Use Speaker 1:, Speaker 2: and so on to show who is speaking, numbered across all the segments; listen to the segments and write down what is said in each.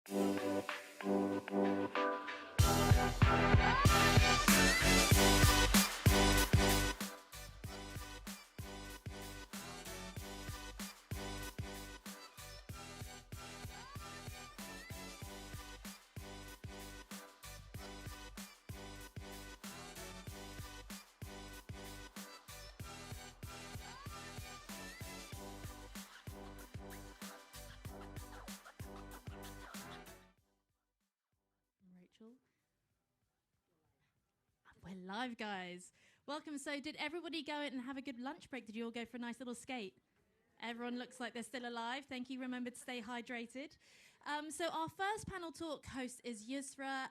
Speaker 1: Rachel. We're live, guys. Welcome. So did everybody go out and have a good lunch break? Did you all go for a nice little skate? Everyone looks like they're still alive. Thank you. Remember to stay hydrated. So our first panel talk host is Yusra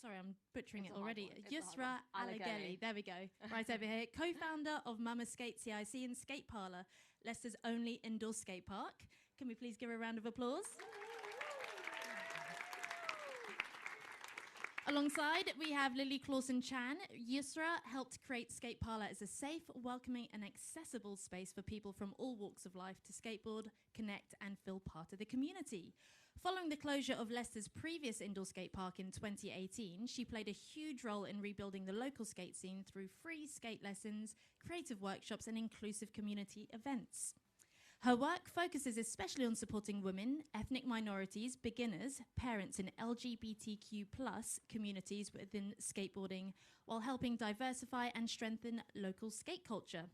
Speaker 1: sorry, I'm butchering it already. Yusra Alageli. There we go. Right over here. Co-founder of Mama Skate CIC and Skate Parlour, Leicester's only indoor skate park. Can we please give her a round of applause? Alongside, we have Lily Clausen-Chan. Yusra helped create Skate Parlour as a safe, welcoming and accessible space for people from all walks of life to skateboard, connect and feel part of the community. Following the closure of Leicester's previous indoor skate park in 2018, she played a huge role in rebuilding the local skate scene through free skate lessons, creative workshops and inclusive community events. Her work focuses especially on supporting women, ethnic minorities, beginners, parents and LGBTQ+ communities within skateboarding, while helping diversify and strengthen local skate culture.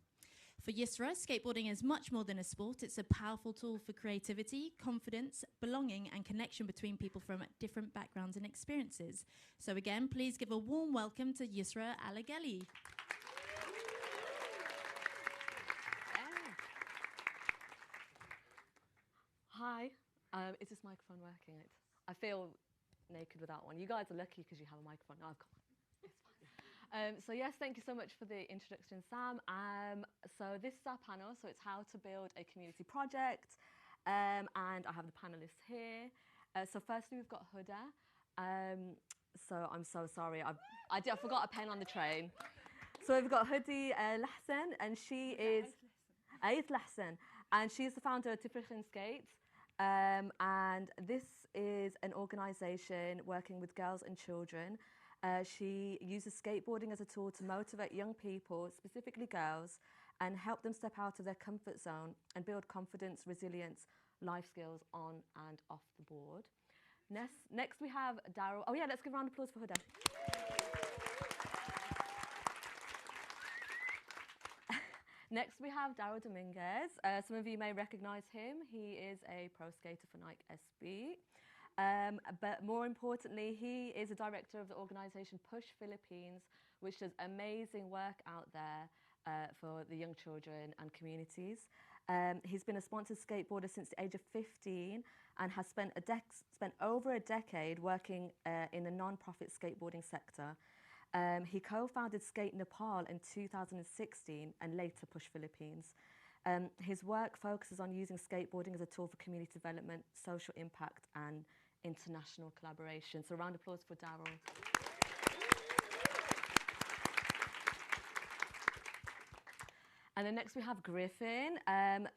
Speaker 1: For Yusra, skateboarding is much more than a sport. It's a powerful tool for creativity, confidence, belonging and connection between people from different backgrounds and experiences. So again, please give a warm welcome to Yusra Alageli.
Speaker 2: Hi, is this microphone working? I feel naked without one. You guys are lucky because you have a microphone. No, I've got one. It's fine. So yes, thank you so much for the introduction, Sam. So this is our panel. So it's how to build a community project. And I have the panelists here. So firstly, we've got Huda. So I'm so sorry. I forgot a pen on the train. So we've got Hudi Lahsen, and she is Ait Lahsen, and she's the founder of Intermission Skate. And this is an organisation working with girls and children. She uses skateboarding as a tool to motivate young people, specifically girls, and help them step out of their comfort zone and build confidence, resilience, life skills on and off the board. Next we have Daryl. Oh yeah, let's give a round of applause for Huda. Next, we have Daryl Dominguez. Some of you may recognise him. He is a pro skater for Nike SB. But more importantly, he is a director of the organisation Push Philippines, which does amazing work out there for the young children and communities. He's been a sponsored skateboarder since the age of 15 and has spent over a decade working in the non-profit skateboarding sector. He co-founded Skate Nepal in 2016 and later Push Philippines. His work focuses on using skateboarding as a tool for community development, social impact and international collaboration. So a round of applause for Daryl. And then next we have Griffin.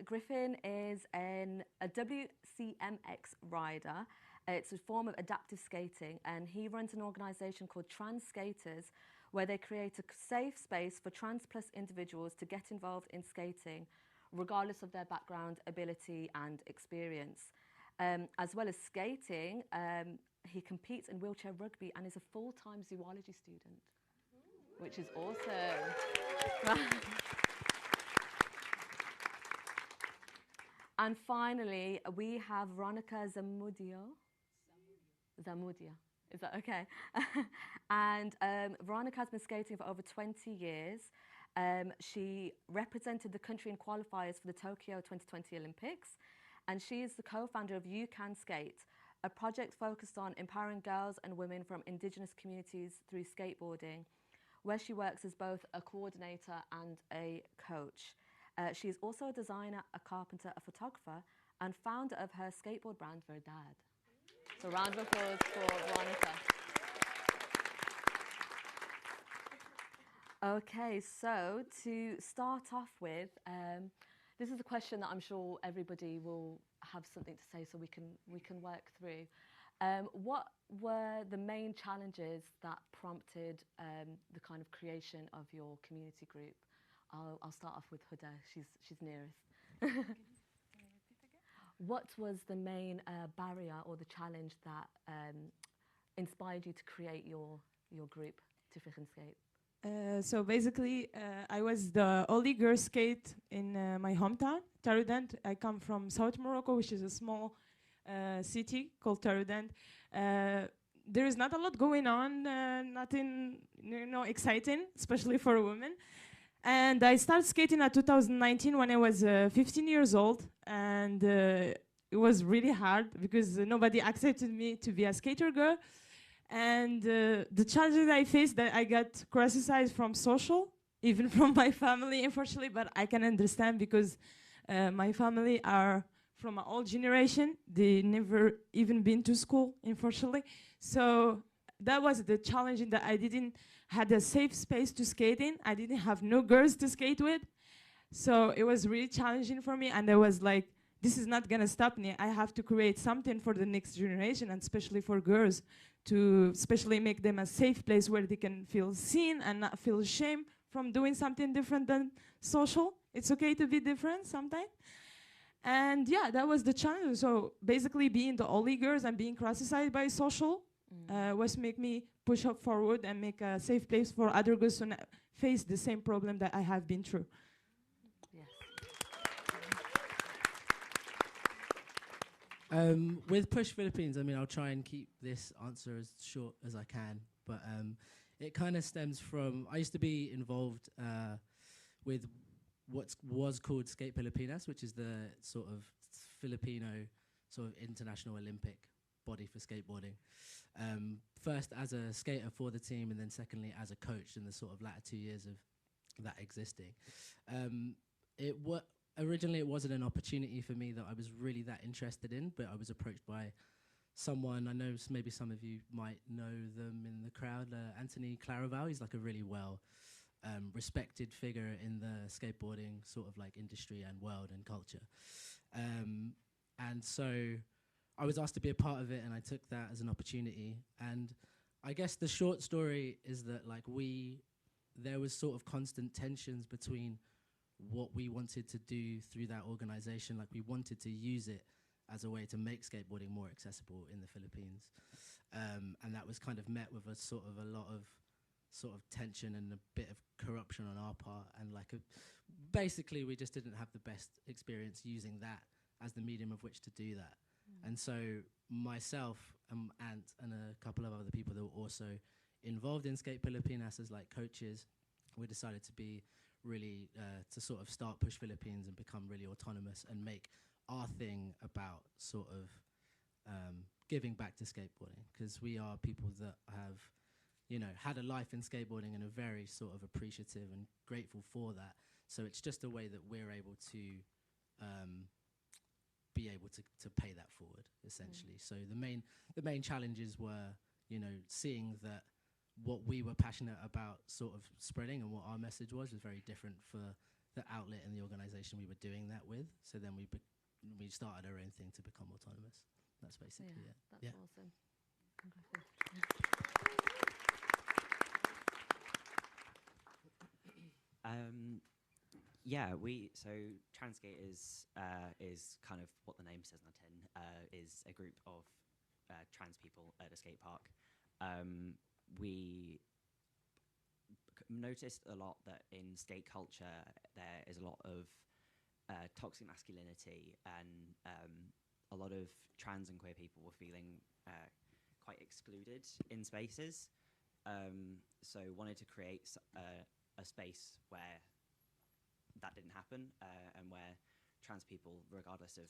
Speaker 2: Griffin is a WCMX rider. It's a form of adaptive skating, and he runs an organisation called Trans Skaters, where they create a safe space for trans plus individuals to get involved in skating, regardless of their background, ability and experience. As well as skating, he competes in wheelchair rugby and is a full-time zoology student, which is awesome. And finally, we have Veronica Zamudia. Is that okay? And Veronica has been skating for over 20 years. She represented the country in qualifiers for the Tokyo 2020 Olympics. And she is the co-founder of You Can Skate, a project focused on empowering girls and women from Indigenous communities through skateboarding, where she works as both a coordinator and a coach. She is also a designer, a carpenter, a photographer, and founder of her skateboard brand, Verdad. So round of applause for Veronica. Okay, so to start off with, this is a question that I'm sure everybody will have something to say, so we can work through. What were the main challenges that prompted the kind of creation of your community group? I'll start off with Huda. She's nearest. What was the main barrier or the challenge that inspired you to create your group, Tifrich and Skate?
Speaker 3: So basically, I was the only girl skate in my hometown, Taroudant. I come from South Morocco, which is a small city called Taroudant. There is not a lot going on, nothing exciting, especially for women. And I started skating at 2019 when I was 15 years old, and it was really hard because nobody accepted me to be a skater girl. And the challenges I faced, that I got criticized from social, even from my family, unfortunately, but I can understand because my family are from an old generation. They never even been to school, unfortunately. So that was the challenge, in that I didn't had a safe space to skate in. I didn't have no girls to skate with. So it was really challenging for me, and I was like, this is not gonna stop me. I have to create something for the next generation, and especially for girls, to especially make them a safe place where they can feel seen and not feel shame from doing something different than social. It's okay to be different sometimes. And yeah, that was the challenge. So basically being the only girls and being criticized by social was make me push up forward and make a safe place for other girls to face the same problem that I have been through.
Speaker 2: Yes.
Speaker 4: With Push Philippines, I mean, I'll try and keep this answer as short as I can, but it kind of stems from, I used to be involved with what was called Skate Pilipinas, which is the sort of Filipino sort of international Olympic body for skateboarding. First as a skater for the team, and then secondly as a coach in the sort of latter 2 years of that existing. Originally it wasn't an opportunity for me that I was really that interested in, but I was approached by someone, I know maybe some of you might know them in the crowd, Anthony Claraval. He's like a really well respected figure in the skateboarding sort of like industry and world and culture. And so I was asked to be a part of it, and I took that as an opportunity. And I guess the short story is that like there was sort of constant tensions between what we wanted to do through that organization. Like we wanted to use it as a way to make skateboarding more accessible in the Philippines. And that was kind of met with a lot of sort of tension and a bit of corruption on our part. And like basically we just didn't have the best experience using that as the medium of which to do that. And so myself and Ant and a couple of other people that were also involved in Skate Pilipinas as like coaches, we decided to be really to sort of start Push Philippines and become really autonomous and make our thing about sort of giving back to skateboarding, because we are people that have, you know, had a life in skateboarding and are very sort of appreciative and grateful for that. So it's just a way that we're able to be able to pay that forward, essentially. So the main challenges were, you know, seeing that what we were passionate about sort of spreading and what our message was very different for the outlet and the organization we were doing that with. So then we started our own thing to become autonomous. That's basically it.
Speaker 2: That's awesome.
Speaker 5: So Transgate is kind of what the name says on the tin, is a group of trans people at a skate park. We noticed a lot that in skate culture there is a lot of toxic masculinity, and a lot of trans and queer people were feeling quite excluded in spaces. So wanted to create a space where that didn't happen, and where trans people, regardless of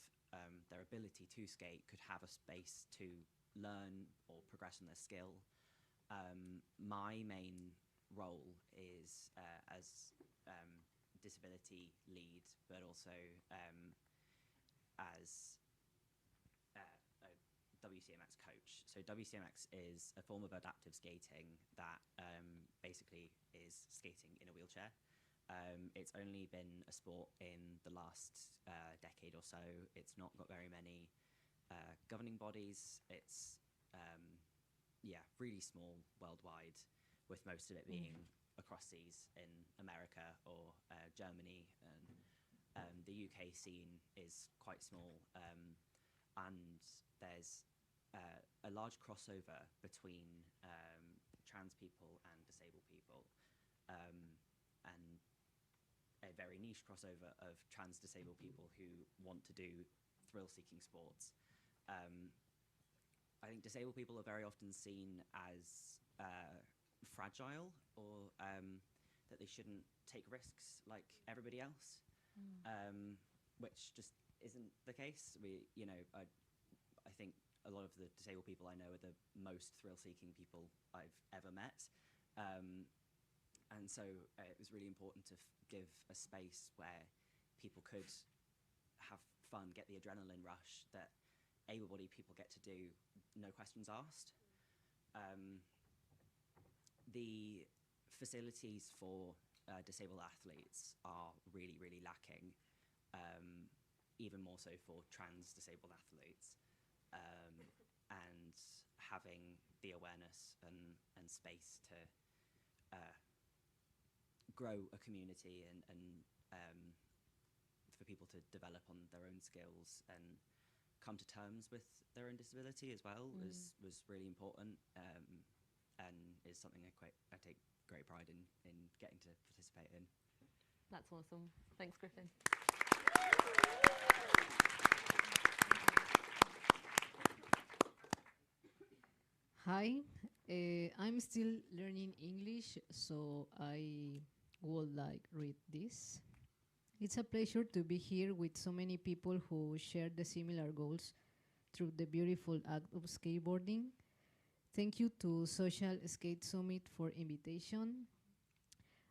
Speaker 5: their ability to skate, could have a space to learn or progress in their skill. My main role is as disability lead, but also as a WCMX coach. So WCMX is a form of adaptive skating that basically is skating in a wheelchair. It's only been a sport in the last decade or so. It's not got very many governing bodies. It's yeah, really small worldwide, with most of it being across seas in America or Germany, and the UK scene is quite small, and there's a large crossover between trans people and disabled people, and a very niche crossover of trans disabled people who want to do thrill-seeking sports. I think disabled people are very often seen as fragile, or that they shouldn't take risks like everybody else, which just isn't the case. I think a lot of the disabled people I know are the most thrill-seeking people I've ever met. And so it was really important to give a space where people could have fun, get the adrenaline rush that able-bodied people get to do, no questions asked. The facilities for disabled athletes are really, really lacking, even more so for trans disabled athletes. And having the awareness and space to grow a community and for people to develop on their own skills and come to terms with their own disability as well was really important, and is something I take great pride in getting to participate in.
Speaker 2: That's awesome. Thanks, Griffin.
Speaker 6: Hi, I'm still learning English, so I would like read this. It's a pleasure to be here with so many people who share the similar goals through the beautiful act of skateboarding. Thank you to Social Skate Summit for invitation.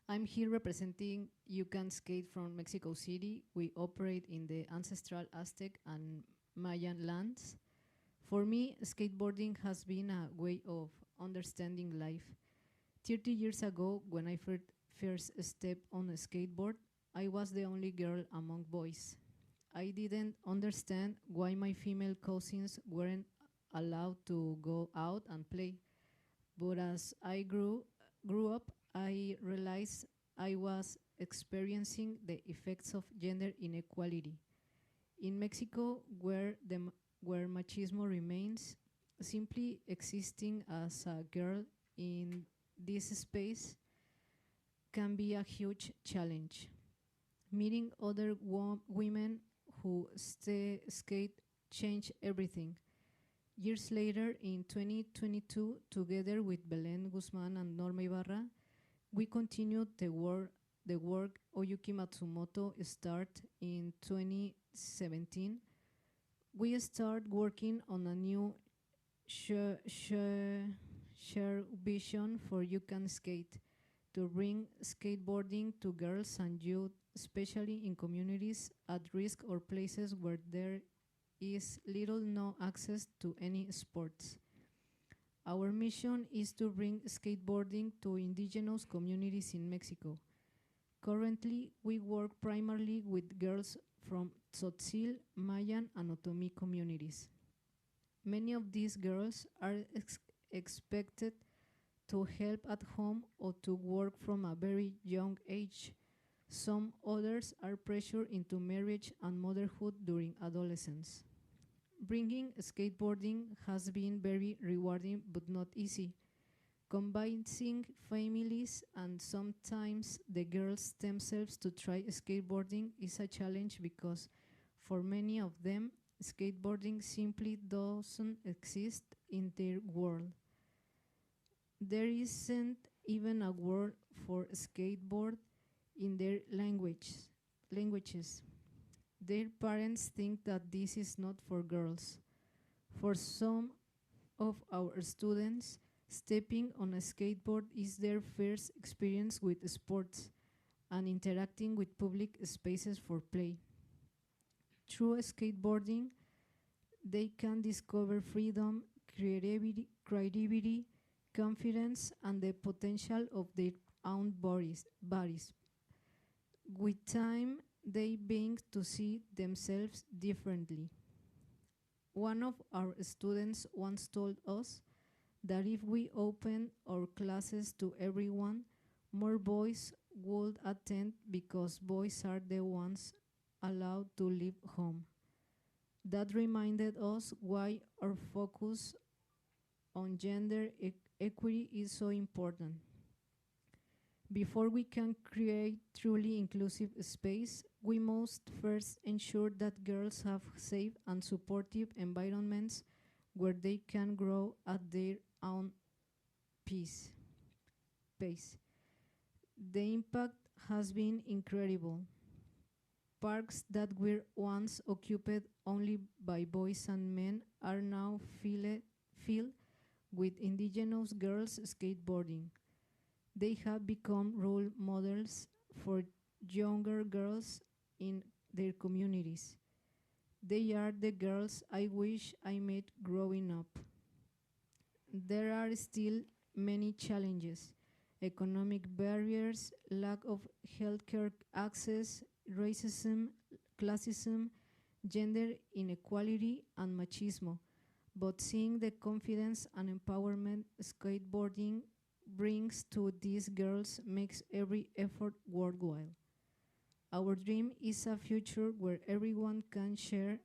Speaker 6: I'm here representing You Can Skate from Mexico City. We operate in the ancestral Aztec and Mayan lands. For me, skateboarding has been a way of understanding life. 30 years ago, when I first stepped on a skateboard, I was the only girl among boys. I didn't understand why my female cousins weren't allowed to go out and play. But as I grew up, I realized I was experiencing the effects of gender inequality. In Mexico, where machismo remains, simply existing as a girl in this space can be a huge challenge. Meeting other women who skate changed everything. Years later, in 2022, together with Belén Guzmán and Norma Ibarra, we continued the work Oyuki Matsumoto started in 2017. We started working on a new shared vision for You Can Skate, to bring skateboarding to girls and youth, especially in communities at risk or places where there is little no access to any sports. Our mission is to bring skateboarding to indigenous communities in Mexico. Currently, we work primarily with girls from Tzotzil, Mayan, and Otomi communities. Many of these girls are expected to help at home or to work from a very young age. Some others are pressured into marriage and motherhood during adolescence. Bringing skateboarding has been very rewarding but not easy. Convincing families and sometimes the girls themselves to try skateboarding is a challenge because for many of them, skateboarding simply doesn't exist in their world. There isn't even a word for skateboard in their languages. Their parents think that this is not for girls. For some of our students, stepping on a skateboard is their first experience with sports and interacting with public spaces for play. Through skateboarding, they can discover freedom, creativity, confidence, and the potential of their own bodies. With time, they begin to see themselves differently. One of our students once told us that if we open our classes to everyone, more boys would attend because boys are the ones allowed to leave home. That reminded us why our focus on gender equity is so important. Before we can create truly inclusive space, we must first ensure that girls have safe and supportive environments where they can grow at their own pace. The impact has been incredible. Parks that were once occupied only by boys and men are now filled with indigenous girls skateboarding. They have become role models for younger girls in their communities. They are the girls I wish I met growing up. There are still many challenges: economic barriers, lack of healthcare access, racism, classism, gender inequality, and machismo. But seeing the confidence and empowerment skateboarding brings to these girls makes every effort worthwhile. Our dream is a future where everyone can share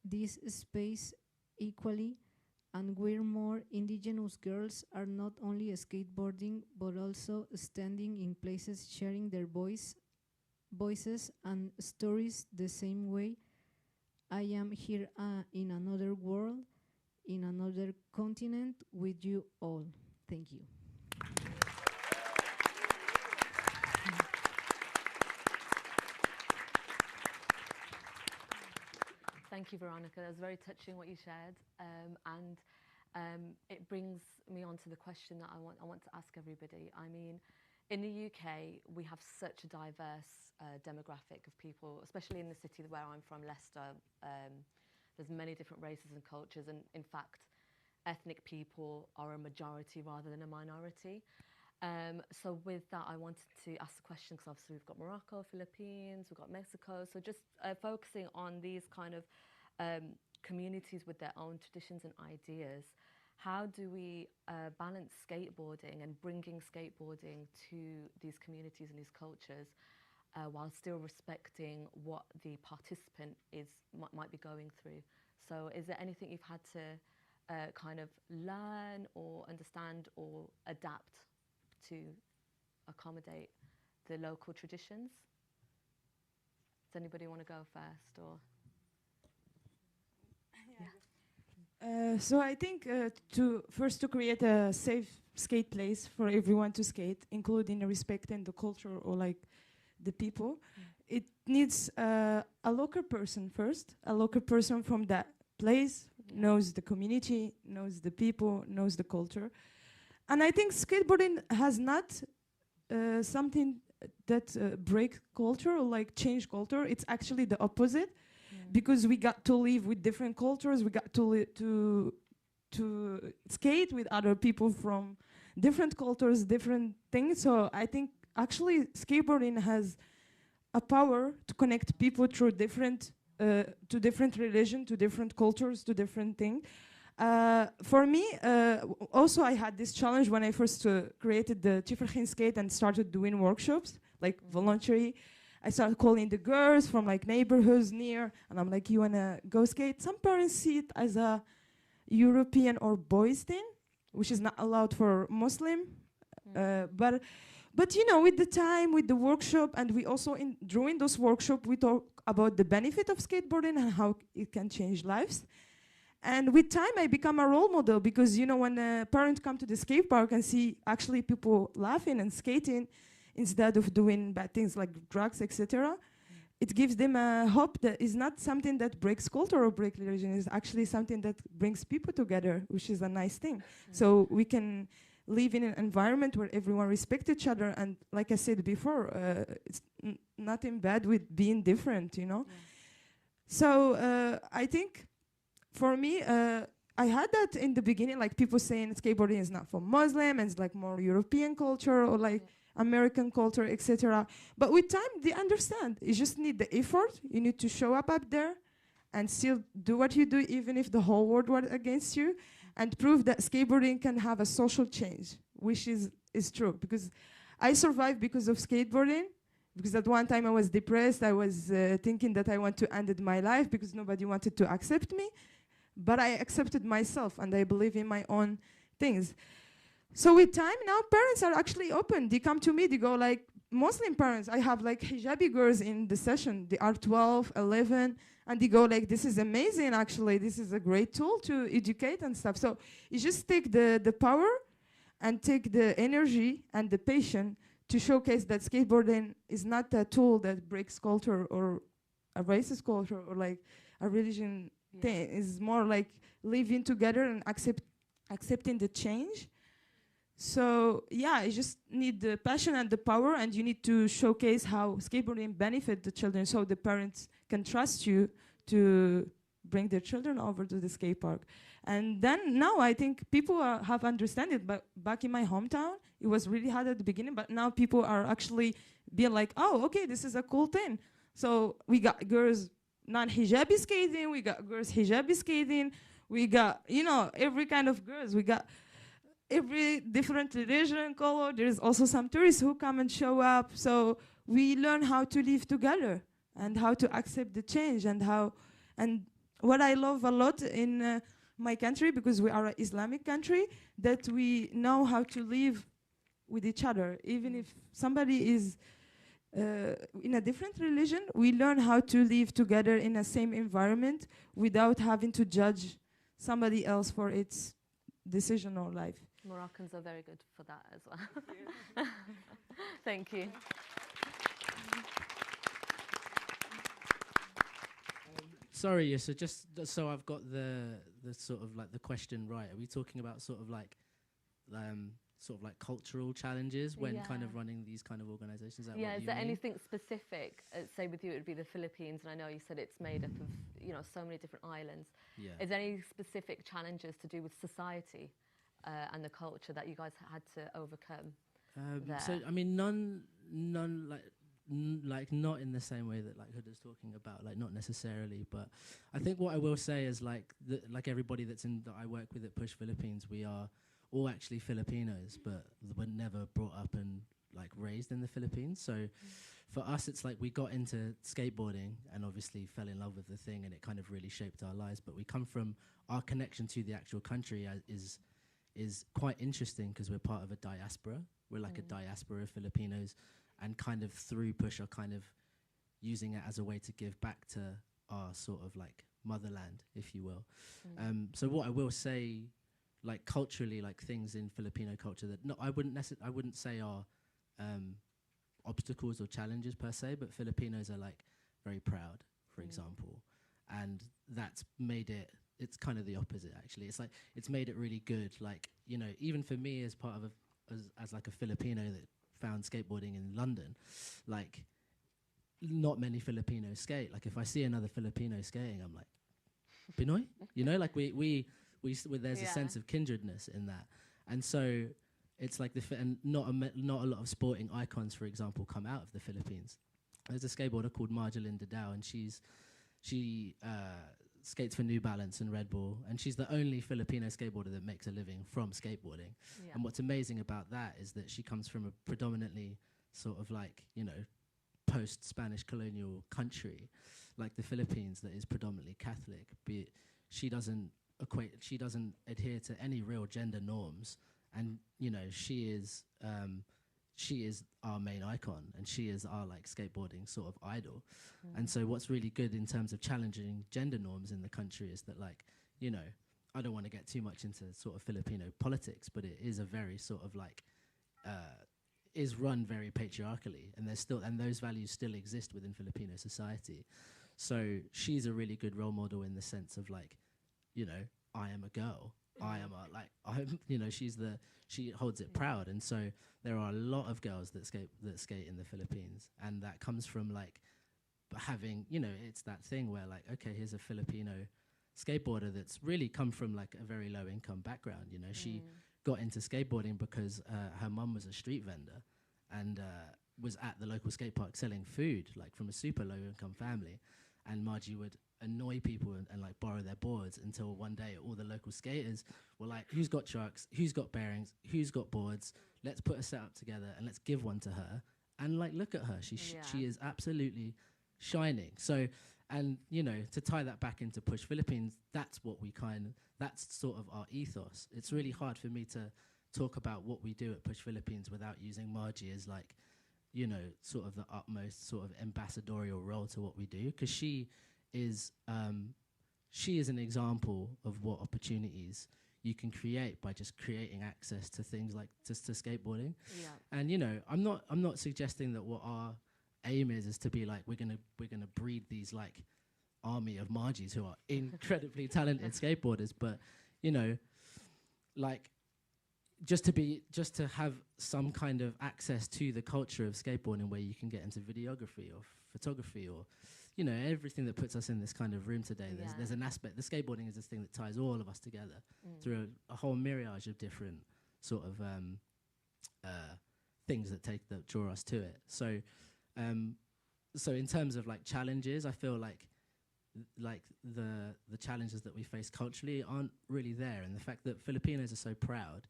Speaker 6: this space equally, and where more indigenous girls are not only skateboarding but also standing in places sharing their voices and stories the same way I am here in another world, in another continent with you all. Thank you.
Speaker 2: Thank you, Veronica. That was very touching what you shared, and it brings me on to the question that I want to ask everybody. I mean, in the UK, we have such a diverse demographic of people, especially in the city where I'm from, Leicester. There's many different races and cultures, and in fact, ethnic people are a majority rather than a minority. So with that, I wanted to ask the question, because obviously we've got Morocco, Philippines, we've got Mexico, so just focusing on these kind of communities with their own traditions and ideas. How do we balance skateboarding and bringing skateboarding to these communities and these cultures while still respecting what the participant might be going through? So is there anything you've had to kind of learn or understand or adapt to accommodate the local traditions? Does anybody want to go first? Or
Speaker 3: So I think to create a safe skate place for everyone to skate, including respecting the culture or like the people, it needs a local person first. A local person from that place knows the community, knows the people, knows the culture. And I think skateboarding has not something that break culture or like change culture. It's actually the opposite. Because we got to live with different cultures, we got to skate with other people from different cultures, different things. So I think actually skateboarding has a power to connect people through different to different religion, to different cultures, to different things. For me, also I had this challenge when I first created the Tifrachin Skate and started doing workshops, like voluntary. I started calling the girls from like neighborhoods near, and I'm like, you wanna go skate? Some parents see it as a European or boys thing, which is not allowed for Muslim. But you know, with the time, with the workshop, and we also during those workshops, we talk about the benefit of skateboarding and how it can change lives. And with time, I become a role model, because you know, when a parent come to the skate park and see actually people laughing and skating, instead of doing bad things like drugs, etc., it gives them a hope that is not something that breaks culture or breaks religion. It's actually something that brings people together, which is a nice thing. So we can live in an environment where everyone respects each other, and like I said before, it's nothing bad with being different, you know. So I think for me, I had that in the beginning, like people saying skateboarding is not for Muslim and it's like more European culture or like American culture, etc. But with time, they understand. You just need the effort. You need to show up there and still do what you do even if the whole world was against you, and prove that skateboarding can have a social change, which is true. Because I survived because of skateboarding, because at one time I was depressed. I was thinking that I want to end my life because nobody wanted to accept me. But I accepted myself, and I believe in my own things. So with time, now parents are actually open. They come to me, they go like, Muslim parents, I have like hijabi girls in the session. They are 12, 11, and they go like, this is amazing, actually. This is a great tool to educate and stuff. So you just take the power and take the energy and the patience to showcase that skateboarding is not a tool that breaks culture or a racist culture or like a religion thing. It's more like living together and accepting the change. So yeah, you just need the passion and the power, and you need to showcase how skateboarding benefit the children, so the parents can trust you to bring their children over to the skate park. And then now I think people have understand it. But back in my hometown, it was really hard at the beginning, but now people are actually being like, oh, okay, this is a cool thing. So we got girls non-hijabi skating, we got girls hijabi skating, we got, you know, every kind of girls. We got every different religion, color. There's also some tourists who come and show up. So we learn how to live together and how to accept the change, and what I love a lot in my country, because we are an Islamic country, that we know how to live with each other. Even if somebody is in a different religion, we learn how to live together in the same environment without having to judge somebody else for its decision or life.
Speaker 2: Moroccans are very good for that as well. Thank you.
Speaker 4: Sorry, so just so I've got the sort of like the question right. Are we talking about sort of like cultural challenges when kind of running these kind of organizations?
Speaker 2: Yeah, is there anything specific? Say with you, it would be the Philippines, and I know you said it's made up of, you know, so many different islands.
Speaker 4: Yeah.
Speaker 2: Is there any specific challenges to do with society and the culture that you guys had to overcome?
Speaker 4: So I mean, none like not in the same way that like Huda's talking about, like not necessarily, but I think what I will say is like everybody that I work with at Push Philippines, we are all actually Filipinos, but were never brought up and like raised in the Philippines. So for us, it's like we got into skateboarding and obviously fell in love with the thing, and it kind of really shaped our lives. But we come from, our connection to the actual country is quite interesting, because we're part of a diaspora. We're like a diaspora of Filipinos, and kind of through Push are kind of using it as a way to give back to our sort of like motherland, if you will. So what I will say, like culturally, like things in Filipino culture that I wouldn't say are obstacles or challenges per se, but Filipinos are like very proud, for example, and that's made it. It's kind of the opposite, actually. It's like it's made it really good. Like, you know, even for me as part of as like a Filipino that found skateboarding in London, like not many Filipinos skate. Like if I see another Filipino skating, I'm like, Pinoy, you know, like there's a sense of kindredness in that, and so it's like and not a lot of sporting icons, for example, come out of the Philippines. There's a skateboarder called Marjolin Dadao, and she skates for New Balance and Red Bull, and she's the only Filipino skateboarder that makes a living from skateboarding. Yeah. And what's amazing about that is that she comes from a predominantly sort of like, you know, post-Spanish colonial country, like the Philippines, that is predominantly Catholic. She doesn't adhere to any real gender norms, and you know, she is our main icon, and she is our like skateboarding sort of idol. And so what's really good in terms of challenging gender norms in the country is that, like, you know, I don't want to get too much into sort of Filipino politics, but it is a very sort of like is run very patriarchally, and those values still exist within Filipino society. So she's a really good role model in the sense of like, you know, I am a girl. You know, she holds it proud. And so there are a lot of girls that skate in the Philippines, and that comes from like having, you know, it's that thing where like, okay, here's a Filipino skateboarder that's really come from like a very low income background. You know, she got into skateboarding because her mum was a street vendor and was at the local skate park selling food, like from a super low income family. and Margie would annoy people and like borrow their boards until one day all the local skaters were like, who's got trucks, who's got bearings, who's got boards, let's put a setup together and let's give one to her. And like, look at her, she is absolutely shining. So, and you know, to tie that back into Push Philippines, that's what we that's sort of our ethos. It's really hard for me to talk about what we do at Push Philippines without using Margie as like, you know, sort of the utmost sort of ambassadorial role to what we do, because she is an example of what opportunities you can create by just creating access to things like to skateboarding.
Speaker 2: Yeah.
Speaker 4: And you know, I'm not suggesting that what our aim is to be like we're gonna breed these like army of Margies who are incredibly talented skateboarders, but you know, like just to have some kind of access to the culture of skateboarding where you can get into videography or photography or, you know, everything that puts us in this kind of room today. There's an aspect, the skateboarding is this thing that ties all of us together through a whole myriad of different sort of things that draw us to it. So so in terms of like challenges, I feel like the challenges that we face culturally aren't really there, and the fact that Filipinos are so proud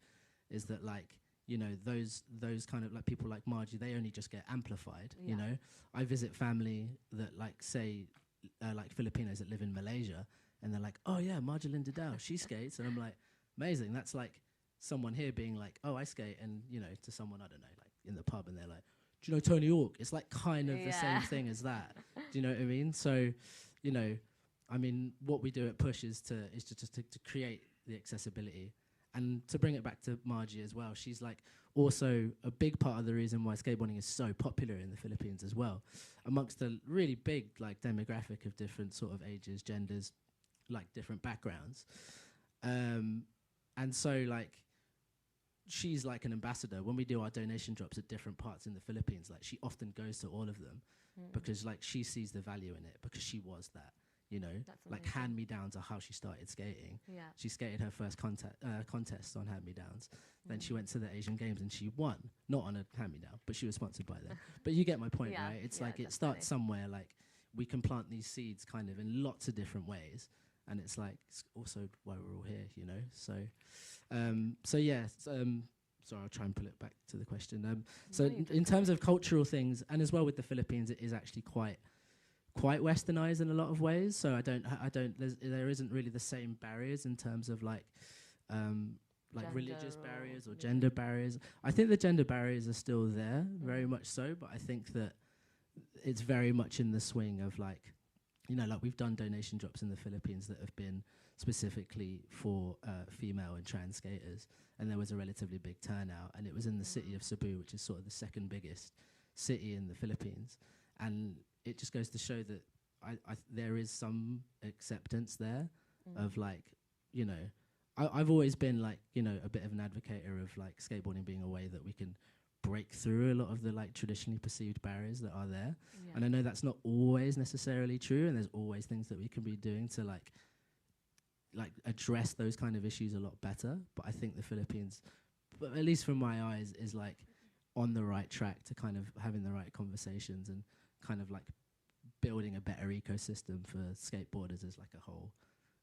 Speaker 4: is that, like, you know, those kind of like people like Margie, they only just get amplified. You know, I visit family that like say like Filipinos that live in Malaysia, and they're like, oh yeah, Margie Linda Dow, she skates, and I'm like, amazing. That's like someone here being like, oh, I skate, and you know, to someone I don't know, like in the pub, and they're like, do you know Tony Hawk? It's like kind of the same thing as that. Do you know what I mean? So, you know, I mean, what we do at Push is to create the accessibility. And to bring it back to Margie as well, she's like also a big part of the reason why skateboarding is so popular in the Philippines as well, amongst a really big like demographic of different sort of ages, genders, like different backgrounds. And so like she's like an ambassador. When we do our donation drops at different parts in the Philippines, like she often goes to all of them because like she sees the value in it, because she was that. You know, like hand-me-downs are how she started skating. Yeah. She skated her first contest on hand-me-downs. Then she went to the Asian Games and she won. Not on a hand-me-down, but she was sponsored by them. But you get my point, right? It's like it starts somewhere. Like we can plant these seeds kind of in lots of different ways. And it's like, it's also why we're all here, you know? So, sorry, I'll try and pull it back to the question. So in terms of cultural things, and as well with the Philippines, it is actually quite westernized in a lot of ways. So there isn't really the same barriers in terms of like religious barriers or gender barriers. I think the gender barriers are still there, very much so, but I think that it's very much in the swing of like, you know, like we've done donation drops in the Philippines that have been specifically for female and trans skaters, and there was a relatively big turnout, and it was in the city of Cebu, which is sort of the second biggest city in the Philippines. And it just goes to show that there is some acceptance there of like, you know, I've always been like, you know, a bit of an advocator of like skateboarding being a way that we can break through a lot of the like traditionally perceived barriers that are there. Yeah. And I know that's not always necessarily true, and there's always things that we can be doing to like address those kind of issues a lot better. But I think the Philippines, but at least from my eyes, is like on the right track to kind of having the right conversations and kind of like building a better ecosystem for skateboarders as like a whole.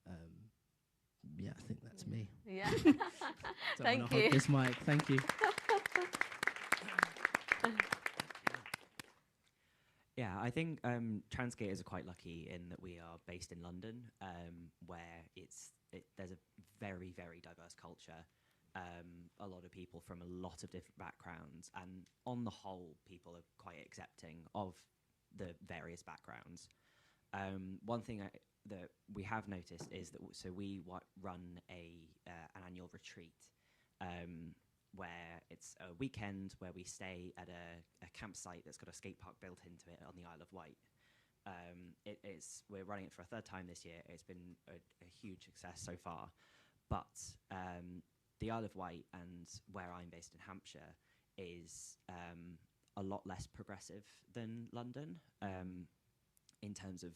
Speaker 4: I think that's me.
Speaker 2: Yeah.
Speaker 4: Thank you. This mic. Thank you.
Speaker 5: Yeah, I think trans skaters are quite lucky in that we are based in London, where there's a very, very diverse culture. A lot of people from a lot of different backgrounds, and on the whole, people are quite accepting of the various backgrounds. One thing that we have noticed is that we run an annual retreat where it's a weekend where we stay at a campsite that's got a skate park built into it on the Isle of Wight. We're running it for a third time this year. It's been a huge success so far, but the Isle of Wight and where I'm based in Hampshire is a lot less progressive than London in terms of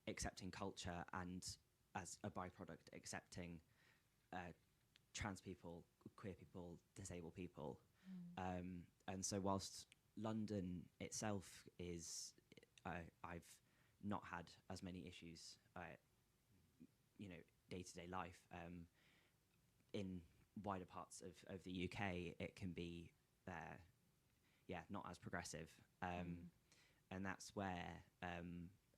Speaker 5: accepting culture and, as a byproduct, accepting trans people, queer people, disabled people. And so whilst London itself is, I've not had as many issues, you know, day-to-day life. In wider parts of the UK, it can be, not as progressive. And that's where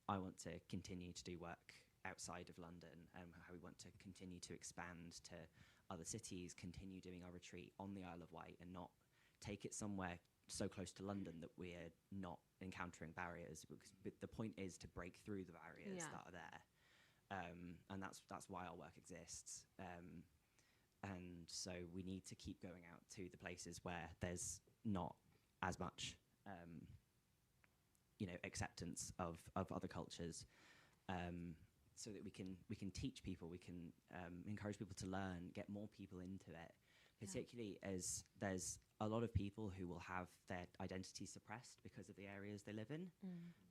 Speaker 5: I want to continue to do work outside of London, and how we want to continue to expand to other cities, continue doing our retreat on the Isle of Wight, and not take it somewhere so close to London that we're not encountering barriers. But the point is to break through the barriers that are there, and that's why our work exists. And so we need to keep going out to the places where there's not as much, acceptance of other cultures, so that we can teach people, we can encourage people to learn, get more people into it. Particularly as there's a lot of people who will have their identity suppressed because of the areas they live in.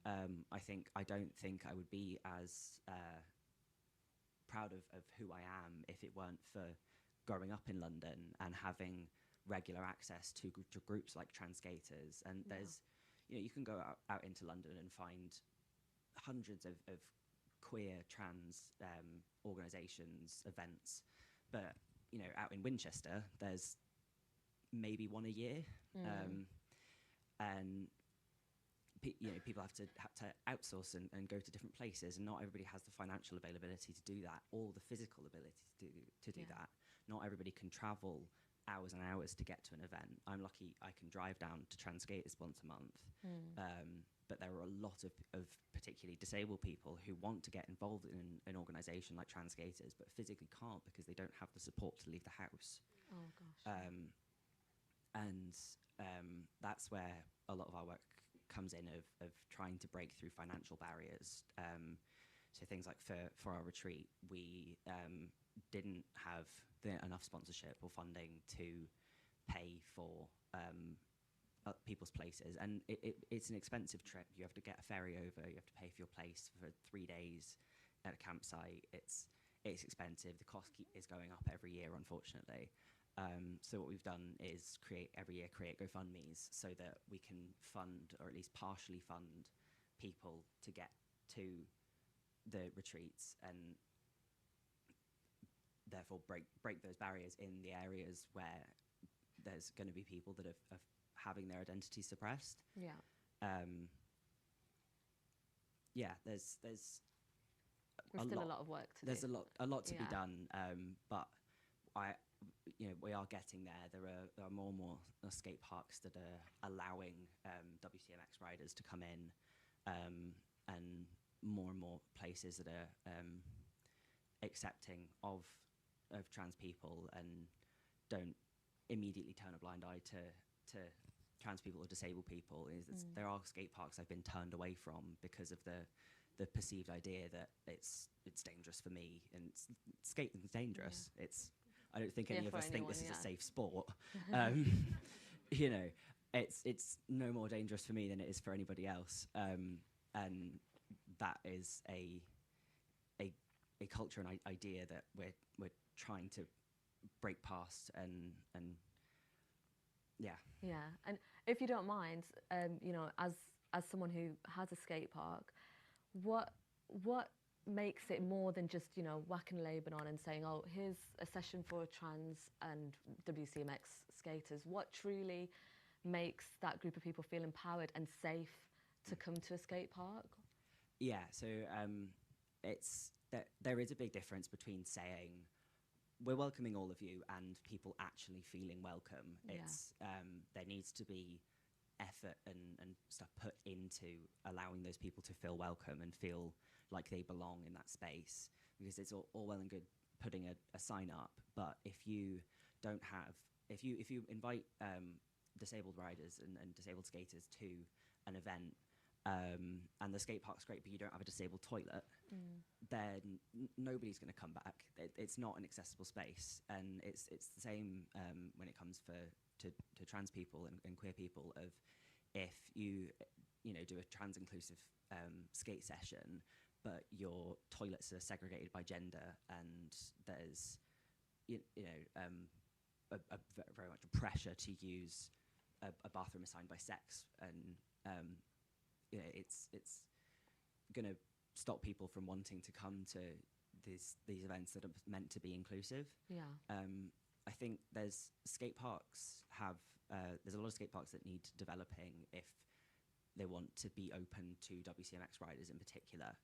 Speaker 5: I don't think I would be as proud of who I am if it weren't for growing up in London and having regular access to groups like Trans Skaters. And there's, you can go out into London and find hundreds of queer trans organisations, events, but out in Winchester there's maybe one a year. And people have to outsource and go to different places, and not everybody has the financial availability to do that, or the physical ability to do that. Not everybody can travel hours and hours to get to an event. I'm lucky I can drive down to Trans Skaters once a month. But there are a lot of particularly disabled people who want to get involved in an organisation like Trans Skaters, but physically can't because they don't have the support to leave the house.
Speaker 2: Oh gosh.
Speaker 5: That's where a lot of our work comes in, of trying to break through financial barriers. So things like for our retreat, we didn't have enough sponsorship or funding to pay for people's places, and it's an expensive trip. You have to get a ferry over, you have to pay for your place for 3 days at a campsite. It's expensive. The cost is going up every year, unfortunately. So what we've done is every year create GoFundMes so that we can fund, or at least partially fund, people to get to the retreats, and therefore break those barriers in the areas where there's going to be people that are having their identity suppressed. There's
Speaker 2: still a lot of work to do.
Speaker 5: There's a lot to be done, but we are getting there. There are more and more skate parks that are allowing WCMX riders to come in, and more places that are accepting of trans people and don't immediately turn a blind eye to trans people or disabled people. There are skate parks I've been turned away from because of the perceived idea that it's dangerous for me, and skating's dangerous. I don't think any of us think this is a safe sport. It's no more dangerous for me than it is for anybody else, and that is a culture and idea that we're trying to break past, and
Speaker 2: and if you don't mind, as someone who has a skate park, what makes it more than just whacking a label on and saying, oh, here's a session for trans and WCMX skaters? What truly makes that group of people feel empowered and safe to come to a skate park?
Speaker 5: So there is a big difference between saying we're welcoming all of you and people actually feeling welcome. There needs to be effort and stuff put into allowing those people to feel welcome and feel like they belong in that space, because it's all well and good putting a sign up, but if you invite disabled riders and disabled skaters to an event, and the skate park's great but you don't have a disabled toilet, then nobody's going to come back. It's not an accessible space, and it's the same when it comes to trans people and queer people. Of if you do a trans inclusive skate session, but your toilets are segregated by gender, and there's very much a pressure to use a bathroom assigned by sex, and it's going to stop people from wanting to come to these events that are meant to be inclusive.
Speaker 2: Yeah.
Speaker 5: I think there's skate parks have there's a lot of skate parks that need developing if they want to be open to WCMX riders in particular.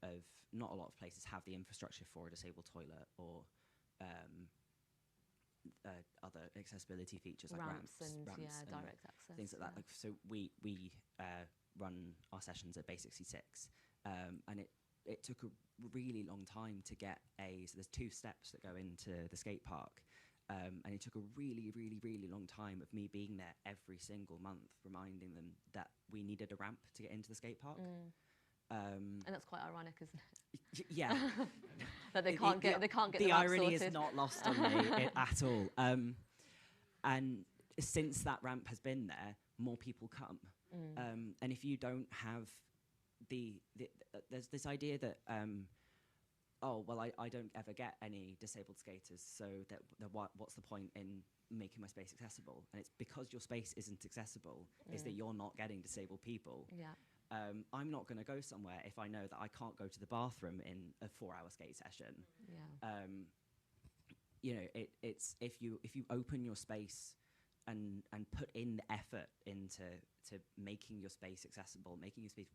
Speaker 5: Of not a lot of places have the infrastructure for a disabled toilet or other accessibility features like ramps
Speaker 2: and
Speaker 5: and
Speaker 2: direct access,
Speaker 5: things like that. Like, so we run our sessions at Basic C6, and it took a really long time to get so there's 2 steps that go into the skate park, and it took a really, really, really long time of me being there every single month, reminding them that we needed a ramp to get into the skate park.
Speaker 2: And that's quite ironic, isn't it?
Speaker 5: Yeah.
Speaker 2: That they can't get
Speaker 5: the irony is not lost on me at all. And since that ramp has been there, more people come. And if you don't have there's this idea that I don't ever get any disabled skaters, so what's the point in making my space accessible? And it's because your space isn't accessible is that you're not getting disabled people.
Speaker 2: Yeah.
Speaker 5: I'm not going to go somewhere if I know that I can't go to the bathroom in a 4-hour skate session.
Speaker 2: Yeah.
Speaker 5: You know, it's if you open your space and put in the effort into making your space accessible, making your space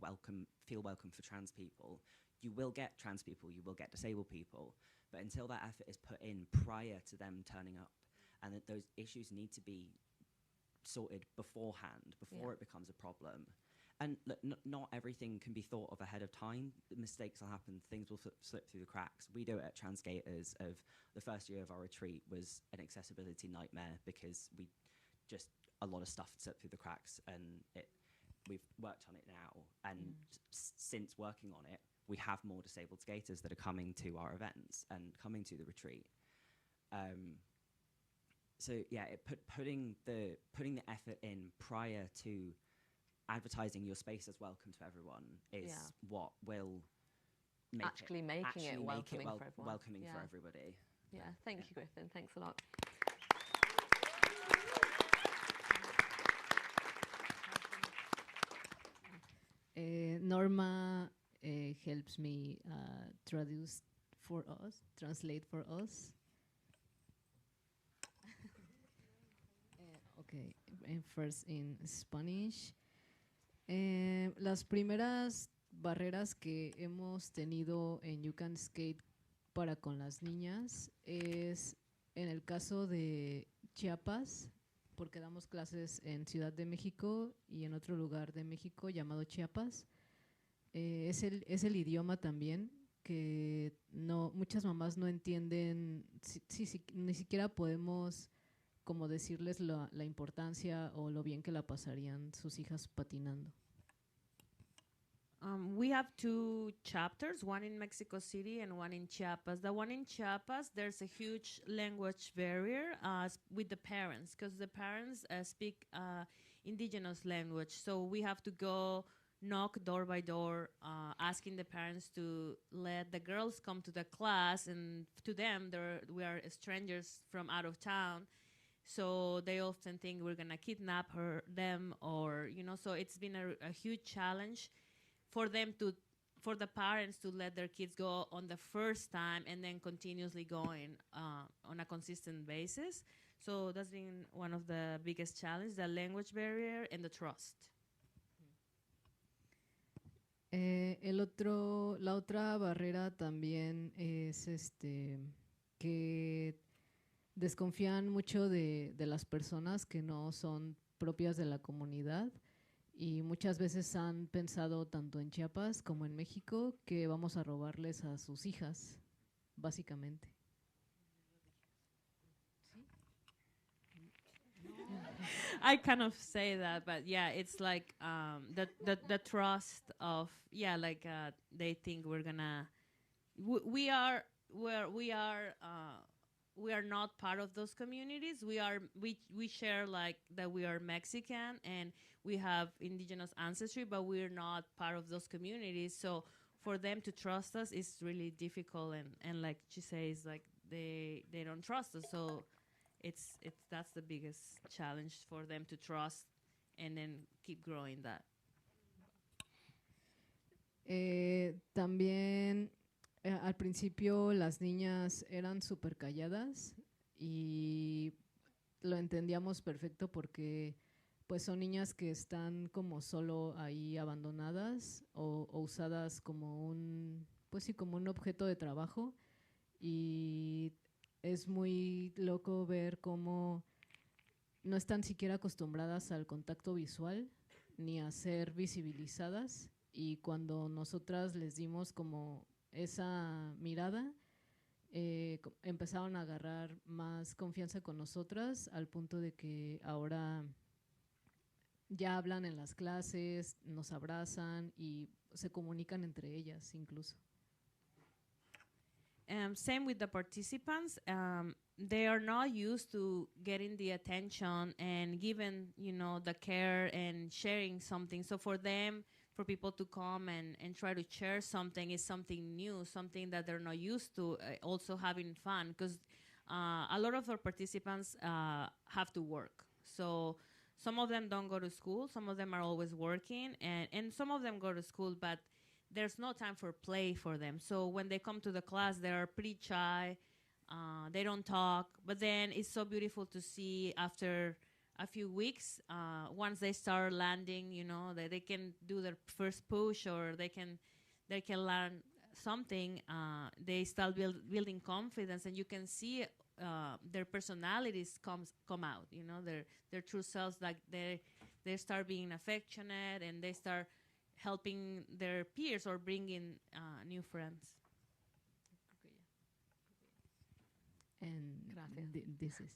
Speaker 5: feel welcome for trans people, you will get trans people, you will get disabled people. But until that effort is put in prior to them turning up, and that those issues need to be sorted beforehand, before it becomes a problem. And look, not everything can be thought of ahead of time. Mistakes will happen. Things will slip through the cracks. We do it at Trans Skaters. Of the first year of our retreat was an accessibility nightmare because a lot of stuff slipped through the cracks, and we've worked on it now. And since working on it, we have more disabled skaters that are coming to our events and coming to the retreat. So yeah, putting the effort in prior to advertising your space as welcome to everyone is what will make
Speaker 2: making it welcoming for everyone.
Speaker 5: Welcoming for everybody.
Speaker 2: Yeah, thank you, Griffin. Thanks a lot.
Speaker 6: Norma helps me translate for us. Okay, first in Spanish. Las primeras barreras que hemos tenido en You Can Skate para con las niñas es en el caso de Chiapas, porque damos clases en Ciudad de México y en otro lugar de México llamado Chiapas. Es el idioma también, que muchas mamás no entienden, ni siquiera podemos como decirles la importancia o lo bien que la pasarían sus hijas patinando.
Speaker 7: We have 2 chapters, one in Mexico City and one in Chiapas. The one in Chiapas, there's a huge language barrier with the parents, because the parents speak indigenous language. So we have to go knock door by door, asking the parents to let the girls come to the class, and to them, we are strangers from out of town. So they often think we're gonna kidnap them, or so it's been a huge challenge for the parents to let their kids go on the first time and then continuously going on a consistent basis. So that's been one of the biggest challenges, the language barrier and the trust.
Speaker 6: La otra barrera también es que desconfían mucho de las personas que no son propias de la comunidad, y muchas veces han pensado tanto en Chiapas como en México que vamos a robarles a sus hijas, básicamente.
Speaker 7: I kind of say that, but yeah, it's like the trust of they think we're gonna we are not part of those communities. We share like that we are Mexican and we have indigenous ancestry, but we're not part of those communities. So for them to trust us is really difficult, and like she says, like they don't trust us. So that's the biggest challenge for them to trust and then keep growing that.
Speaker 6: También al principio las niñas eran súper calladas y lo entendíamos perfecto porque pues son niñas que están como solo ahí abandonadas o usadas como un, pues sí, como un objeto de trabajo, y es muy loco ver cómo no están siquiera acostumbradas al contacto visual ni a ser visibilizadas, y cuando nosotras les dimos como esa mirada, empezaron a agarrar más confianza con nosotras al punto de que ahora ya hablan en las clases, nos abrazan y se comunican entre ellas incluso.
Speaker 7: Same with the participants. They are not used to getting the attention and given, you know, the care and sharing something. So for them, for people to come and try to share something is something new, something that they're not used to, also having fun. Because a lot of our participants have to work. So some of them don't go to school, some of them are always working, and some of them go to school, but there's no time for play for them. So when they come to the class, they're pretty shy, they don't talk, but then it's so beautiful to see after a few weeks, once they start landing, you know, that they can do their first push or they can learn something, they start building confidence, and you can see their personalities come out, you know, their true selves, like they start being affectionate and they start helping their peers or bringing new friends.
Speaker 6: And this is.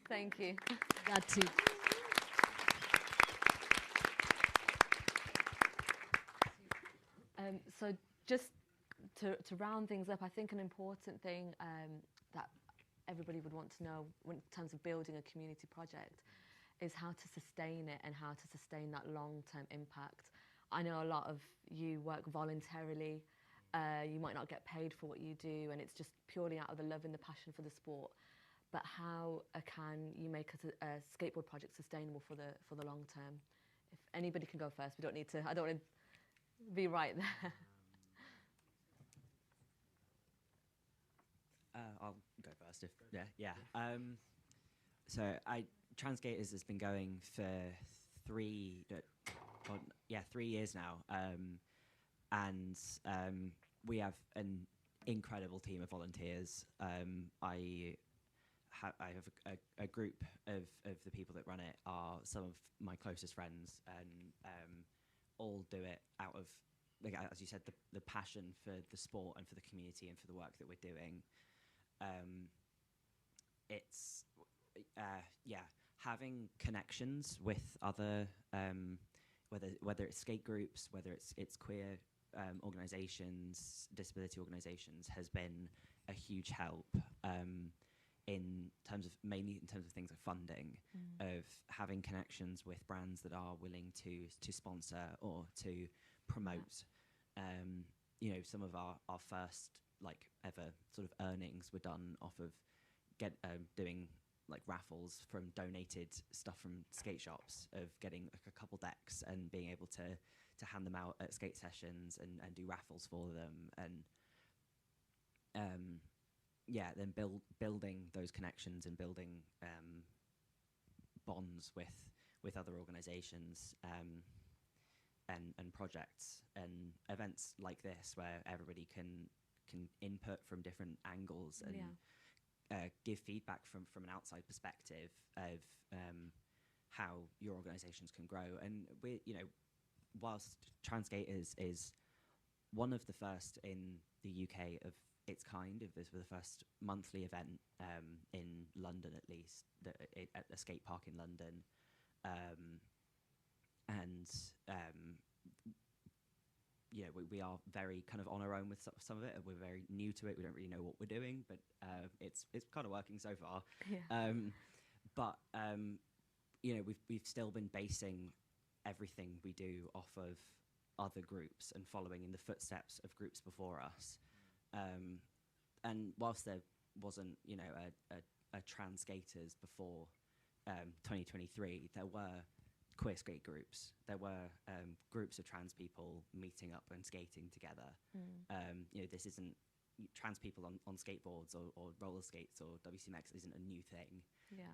Speaker 2: Thank you.
Speaker 6: That's it.
Speaker 2: So just to round things up, I think an important thing that everybody would want to know in terms of building a community project is how to sustain it and how to sustain that long-term impact. I know a lot of you work voluntarily, you might not get paid for what you do, and it's just purely out of the love and the passion for the sport. But how can you make a skateboard project sustainable for the long term? If anybody can go first, we don't need to. I don't want to be right there.
Speaker 5: I'll go first. So Transgators has been going for 3 years now, and we have an incredible team of volunteers. I have a group of the people that run it are some of my closest friends, and all do it out of, like, as you said, the passion for the sport and for the community and for the work that we're doing. It's having connections with other, whether it's skate groups, whether it's queer organisations, disability organisations, has been a huge help. Mainly in terms of things like funding, of having connections with brands that are willing to sponsor or to promote. You know, some of our first ever sort of earnings were done off of doing like raffles from donated stuff from skate shops, of getting like a couple decks and being able to hand them out at skate sessions and do raffles for them, and then building those connections and building bonds with other organisations and projects and events like this, where everybody can input from different angles and give feedback from an outside perspective of how your organisations can grow. And we, you know, whilst Transgators is one of the first in the UK of its kind, if this were the first monthly event in London, at least at a skate park in London, you know, we are very kind of on our own with some of it, and we're very new to it. We don't really know what we're doing, but it's kind of working so far.
Speaker 2: Yeah.
Speaker 5: You know, we've still been basing everything we do off of other groups and following in the footsteps of groups before us. And whilst there wasn't, you know, a Transgators before 2023, there were queer skate groups. There were groups of trans people meeting up and skating together. You know, this isn't trans people on skateboards or roller skates or WCMX isn't a new thing.
Speaker 2: Yeah.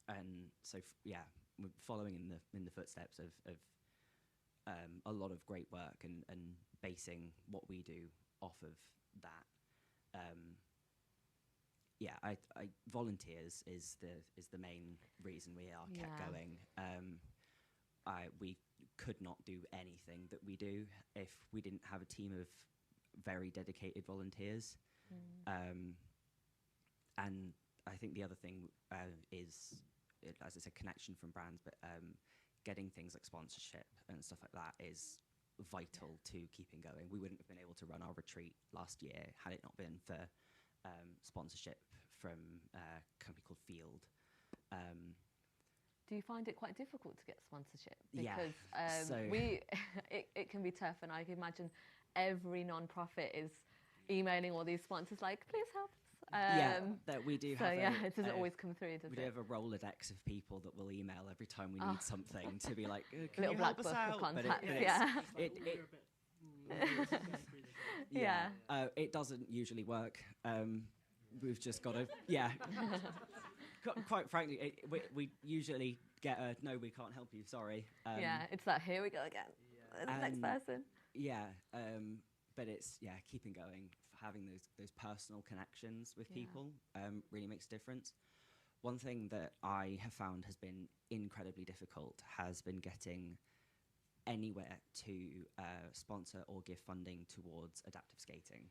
Speaker 5: And so yeah, we're following in the footsteps of a lot of great work and basing what we do off of that. Yeah, I volunteers is the main reason we are kept
Speaker 2: Yeah.
Speaker 5: going. We could not do anything that we do if we didn't have a team of very dedicated volunteers. And I think the other thing is, as I said, connection from brands, but getting things like sponsorship and stuff like that is vital to keeping going. We wouldn't have been able to run our retreat last year had it not been for sponsorship from a company called Field.
Speaker 2: Do you find it quite difficult to get sponsorship?
Speaker 5: Yeah,
Speaker 2: Because
Speaker 5: so-
Speaker 2: it can be tough, and I can imagine every non-profit is emailing all these sponsors like, please help us.
Speaker 5: That we do
Speaker 2: So
Speaker 5: have.
Speaker 2: yeah, it doesn't always come through, does
Speaker 5: We
Speaker 2: it?
Speaker 5: do have a Rolodex of people that will email every time we need something to be like, can
Speaker 2: Little
Speaker 5: you
Speaker 2: black
Speaker 5: help us
Speaker 2: book
Speaker 5: out?
Speaker 2: of
Speaker 5: But
Speaker 2: contacts,
Speaker 5: it's-
Speaker 2: yeah.
Speaker 5: Yeah.
Speaker 2: Yeah.
Speaker 5: It doesn't usually work. We've just got to, quite frankly, we usually get a, no, we can't help you, sorry.
Speaker 2: Yeah, it's that, here we go again. The next person.
Speaker 5: Yeah, but it's, keeping going, having those personal connections with
Speaker 2: Yeah.
Speaker 5: people really makes a difference. One thing that I have found has been incredibly difficult has been getting anywhere to sponsor or give funding towards adaptive skating.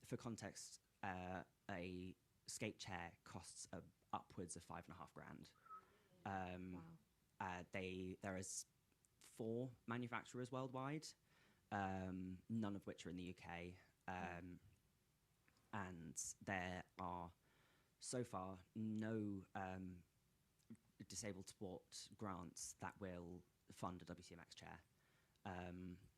Speaker 5: For context, a skate chair costs upwards of $5,500. There is 4 manufacturers worldwide, none of which are in the UK, and there are so far no disabled sport grants that will fund a WCMX chair.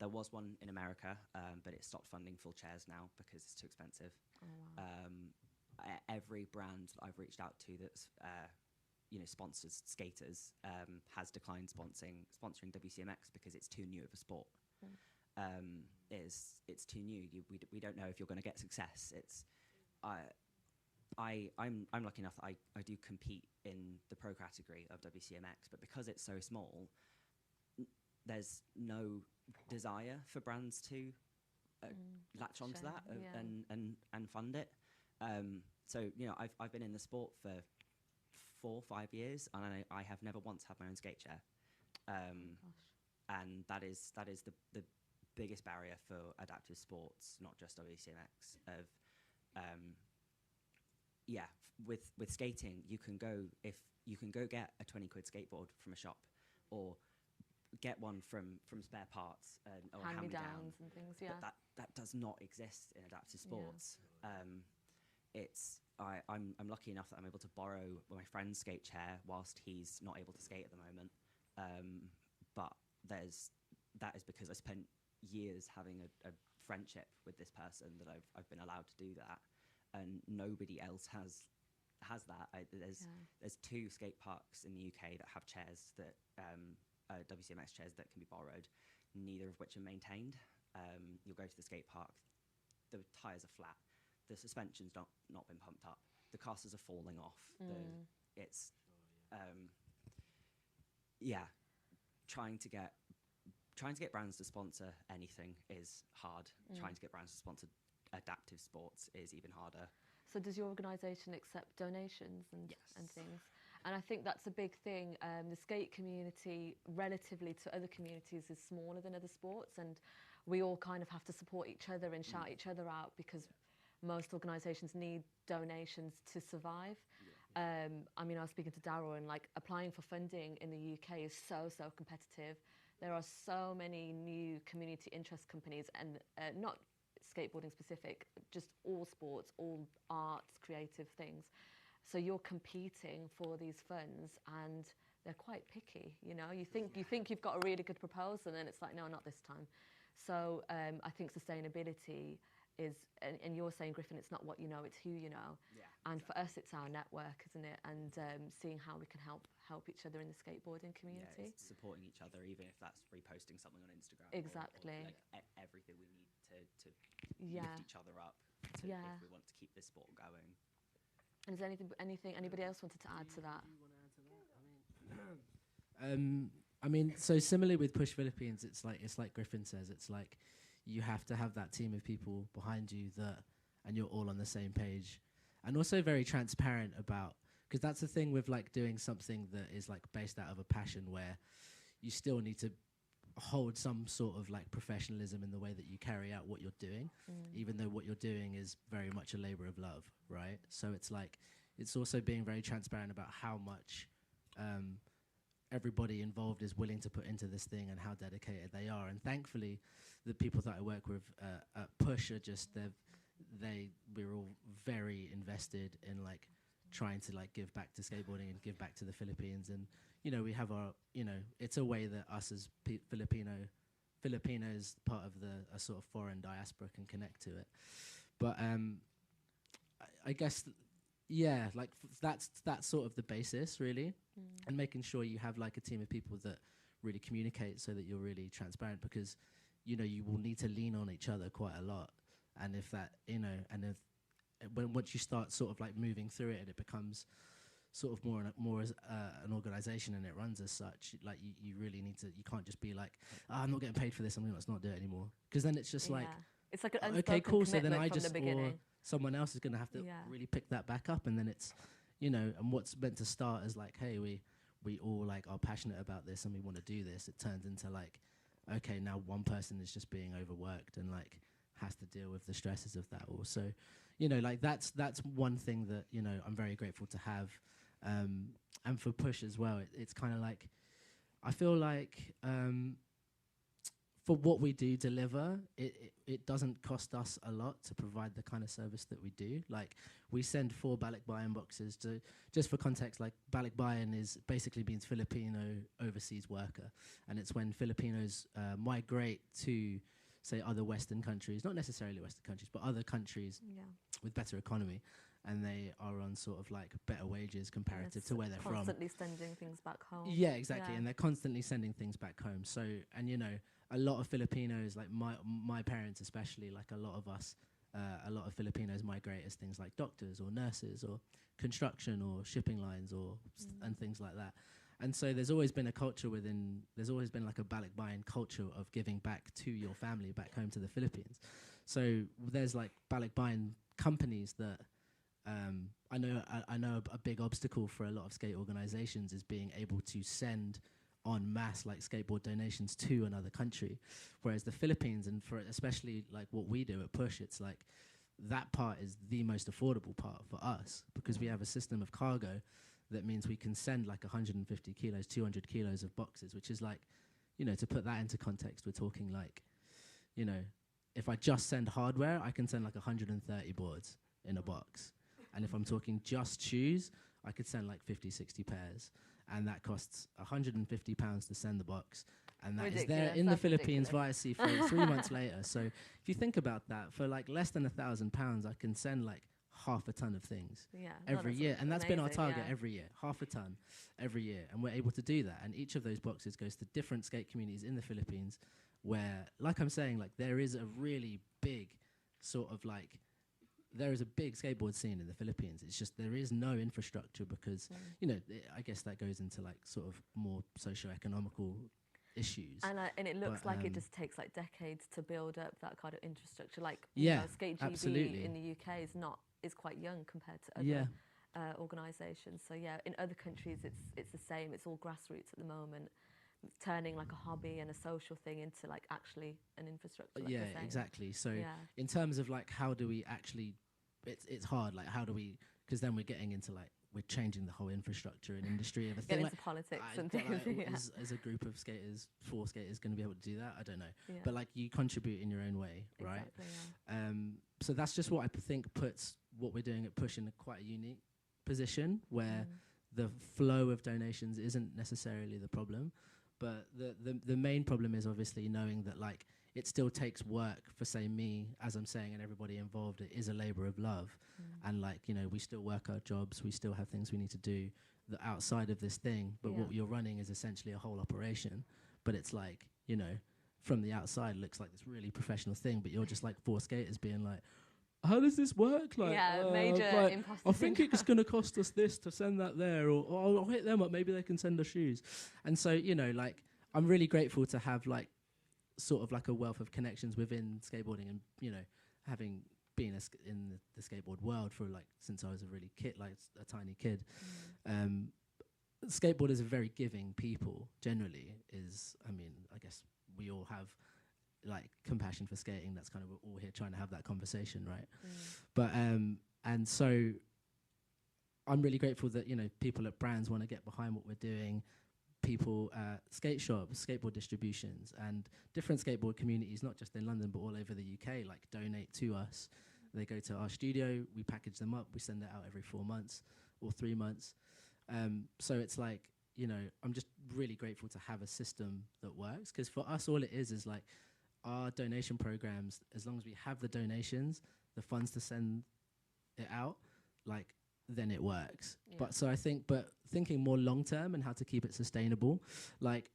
Speaker 5: There was one in America, but it stopped funding full chairs now because it's too expensive.
Speaker 2: Oh, wow.
Speaker 5: Every brand that I've reached out to that's sponsors skaters has declined sponsoring WCMX because it's too new of a sport. It's too new. We don't know if you're going to get success. I'm lucky enough that I do compete in the pro category of WCMX, but because it's so small, there's no desire for brands to latch onto
Speaker 2: Sure,
Speaker 5: that
Speaker 2: yeah.
Speaker 5: and fund it. So I've been in the sport for 4 or 5 years, and I have never once had my own skate chair. And that is the biggest barrier for adaptive sports, not just WCMX. With skating, you can go get a 20 quid skateboard from a shop, or get one from spare parts or
Speaker 2: Hand-me-downs and things, yeah.
Speaker 5: But that does not exist in adaptive sports. I'm lucky enough that I'm able to borrow my friend's skate chair whilst he's not able to skate at the moment. But that is because I spent years having a friendship with this person that I've been allowed to do that, and nobody else has that. There's 2 skate parks in the UK that have chairs that WCMX chairs that can be borrowed, neither of which are maintained. You'll go to the skate park, the tyres are flat, the suspension's not been pumped up, the casters are falling off. Trying to get brands to sponsor anything is hard. Trying to get brands to sponsor adaptive sports is even harder.
Speaker 2: So does your organisation accept donations and
Speaker 5: Yes.
Speaker 2: things? And I think that's a big thing. The skate community, relatively to other communities, is smaller than other sports, and we all kind of have to support each other and shout each other out because most organisations need donations to survive. I mean, I was speaking to Darryl, and like applying for funding in the UK is so competitive. There are so many new community interest companies, and not skateboarding specific, just all sports, all arts, creative things. So you're competing for these funds, and they're quite picky. You think you've got a really good proposal, and then it's like, no, not this time. So I think sustainability is, and you're saying, Griffin, it's not what you know, it's who you know.
Speaker 5: Yeah,
Speaker 2: and for us, it's our network, isn't it? And seeing how we can help help each other in the skateboarding
Speaker 5: Yeah,
Speaker 2: community.
Speaker 5: it's supporting each other, even if that's reposting something on Instagram.
Speaker 2: Exactly.
Speaker 5: Or like everything we need to
Speaker 2: Yeah.
Speaker 5: lift each other up to,
Speaker 2: Yeah.
Speaker 5: if we want to keep this sport going.
Speaker 2: And is there anything anybody else wanted to add to that?
Speaker 4: I mean, so similarly with Push Philippines, it's like Griffin says, it's like you have to have that team of people behind you and you're all on the same page, and also very transparent about, because that's the thing with like doing something that is like based out of a passion, where you still need to hold some sort of like professionalism in the way that you carry out what you're doing, even though what you're doing is very much a labor of love, right? So it's like, it's also being very transparent about how much everybody involved is willing to put into this thing and how dedicated they are. And thankfully, the people that I work with at Push are just, we're all very invested in like trying to like give back to skateboarding and give back to the Philippines. And, you know, we have our, you know, it's a way that us as Filipinos, part of a sort of foreign diaspora, can connect to it. But I guess, yeah, like that's sort of the basis, really. And making sure you have like a team of people that really communicate, so that you're really transparent, because, you know, you will need to lean on each other quite a lot. And if that, you know, and if once you start sort of like moving through it and it becomes sort of more as an organization and it runs as such, like you really need to, you can't just be like, I'm not getting paid for this, let's not do it anymore. Because then it's just like,
Speaker 2: it's like an
Speaker 4: okay,
Speaker 2: unspoken
Speaker 4: cool, so then
Speaker 2: commitment
Speaker 4: I
Speaker 2: from
Speaker 4: just,
Speaker 2: the
Speaker 4: or
Speaker 2: beginning.
Speaker 4: someone else is going to have to really pick that back up. And then it's, you know, and what's meant to start as like, hey, we all like are passionate about this and we want to do this, it turns into like, okay, now one person is just being overworked and like has to deal with the stresses of that all. So, you know, like that's one thing that, you know, I'm very grateful to have. And for Push as well, it's kind of like, I feel like for what we do deliver, it doesn't cost us a lot to provide the kind of service that we do. Like, we send 4 balikbayan boxes to, just for context, like balikbayan is basically means Filipino overseas worker. And it's when Filipinos migrate to, say, other Western countries, not necessarily Western countries, but other countries with better economy, and they are on sort of like better wages comparative to where they're from.
Speaker 2: Constantly sending things back home.
Speaker 4: Yeah, exactly. And they're constantly sending things back home. So, and you know, a lot of Filipinos, like my parents especially, like a lot of Filipinos migrate as things like doctors or nurses or construction or shipping lines or and things like that. And so there's always been a culture there's always been like a balikbayan culture of giving back to your family back home to the Philippines. So there's like balikbayan companies that I know a big obstacle for a lot of skate organizations is being able to send en masse like skateboard donations to another country, whereas the Philippines, and for especially like what we do at Push, it's like that part is the most affordable part for us, because we have a system of cargo that means we can send like 150 kilos, 200 kilos of boxes, which is like, you know, to put that into context, we're talking like, you know, if I just send hardware, I can send like 130 boards in a box. And if I'm talking just shoes, I could send like 50, 60 pairs. And that costs £150 to send the box. And that is there in the Philippines via sea freight 3 months later. So if you think about that, for like less than £1,000, I can send like half a ton of things every year. And that's been our target every year, half a ton every year. And we're able to do that. And each of those boxes goes to different skate communities in the Philippines where, like I'm saying, like there is a really big sort of like, there is a big skateboard scene in the Philippines. It's just there is no infrastructure because, you know, I guess that goes into like sort of more socio-economical issues.
Speaker 2: And it looks like it just takes like decades to build up that kind of infrastructure. Like,
Speaker 4: yeah,
Speaker 2: you know, Skate GB
Speaker 4: absolutely.
Speaker 2: in the UK is quite young compared to other organisations. So yeah, in other countries it's the same. It's all grassroots at the moment, turning like a hobby and a social thing into like actually an infrastructure. Like
Speaker 4: yeah, exactly. So in terms of like how do we actually, it's hard. Like how do we? Because then we're getting into like we're changing the whole infrastructure and industry of a thing.
Speaker 2: Get
Speaker 4: like,
Speaker 2: into politics and things.
Speaker 4: As a group of skaters, 4 skaters, going to be able to do that? I don't know. But like you contribute in your own way, right?
Speaker 2: Exactly,
Speaker 4: so that's just what I think puts what we're doing at Push in quite a unique position where the flow of donations isn't necessarily the problem. But the main problem is obviously knowing that like it still takes work for, say, me, as I'm saying, and everybody involved. It is a labor of love. And like, you know, we still work our jobs. We still have things we need to do. the outside of this thing, but
Speaker 2: Yeah.
Speaker 4: what you're running is essentially a whole operation. But it's like, you know, from the outside, it looks like this really professional thing, but you're just like four skaters being like, how does this work? Like,
Speaker 2: Yeah, major
Speaker 4: like,
Speaker 2: imposter
Speaker 4: I think
Speaker 2: syndrome.
Speaker 4: it's going to cost us this to send that there, or I'll hit them up, maybe they can send us shoes. And so, you know, like, I'm really grateful to have like sort of like a wealth of connections within skateboarding, and, you know, having been in the skateboard world for like since I was a really kid, like a tiny kid. Skateboarders are very giving people generally. I mean, I guess we all have like compassion for skating. That's kind of, we're all here trying to have that conversation, right? But and so I'm really grateful that, you know, people at brands want to get behind what we're doing. People at skate shops, skateboard distributions, and different skateboard communities, not just in London but all over the UK, like donate to us. They go to our studio, we package them up, we send it out every 4 months or 3 months. So it's like, you know, I'm just really grateful to have a system that works, because for us all it is like our donation programs, as long as we have the donations, the funds to send it out, like, then it works.
Speaker 2: Yeah.
Speaker 4: But so I think, but thinking more long term and how to keep it sustainable, like,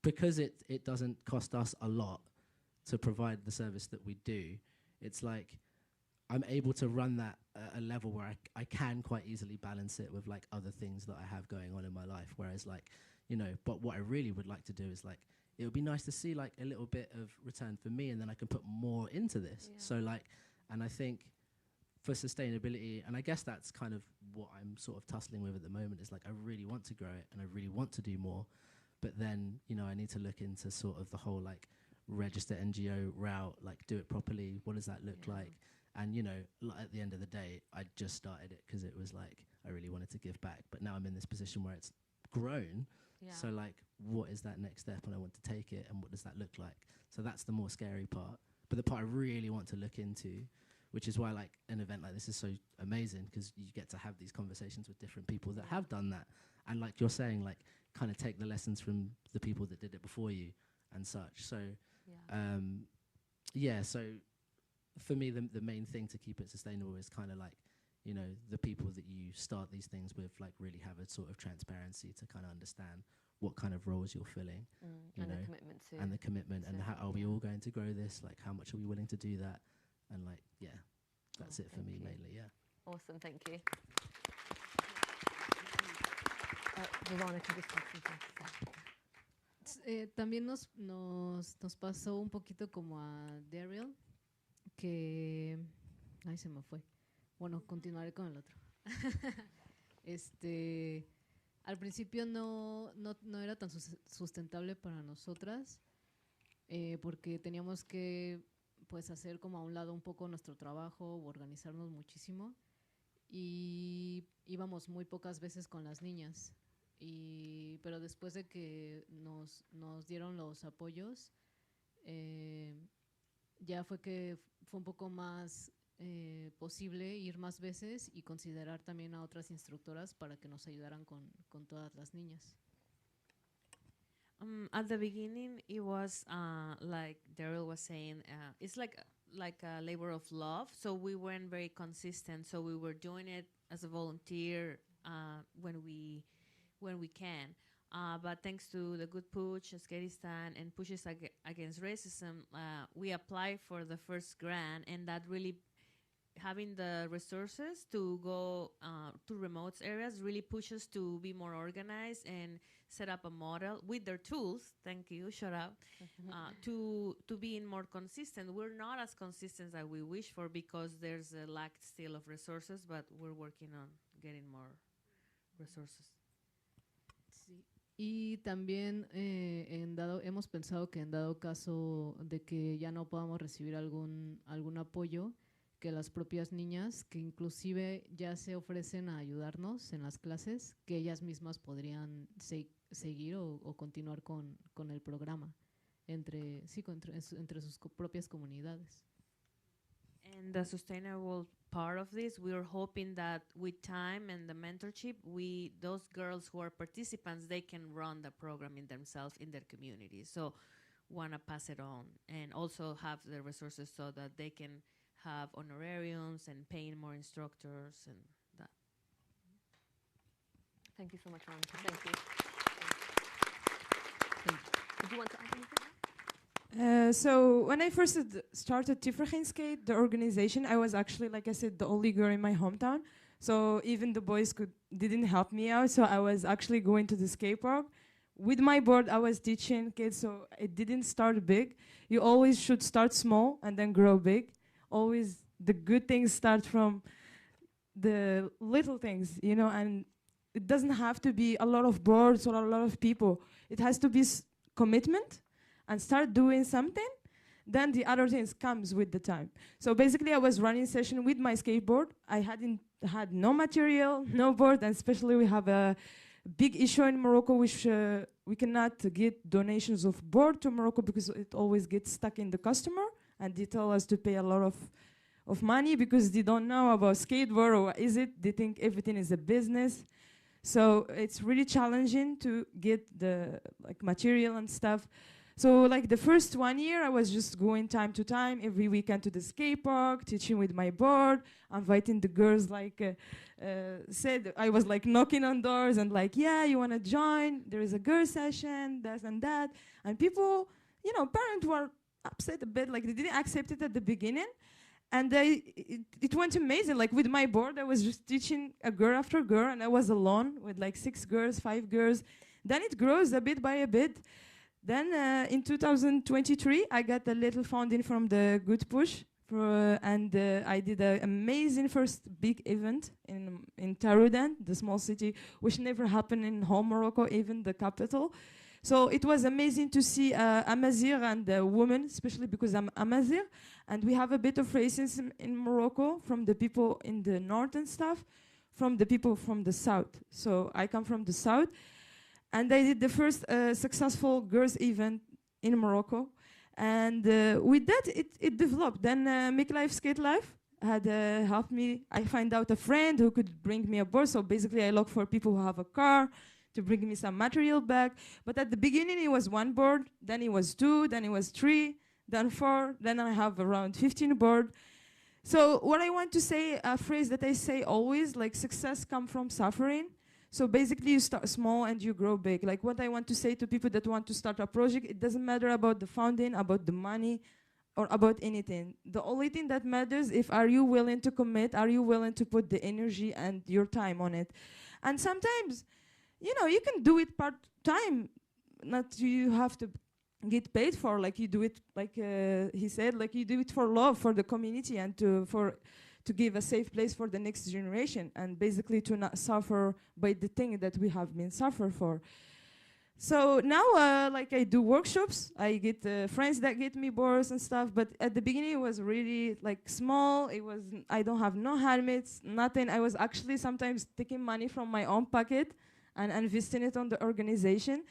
Speaker 4: because it doesn't cost us a lot to provide the service that we do, it's like I'm able to run that at a level where I can quite easily balance it with like other things that I have going on in my life. Whereas, like, you know, but what I really would like to do is like, it would be nice to see like a little bit of return for me, and then I can put more into this.
Speaker 2: Yeah.
Speaker 4: So like, and I think for sustainability, and I guess that's kind of what I'm sort of tussling with at the moment, is like, I really want to grow it and I really want to do more, but then, you know, I need to look into sort of the whole like register NGO route, like do it properly. What does that look like? And, you know, at the end of the day, I just started it because it was like, I really wanted to give back, but now I'm in this position where it's grown.
Speaker 2: Yeah.
Speaker 4: So like, what is that next step, and I want to take it, and what does that look like? So that's the more scary part. But the part I really want to look into, which is why like an event like this is so amazing, because you get to have these conversations with different people that have done that. And like you're saying, like, kind of take the lessons from the people that did it before you and such. So, so for me, the main thing to keep it sustainable is kind of like, you know, the people that you start these things with, like, really have a sort of transparency to kind of understand what kind of roles you're filling, you
Speaker 2: and
Speaker 4: know,
Speaker 2: the commitment to
Speaker 4: and the commitment, and how are we all going to grow this? Like, how much are we willing to do that? And like, yeah, that's it for me mainly. Yeah.
Speaker 2: Awesome, thank you. Veronica, just have something to say.
Speaker 6: También nos pasó un poquito como a Daryl, que ay, se me fue. Bueno, continuaré con el otro. Al principio no era tan sustentable para nosotras, porque teníamos que, pues, hacer como a un lado un poco nuestro trabajo, organizarnos muchísimo, y íbamos muy pocas veces con las niñas. Pero después de que nos dieron los apoyos, ya fue un poco más posible ir más veces y considerar también a otras instructoras para que nos ayudaran con todas las niñas.
Speaker 7: At the beginning, it was like Daryl was saying, it's like a labor of love. So we weren't very consistent. So we were doing it as a volunteer when we can. But thanks to the good push, Skateistan, and pushes against racism, we applied for the first grant, and that really, having the resources to go to remote areas really pushes to be more organized and set up a model with their tools. Thank you, shout out. To being more consistent. We're not as consistent as we wish for, because there's a lack still of resources, but we're working on getting more resources.
Speaker 6: Sí. Y también hemos pensado que en dado caso de que ya no podamos recibir algún apoyo, que las propias niñas, que inclusive ya se ofrecen a ayudarnos en las clases, que ellas mismas podrían seguir o continuar con el programa entre sus propias comunidades.
Speaker 7: And the sustainable part of this, we're hoping that with time and the mentorship, those girls who are participants, they can run the program in themselves in their community. So want to pass it on, and also have the resources so that they can have honorariums and paying more instructors and that.
Speaker 2: Thank you so much, Monica. Thank you. Did you want to add anything?
Speaker 3: So when I first started Tifrachin Skate, the organization, I was actually, like I said, the only girl in my hometown. So even the boys didn't help me out. So I was actually going to the skate park. With my board, I was teaching kids, so it didn't start big. You always should start small and then grow big. Always the good things start from the little things, you know, and it doesn't have to be a lot of boards or a lot of people. It has to be commitment and start doing something. Then the other things comes with the time. So basically I was running session with my skateboard. I had no material, no board, and especially we have a big issue in Morocco, which we cannot get donations of board to Morocco because it always gets stuck in the customer, and they tell us to pay a lot of money because they don't know about skateboard or what is it. They think everything is a business. So it's really challenging to get the material and stuff. So like the first 1 year, I was just going time to time, every weekend to the skate park, teaching with my board, inviting the girls, said, I was like knocking on doors and like, yeah, you want to join? There is a girl session, this and that. And people, you know, parents were upset a bit, like they didn't accept it at the beginning. And it went amazing. Like with my board, I was just teaching a girl after girl, and I was alone with like 6 girls, 5 girls. Then it grows a bit by a bit. Then in 2023, I got a little funding from the Good Push, and I did an amazing first big event in Taroudan, the small city, which never happened in whole Morocco, even the capital. So it was amazing to see Amazigh and women, especially because I'm Amazigh, and we have a bit of racism in Morocco from the people in the north and stuff, from the people from the south. So I come from the south. And I did the first successful girls event in Morocco. And with that, it developed. Then Make Life, Skate Life had helped me. I find out a friend who could bring me a board. So basically, I look for people who have a car to bring me some material back. But at the beginning, it was 1 board. Then it was 2. Then it was 3. Then 4. Then I have around 15 board. So what I want to say, a phrase that I say always, like success comes from suffering. So basically, you start small and you grow big. Like what I want to say to people that want to start a project, it doesn't matter about the funding, about the money, or about anything. The only thing that matters is are you willing to commit, are you willing to put the energy and your time on it. And sometimes, you know, you can do it part-time, not you have to get paid for, like you do it, like he said, like you do it for love, for the community, and to give a safe place for the next generation, and basically to not suffer by the thing that we have been suffered for. So now, like I do workshops, I get friends that get me boards and stuff, but at the beginning it was really like small. I don't have no helmets, nothing. I was actually sometimes taking money from my own pocket and investing it on the organization.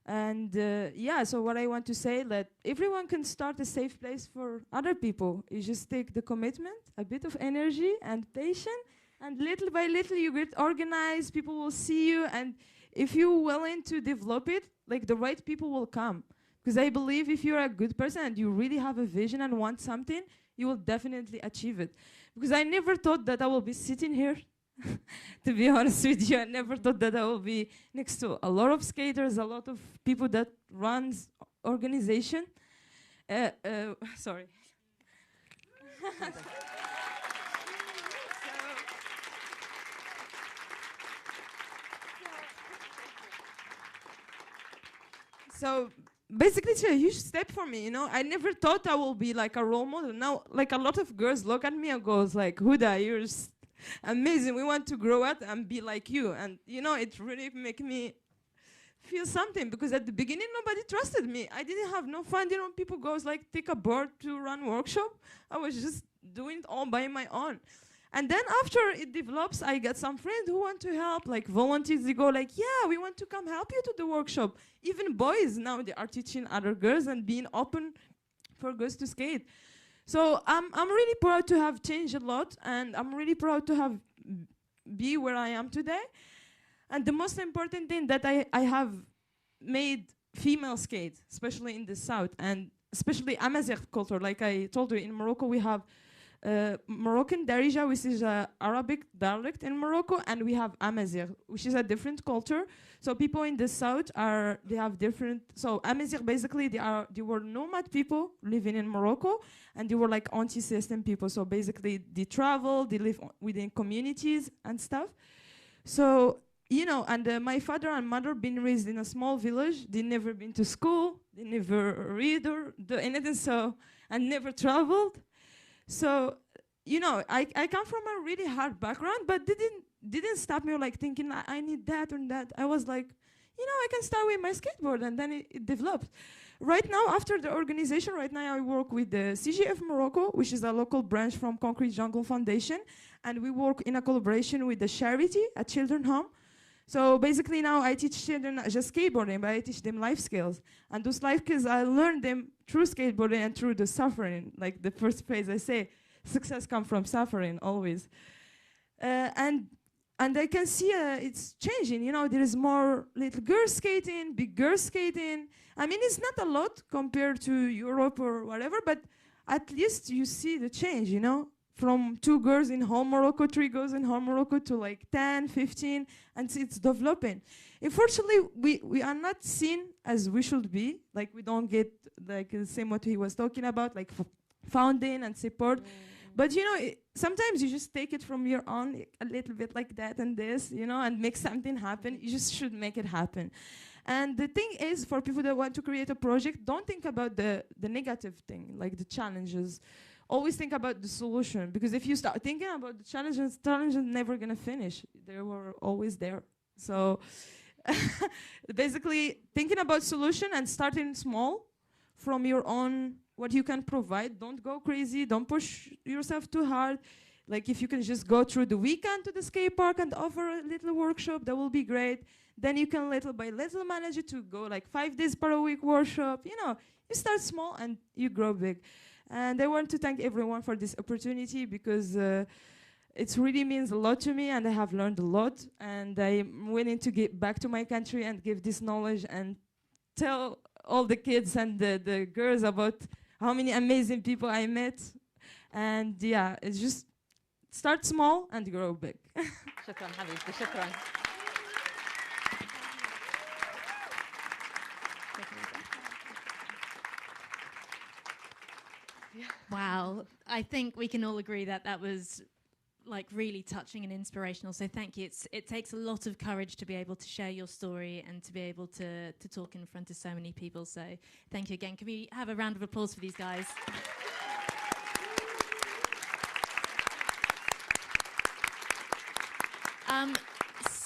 Speaker 3: And yeah, so what I want to say, that everyone can start a safe place for other people. You just take the commitment, a bit of energy and patience, and little by little you get organized, people will see you, and if you're willing to develop it, like the right people will come. Because I believe if you're a good person and you really have a vision and want something, you will definitely achieve it. Because I never thought that I will be sitting here. To be honest with you, I never thought that I will be next to a lot of skaters, a lot of people that runs organization. Sorry. So basically, it's a huge step for me, you know. I never thought I will be like a role model. Now, like a lot of girls look at me and goes like, Huda, you're amazing. We want to grow up and be like you. And, you know, it really make me feel something, because at the beginning, nobody trusted me. I didn't have no funding when people goes like, take a board to run workshop. I was just doing it all by my own. And then after it develops, I get some friends who want to help, like volunteers. They go like, yeah, we want to come help you to the workshop. Even boys now, they are teaching other girls and being open for girls to skate. So I'm really proud to have changed a lot, and I'm really proud to have be where I am today. And the most important thing that I have made female skate, especially in the south, and especially Amazigh culture. Like I told you, in Morocco we have Moroccan Darija, which is a Arabic dialect in Morocco, and we have Amazigh, which is a different culture. So people in the south they have different. So Amazigh basically they were nomad people living in Morocco, and they were like anti-system people. So basically they travel, they live within communities and stuff. So and my father and mother been raised in a small village. They never been to school. They never read or do anything. So and never traveled. So, I come from a really hard background, but didn't stop me like thinking I need that or that. I was like, I can start with my skateboard, and then it developed. Right now, after the organization, I work with the CGF Morocco, which is a local branch from Concrete Jungle Foundation, and we work in a collaboration with the charity at Children's Home. So basically now I teach children not just skateboarding, but I teach them life skills. And those life skills, I learned them through skateboarding and through the suffering. Like the first phrase I say, success comes from suffering, always. And I can see it's changing. There is more little girls skating, big girls skating. I mean, it's not a lot compared to Europe or whatever, but at least you see the change, from 2 girls in whole Morocco, 3 girls in whole Morocco to like 10, 15, and it's developing. Unfortunately, we are not seen as we should be. Like we don't get like the same what he was talking about, like funding and support. But sometimes you just take it from your own a little bit like that and this, and make something happen. You just should make it happen. And the thing is, for people that want to create a project, don't think about the negative thing, like the challenges. Always think about the solution, because if you start thinking about the challenges never gonna finish. They were always there. So basically thinking about solution and starting small from your own, what you can provide. Don't go crazy, don't push yourself too hard. Like if you can just go through the weekend to the skate park and offer a little workshop, that will be great. Then you can little by little manage it to go like 5 days per week workshop. You start small and you grow big. And I want to thank everyone for this opportunity, because it really means a lot to me, and I have learned a lot. And I'm willing to get back to my country and give this knowledge and tell all the kids and the girls about how many amazing people I met. And yeah, it's just start small and grow big.
Speaker 2: Shukran, Habib. Shukran.
Speaker 1: Wow. I think we can all agree that was like really touching and inspirational. So thank you. It takes a lot of courage to be able to share your story and to be able to talk in front of so many people. So thank you again. Can we have a round of applause for these guys?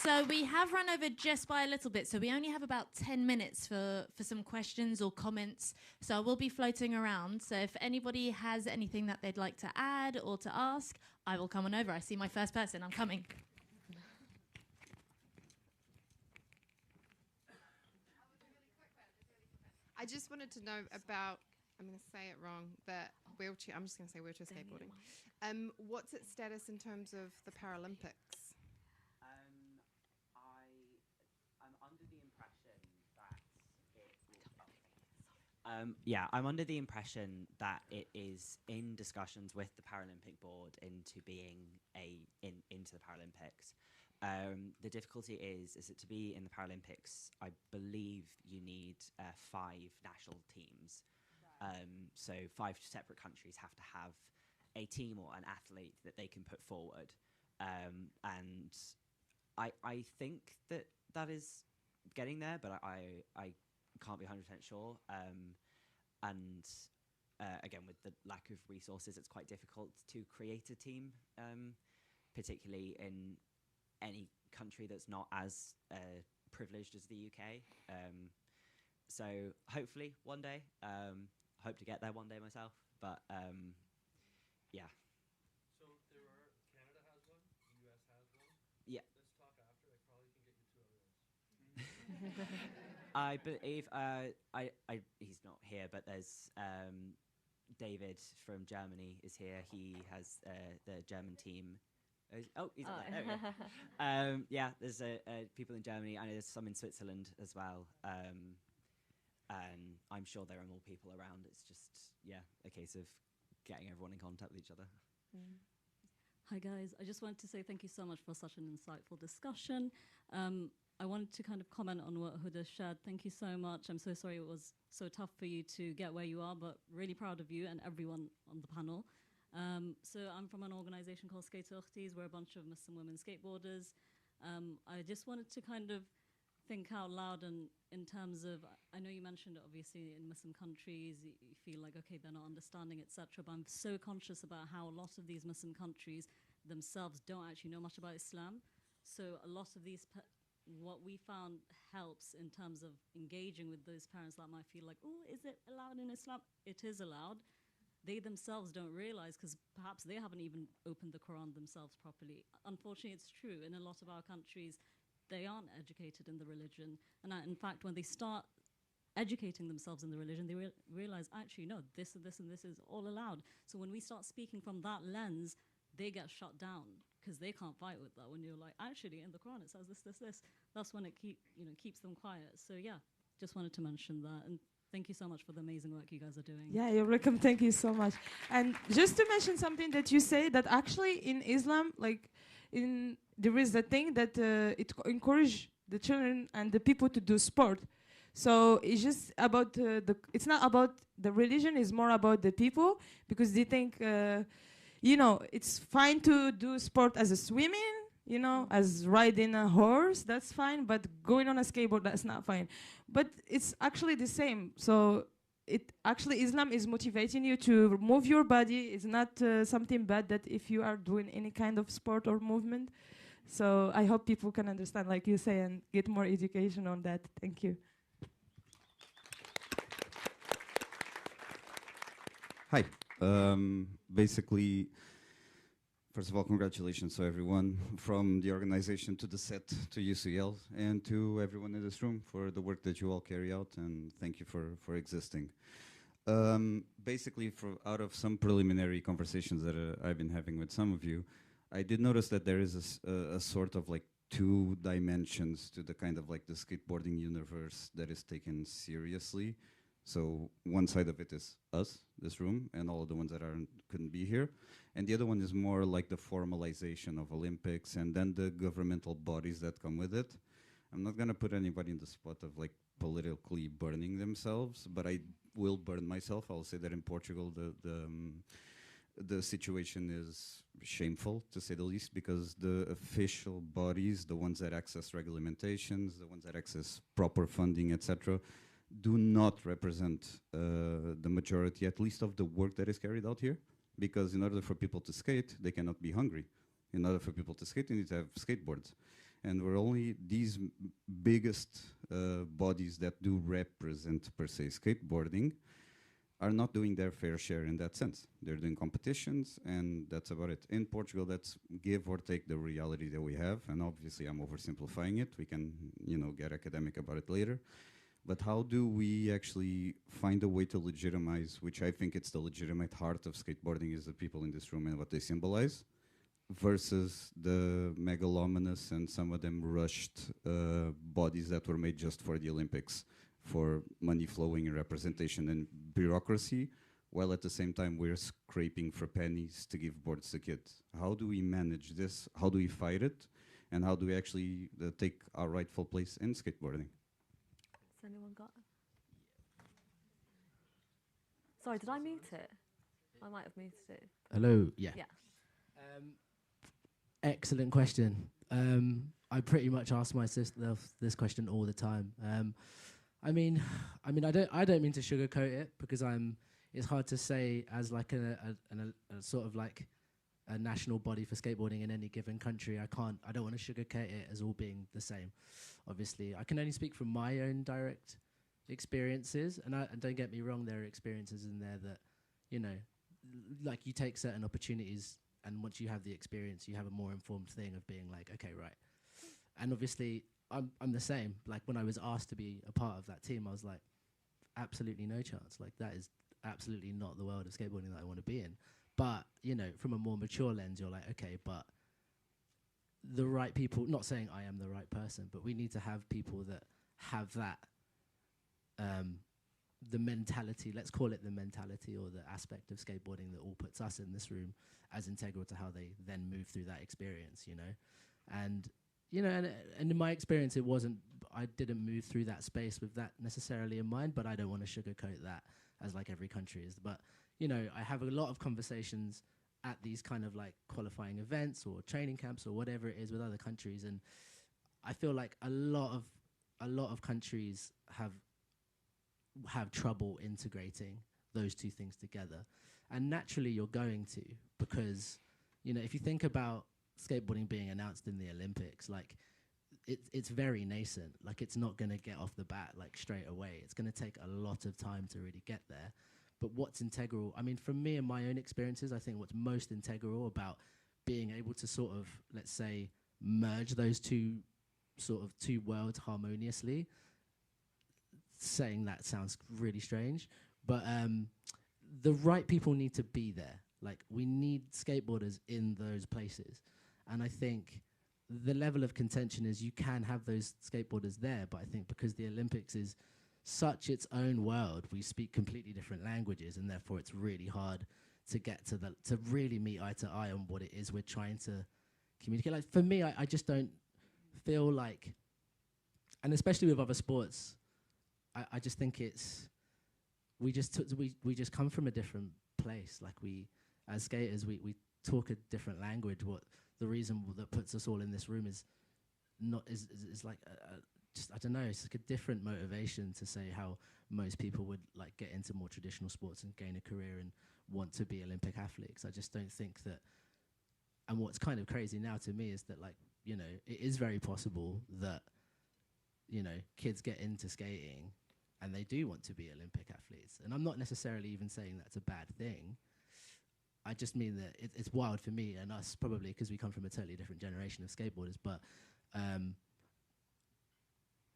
Speaker 1: So we have run over just by a little bit, so we only have about 10 minutes for some questions or comments. So I will be floating around. So if anybody has anything that they'd like to add or to ask, I will come on over. I see my first person. I'm coming.
Speaker 8: I just wanted to know about, I'm going to say it wrong, I'm just going to say wheelchair skateboarding. What's its status in terms of the Paralympics?
Speaker 5: I'm under the impression that it is in discussions with the Paralympic board into being into the Paralympics. The difficulty is that to be in the Paralympics, I believe you need 5 national teams. So 5 separate countries have to have a team or an athlete that they can put forward. And I think that is getting there, but I can't be 100% sure. Again, with the lack of resources, it's quite difficult to create a team, particularly in any country that's not as privileged as the UK. So hopefully one day, hope to get there one day myself, but yeah.
Speaker 4: So Canada has one, US has one.
Speaker 5: Yeah.
Speaker 4: Let's talk after. I probably can get you 2 other ones.
Speaker 5: I believe he's not here, but there's David from Germany is here. He has the German team. Oh, he's not there. There we go. Yeah, there's people in Germany, and there's some in Switzerland as well. And I'm sure there are more people around. It's just, a case of getting everyone in contact with each other.
Speaker 9: Hi guys, I just wanted to say thank you so much for such an insightful discussion. I wanted to kind of comment on what Huda shared. Thank you so much. I'm so sorry it was so tough for you to get where you are, but really proud of you and everyone on the panel. So I'm from an organization called Skateistan. We're a bunch of Muslim women skateboarders. I just wanted to kind of think out loud and in terms of, I know you mentioned it obviously in Muslim countries, you feel like, okay, they're not understanding, etc. But I'm so conscious about how a lot of these Muslim countries themselves don't actually know much about Islam. So a lot of these, what we found helps in terms of engaging with those parents that might feel like, oh, is it allowed in Islam? It is allowed. They themselves don't realize because perhaps they haven't even opened the Quran themselves properly. Unfortunately, it's true. In a lot of our countries, they aren't educated in the religion. And in fact, when they start educating themselves in the religion, they realize, actually, no, this and this and this is all allowed. So when we start speaking from that lens, they get shut down because they can't fight with that. When you're like, actually, in the Quran, it says this, this, this. That's when it keeps them quiet. So yeah, just wanted to mention that. And thank you so much for the amazing work you guys are doing.
Speaker 3: Yeah, you're welcome. Thank you so much. And just to mention something that you say, that actually in Islam, like there is a thing that it encourage the children and the people to do sport. So it's just about it's not about the religion, it's more about the people, because they think, it's fine to do sport as a swimming, as riding a horse, that's fine, but going on a skateboard, that's not fine. But it's actually the same. So Islam is motivating you to move your body. It's not something bad that if you are doing any kind of sport or movement. So I hope people can understand, like you say, and get more education on that. Thank you.
Speaker 10: Hi. Basically, first of all, congratulations to everyone from the organization to the set to UCL and to everyone in this room for the work that you all carry out, and thank you for existing. Basically, out of some preliminary conversations that I've been having with some of you, I did notice that there is a sort of like two dimensions to the kind of like the skateboarding universe that is taken seriously. So one side of it is us, this room, and all of the ones that couldn't be here. And the other one is more like the formalization of Olympics and then the governmental bodies that come with it. I'm not gonna put anybody in the spot of like politically burning themselves, but I will burn myself. I'll say that in Portugal, the situation is shameful, to say the least, because the official bodies, the ones that access regulamentations, the ones that access proper funding, etc., do not represent the majority, at least of the work that is carried out here. Because in order for people to skate, they cannot be hungry. In order for people to skate, they need to have skateboards. And we're only these biggest bodies that do represent, per se, skateboarding, are not doing their fair share in that sense. They're doing competitions, and that's about it. In Portugal, that's give or take the reality that we have, and obviously I'm oversimplifying it. We can, get academic about it later. But how do we actually find a way to legitimize, which I think it's the legitimate heart of skateboarding is the people in this room and what they symbolize, versus the megalomanous and some of them rushed bodies that were made just for the Olympics, for money flowing and representation and bureaucracy, while at the same time we're scraping for pennies to give boards to kids. How do we manage this? How do we fight it? And how do we actually take our rightful place in skateboarding?
Speaker 2: Has anyone got? Sorry, did I mute it? I might have muted it.
Speaker 4: Hello. Yeah.
Speaker 2: Yeah.
Speaker 4: Excellent question. I pretty much ask myself this question all the time. I don't mean to sugarcoat it because it's hard to say as like a sort of like a national body for skateboarding in any given country. I don't want to sugarcoat it as all being the same. Obviously, I can only speak from my own direct experiences, and don't get me wrong, there are experiences in there that, like you take certain opportunities, and once you have the experience, you have a more informed thing of being like, okay, right. And obviously, I'm the same. Like when I was asked to be a part of that team, I was like, absolutely no chance. Like that is absolutely not the world of skateboarding that I want to be in. But, from a more mature lens, you're like, okay, but the right people, not saying I am the right person, but we need to have people that have that the mentality, let's call it the mentality or the aspect of skateboarding that all puts us in this room as integral to how they then move through that experience, you know. And you know, and in my experience, I didn't move through that space with that necessarily in mind, but I don't want to sugarcoat that as like every country is. But, you know, I have a lot of conversations at these kind of like qualifying events or training camps or whatever it is with other countries. And I feel like a lot of countries have trouble integrating those two things together. And naturally you're going to, because, you know, if you think about skateboarding being announced in the Olympics, like it's very nascent. Like it's not going to get off the bat like straight away. It's going to take a lot of time to really get there. But what's integral, I mean, from me and my own experiences, I think what's most integral about being able to sort of, let's say, merge those two worlds harmoniously, saying that sounds really strange, but the right people need to be there. Like we need skateboarders in those places. And I think the level of contention is you can have those skateboarders there, but I think because the Olympics is such its own world, we speak completely different languages, and therefore it's really hard to get to really meet eye to eye on what it is we're trying to communicate. Like for me, I just don't feel like, and especially with other sports, I just think we just come from a different place. Like we, as skaters, we talk a different language. What the reason that puts us all in this room is like just, I don't know, it's like a different motivation to say how most people would like get into more traditional sports and gain a career and want to be Olympic athletes. I just don't think that. And what's kind of crazy now to me is that, like, you know, it is very possible that, you know, kids get into skating and they do want to be Olympic athletes. And I'm not necessarily even saying that's a bad thing. I just mean that it's wild for me and us, probably because we come from a totally different generation of skateboarders. But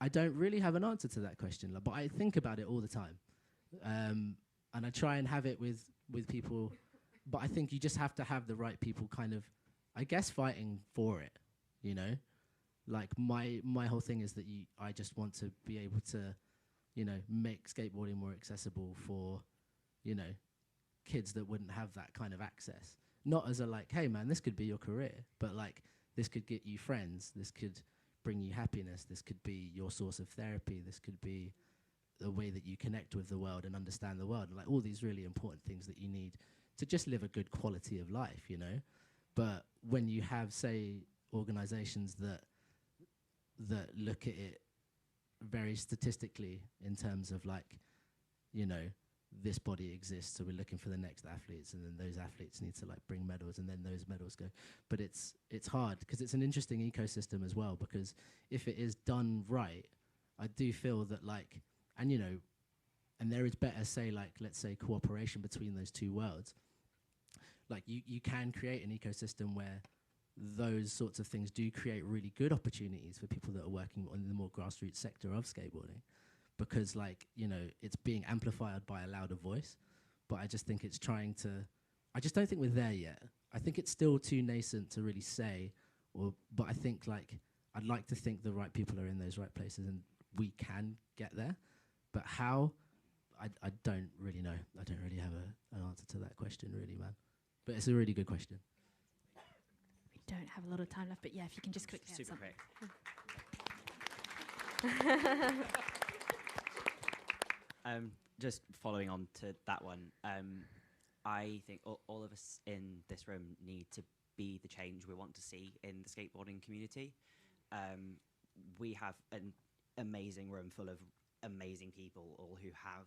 Speaker 4: I don't really have an answer to that question, but I think about it all the time. And I try and have it with people. But I think you just have to have the right people kind of, I guess, fighting for it, you know? Like my whole thing is that I just want to be able to, you know, make skateboarding more accessible for, you know, kids that wouldn't have that kind of access. Not as a like, hey man, this could be your career, but like this could get you friends, this could bring you happiness, this could be your source of therapy, this could be the way that you connect with the world and understand the world, and like all these really important things that you need to just live a good quality of life, you know. But when you have, say, organizations that look at it very statistically in terms of like, you know, this body exists, so we're looking for the next athletes, and then those athletes need to like bring medals, and then those medals go. But it's hard because it's an interesting ecosystem as well, because if it is done right, I do feel that like, and you know, and there is better, say, like, let's say cooperation between those two worlds. Like you can create an ecosystem where those sorts of things do create really good opportunities for people that are working on the more grassroots sector of skateboarding, because like, you know, it's being amplified by a louder voice. But I just think it's trying to, I just don't think we're there yet. I think it's still too nascent to really say, but I think like, I'd like to think the right people are in those right places and we can get there. But how, I don't really know. I don't really have an answer to that question really, man. But it's a really good question.
Speaker 1: We don't have a lot of time left, but yeah, if you can just quickly
Speaker 5: Super quick. Just following on to that one, I think all of us in this room need to be the change we want to see in the skateboarding community. We have an amazing room full of amazing people, all who have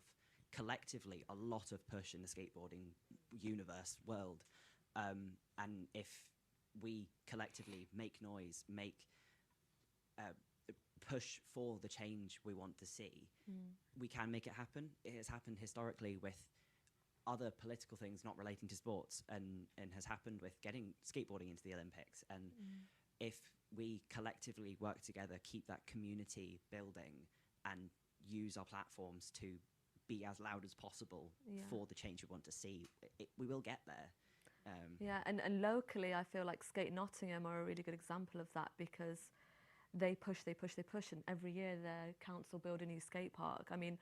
Speaker 5: collectively a lot of push in the skateboarding universe world. And if we collectively make noise, push for the change we want to see, we can make it happen. It has happened historically with other political things not relating to sports, and has happened with getting skateboarding into the Olympics. And if we collectively work together, keep that community building, and use our platforms to be as loud as possible for the change we want to see, we will get there.
Speaker 2: And locally, I feel like Skate Nottingham are a really good example of that, because they push, and every year their council build a new skate park. I mean,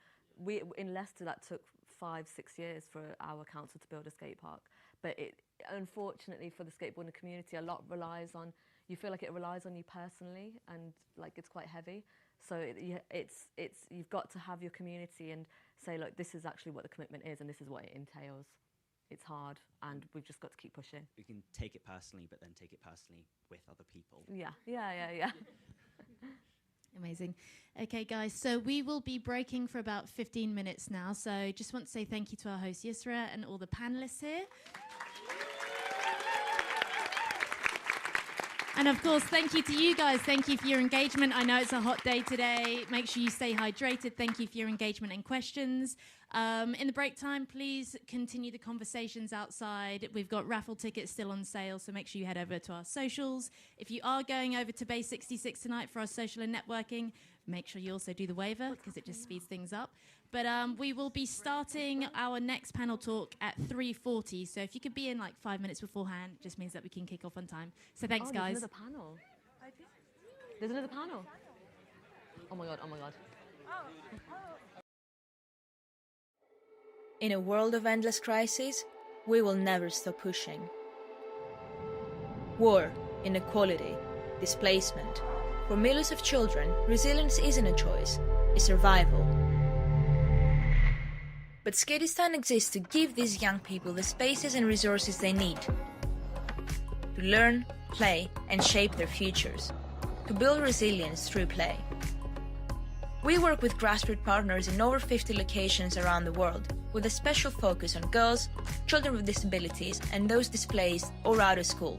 Speaker 2: in Leicester, that took 5-6 years for our council to build a skate park. But unfortunately for the skateboarding community, a lot relies on, you feel like it relies on you personally, and like it's quite heavy. So you've got to have your community and say, look, this is actually what the commitment is and this is what it entails. It's hard, and we've just got to keep pushing.
Speaker 5: We can take it personally, but then take it personally with other people.
Speaker 2: Yeah.
Speaker 1: Amazing. Okay, guys, so we will be breaking for about 15 minutes now. So just want to say thank you to our host, Yusra, and all the panelists here. And of course, thank you to you guys. Thank you for your engagement. I know it's a hot day today. Make sure you stay hydrated. Thank you for your engagement and questions. In the break time, please continue the conversations outside. We've got raffle tickets still on sale, so make sure you head over to our socials. If you are going over to Bay 66 tonight for our social and networking, make sure you also do the waiver because it just speeds things up. But we will be starting our next panel talk at 3:40. So if you could be in like 5 minutes beforehand, it just means that we can kick off on time. So thanks, guys.
Speaker 2: There's another panel. There's another panel. Oh my God.
Speaker 11: In a world of endless crises, we will never stop pushing. War, inequality, displacement. For millions of children, resilience isn't a choice, it's survival. But Skateistan exists to give these young people the spaces and resources they need to learn, play, and shape their futures, to build resilience through play. We work with grassroots partners in over 50 locations around the world, with a special focus on girls, children with disabilities, and those displaced or out of school,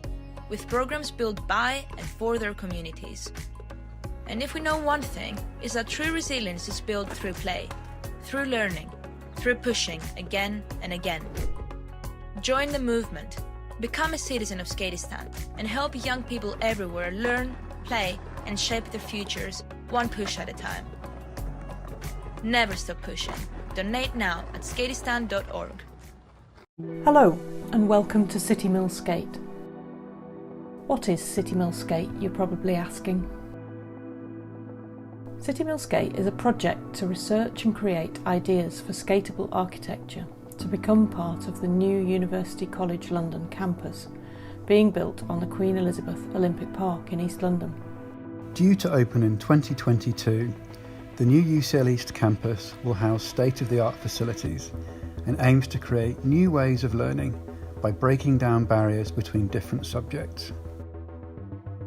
Speaker 11: with programs built by and for their communities. And if we know one thing, it's that true resilience is built through play, through learning, through pushing again and again. Join the movement, become a citizen of Skateistan, and help young people everywhere learn, play, and shape their futures one push at a time. Never stop pushing. Donate now at skateistan.org.
Speaker 12: Hello, and welcome to Citymill Skate. What is Citymill Skate, you're probably asking? Citymill Skate is a project to research and create ideas for skateable architecture to become part of the new University College London campus, being built on the Queen Elizabeth Olympic Park in East London.
Speaker 13: Due to open in 2022, the new UCL East campus will house state-of-the-art facilities and aims to create new ways of learning by breaking down barriers between different subjects.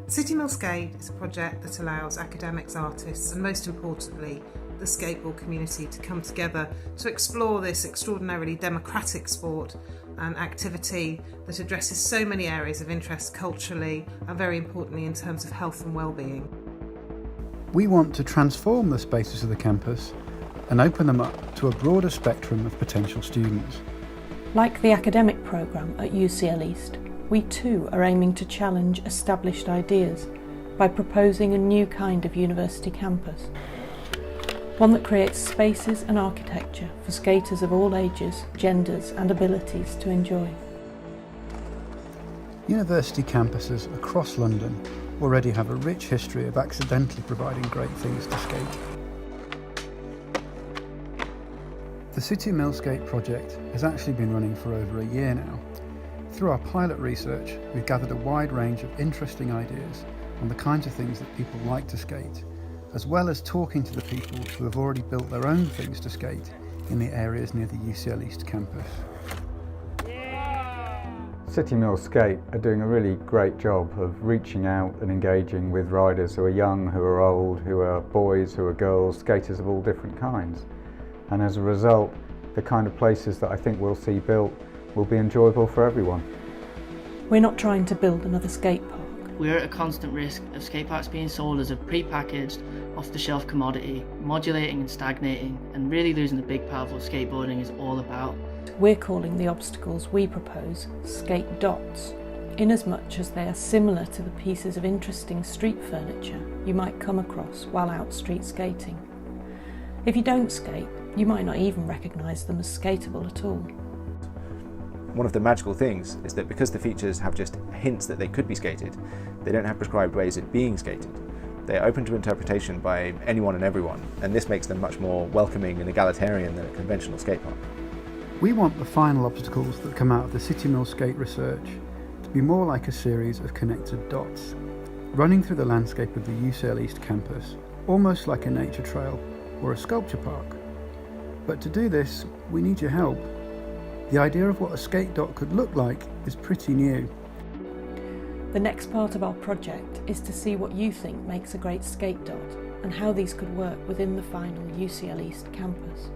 Speaker 14: Citymill Skate is a project that allows academics, artists, and most importantly, the skateboard community to come together to explore this extraordinarily democratic sport and activity that addresses so many areas of interest culturally and very importantly in terms of health and well-being.
Speaker 13: We want to transform the spaces of the campus and open them up to a broader spectrum of potential students.
Speaker 12: Like the academic programme at UCL East, we too are aiming to challenge established ideas by proposing a new kind of university campus. One that creates spaces and architecture for skaters of all ages, genders and abilities to enjoy.
Speaker 13: University campuses across London already have a rich history of accidentally providing great things to skate. The Citymill Skate project has actually been running for over a year now. Through our pilot research, we've gathered a wide range of interesting ideas on the kinds of things that people like to skate, as well as talking to the people who have already built their own things to skate in the areas near the UCL East campus.
Speaker 15: Citymill Skate are doing a really great job of reaching out and engaging with riders who are young, who are old, who are boys, who are girls, skaters of all different kinds. And as a result, the kind of places that I think we'll see built will be enjoyable for everyone.
Speaker 12: We're not trying to build another skate park.
Speaker 16: We're at a constant risk of skate parks being sold as a pre-packaged, off-the-shelf commodity, modulating and stagnating, and really losing the big part of what skateboarding is all about.
Speaker 12: We're calling the obstacles we propose skate dots, inasmuch as they are similar to the pieces of interesting street furniture you might come across while out street skating. If you don't skate, you might not even recognise them as skateable at all.
Speaker 17: One of the magical things is that because the features have just hints that they could be skated, they don't have prescribed ways of being skated. They're open to interpretation by anyone and everyone, and this makes them much more welcoming and egalitarian than a conventional skate park.
Speaker 13: We want the final obstacles that come out of the Citymill skate research to be more like a series of connected dots, running through the landscape of the UCL East campus, almost like a nature trail or a sculpture park. But to do this, we need your help. The idea of what a skate dot could look like is pretty new.
Speaker 12: The next part of our project is to see what you think makes a great skate dot and how these could work within the final UCL East campus.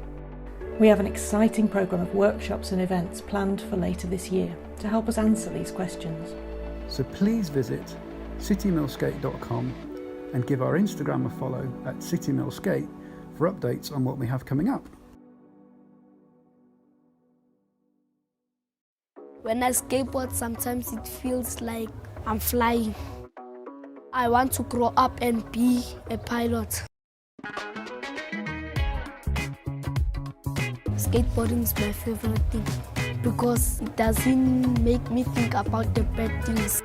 Speaker 12: We have an exciting programme of workshops and events planned for later this year to help us answer these questions.
Speaker 13: So please visit citymillskate.com and give our Instagram a follow at citymillskate for updates on what we have coming up.
Speaker 18: When I skateboard, sometimes it feels like I'm flying. I want to grow up and be a pilot. Skateboarding is my favorite thing because it doesn't make me think about the bad things.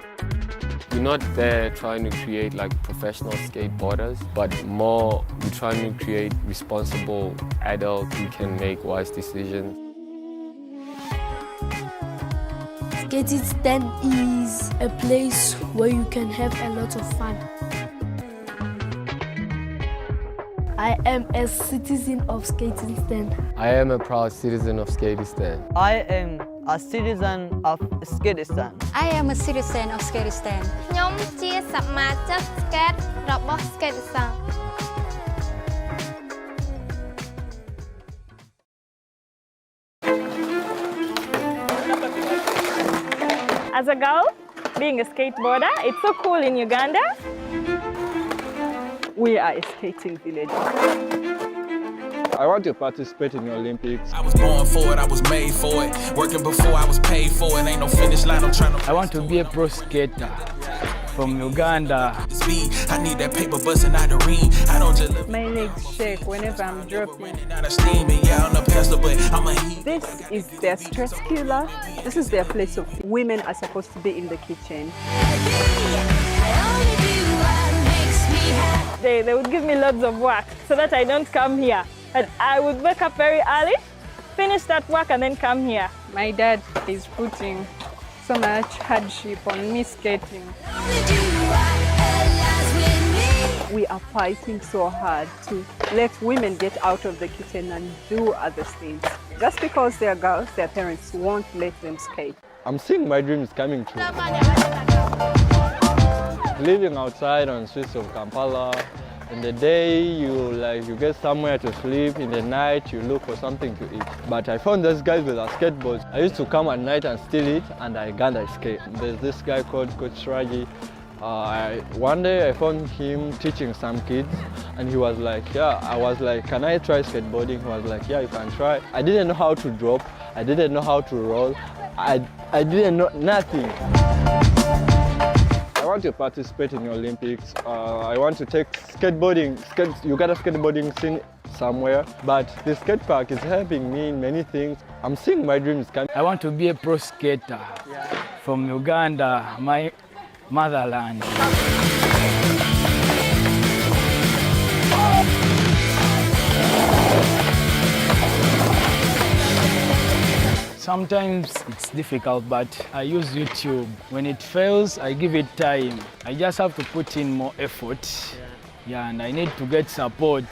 Speaker 19: We're not there trying to create like professional skateboarders, but more we're trying to create responsible adults who can make wise decisions.
Speaker 18: Skateistan is a place where you can have a lot of fun. I am a citizen of Skateistan.
Speaker 19: I am a proud citizen of Skateistan.
Speaker 20: I am a citizen of Skateistan.
Speaker 21: I am a citizen of Skateistan. ខ្ញុំជាសមាជិក skate របស់ Skateistan.
Speaker 22: As a girl, being a skateboarder, it's so cool in Uganda.
Speaker 23: We are a skating village.
Speaker 24: I want to participate in the Olympics.
Speaker 25: I was born for it, I was made for it. Working before I was paid for it. Ain't no finish line, I'm trying to...
Speaker 26: I want to be a pro skater from Uganda.
Speaker 25: I need that paper busting out the ring. I don't just...
Speaker 23: My legs shake whenever I'm dropping. This is their stress killer. This is their place of... Women are supposed to be in the kitchen.
Speaker 22: They would give me loads of work so that I don't come here. And I would wake up very early, finish that work and then come here.
Speaker 23: My dad is putting so much hardship on me skating. We are fighting so hard to let women get out of the kitchen and do other things. Just because they're girls, their parents won't let them skate.
Speaker 24: I'm seeing my dreams coming true. Living outside on the streets of Kampala, in the day you get somewhere to sleep, in the night you look for something to eat. But I found these guys with their skateboards. I used to come at night and steal it and I gonna skate. There's this guy called Coach Raji. One day I found him teaching some kids and he was like, yeah, I was like, can I try skateboarding? He was like, yeah, you can try. I didn't know how to drop, I didn't know how to roll, I didn't know nothing. I want to participate in the Olympics. I want to take skateboarding. You got a skateboarding scene somewhere, but the skate park is helping me in many things. I'm seeing my dreams coming.
Speaker 26: I want to be a pro skater from Uganda, my motherland. Sometimes it's difficult, but I use YouTube. When it fails, I give it time. I just have to put in more effort. Yeah, and I need to get support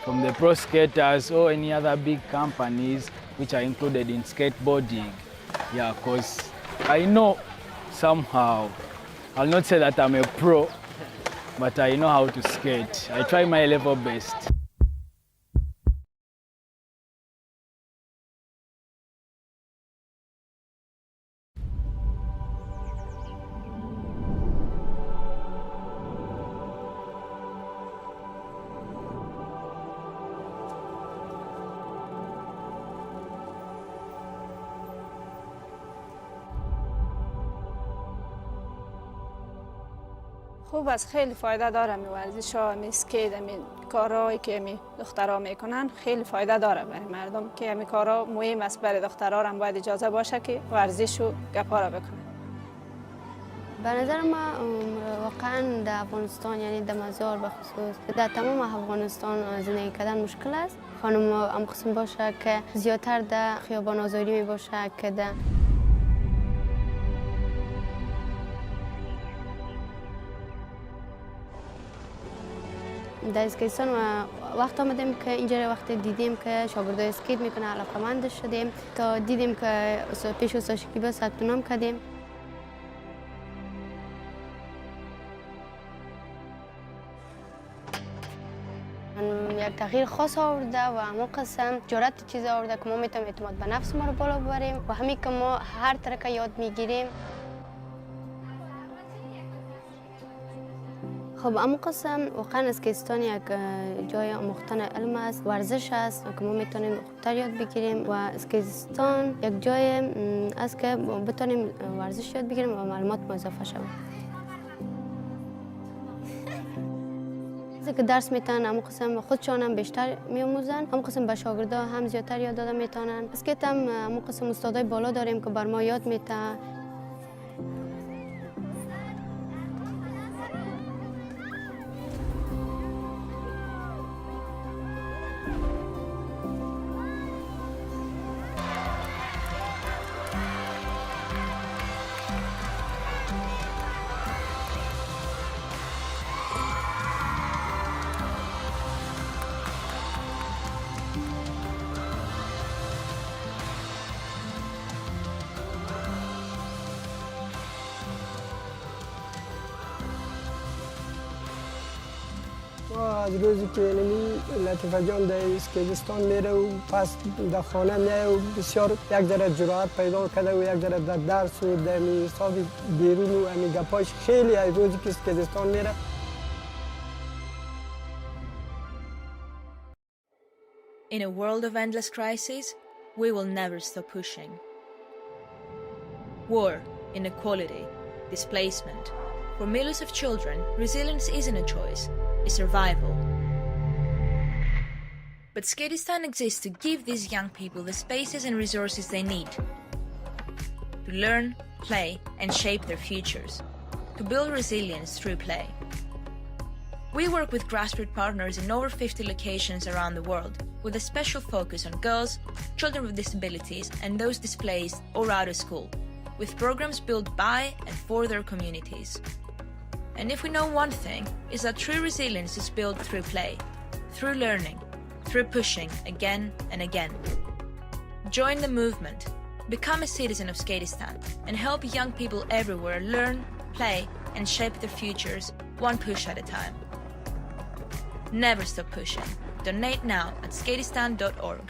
Speaker 26: from the pro skaters or any other big companies which are included in skateboarding. Yeah, because I know somehow, I'll not say that I'm a pro, but I know how to skate. I try my level best.
Speaker 27: خوب است، خیلی فایده داره می ورزش ها، می اسکیت، می کارهایی که می دخترها میکنن خیلی فایده داره برای مردم که می کارها مهم است. برای دخترها هم باید اجازه باشه که ورزش و گپا را بکنن.
Speaker 21: به نظر ما واقعا در افغانستان یعنی در مزار به خصوص در تمام افغانستان زندگی کردن مشکل است. خانم هم قسم باشه که زیادتر در خیابان آزادی می باشه که در اسکیتستان وقت آمدیم که اینجا وقت دیدیم که شاگردای اسکیت میکنه علاقمند شدیم تا دیدیم که پیش استاد شکیبا ثبت نام کردیم. یک تغییر خاص آورده و همون قسم جرأت چیز آورده که ما میتونیم اعتماد به نفس ما رو بالا ببریم و همین که ما هر ترکه یاد میگیریم. خب اما قسم واقعا اسکیتستان یک جای آموختن علم است، ورزش است که ما میتونیم خوبتر یاد بگیریم و اسکیتستان یک جای است که بتونیم ورزش یاد بگیریم و معلومات ما اضافه شود. که درس میتونن اما قسم خودشان هم بیشتر میآموزن، اما قسم به شاگردا هم زیادتر یاد دادن میتونن. اسکیت هم اما قسم استادای بالا داریم که بر ما یاد میتن.
Speaker 3: از روزی که لطیفه جان در اسکیتستان میره و پس در خانه میه و بسیار یک ذره جرأت پیدا کرده و یک ذره در درس و در حساب بیرون و امی گپاش خیلی از روزی که اسکیتستان میره.
Speaker 11: In a world of endless crises, we will never stop pushing. War, inequality, displacement. For millions of children, resilience isn't a choice, it's survival. But Skateistan exists to give these young people the spaces and resources they need to learn, play, and shape their futures, to build resilience through play. We work with grassroots partners in over 50 locations around the world, with a special focus on girls, children with disabilities, and those displaced or out of school, with programs built by and for their communities. And if we know one thing, is that true resilience is built through play, through learning, through pushing again and again. Join the movement, become a citizen of Skateistan, and help young people everywhere learn, play, and shape their futures one push at a time. Never stop pushing. Donate now at skateistan.org.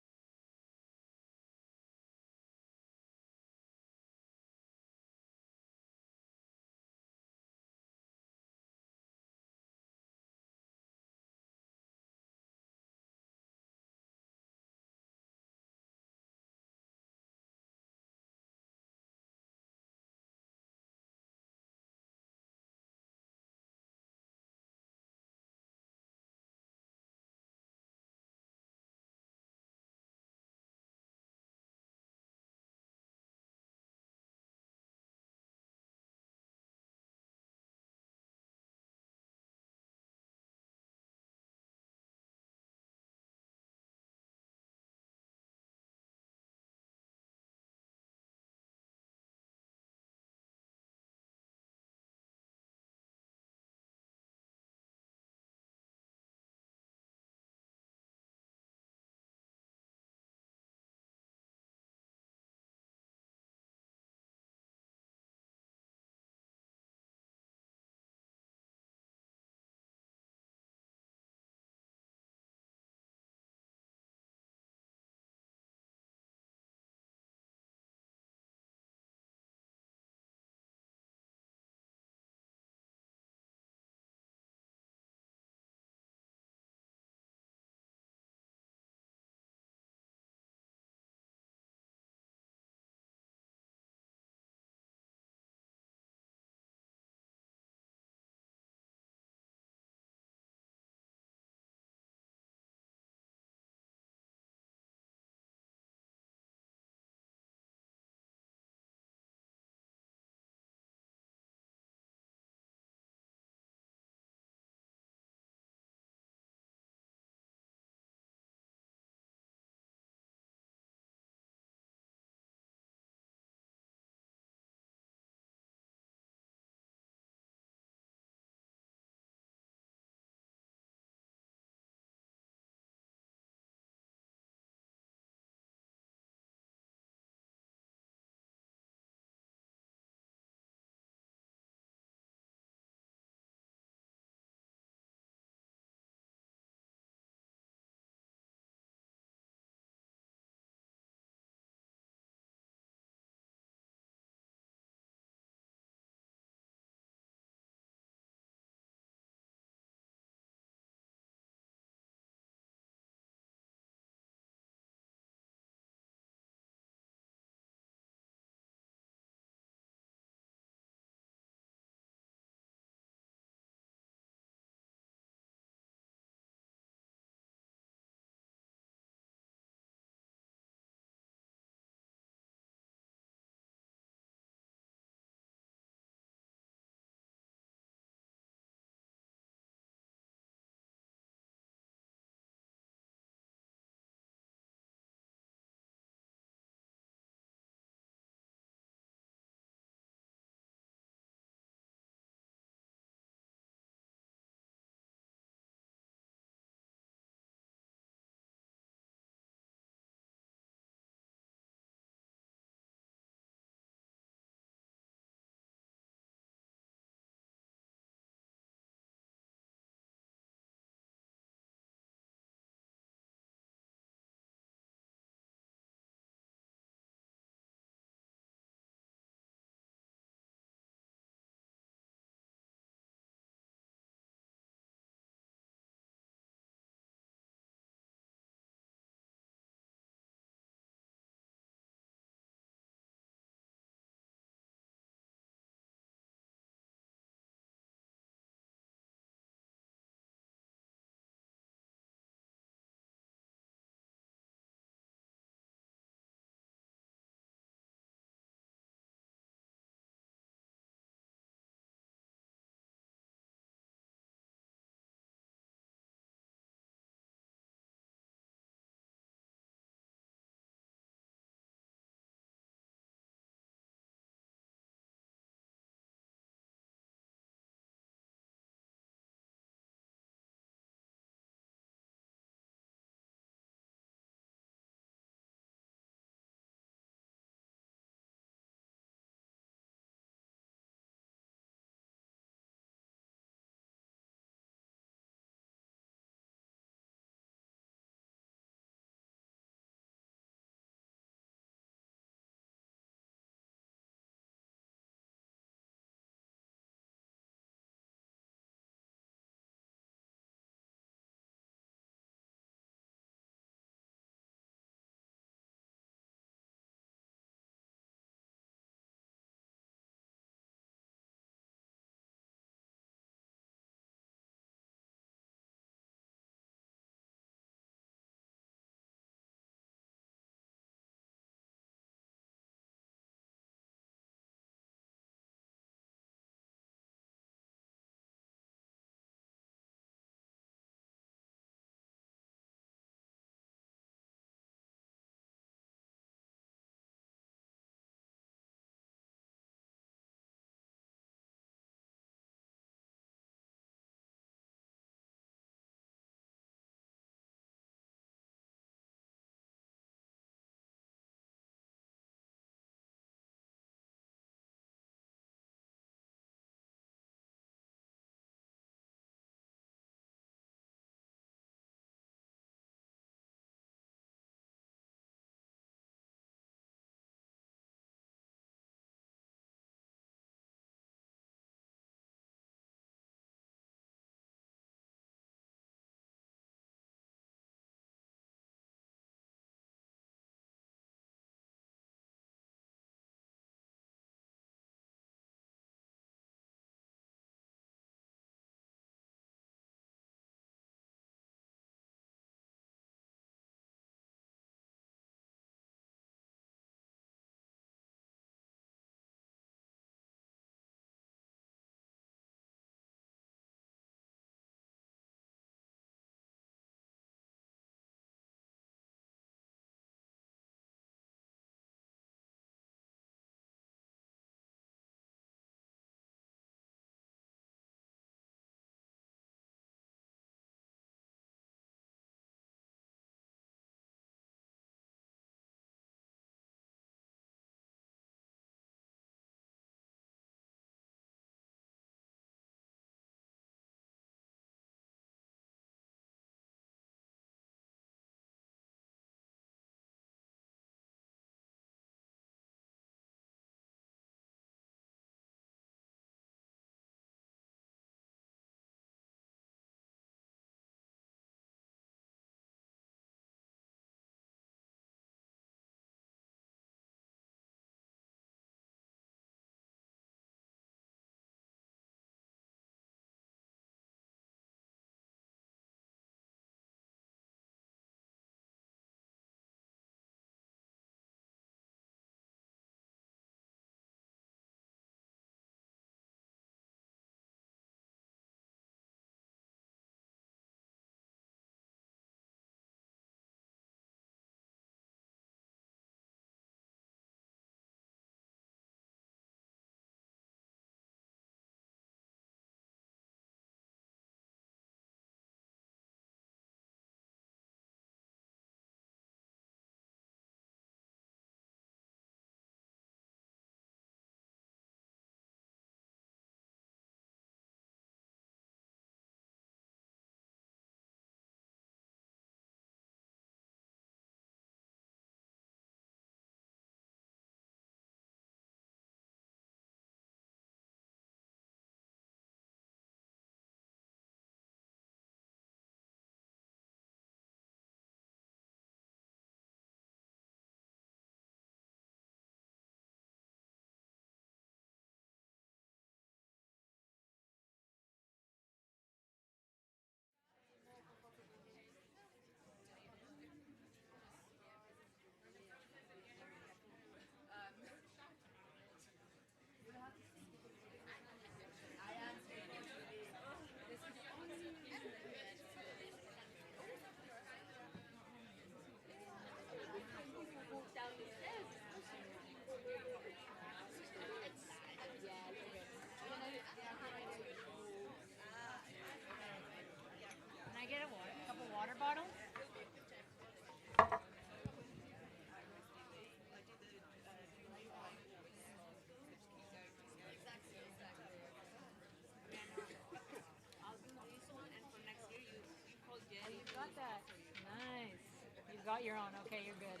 Speaker 4: got your own. Okay, you're good.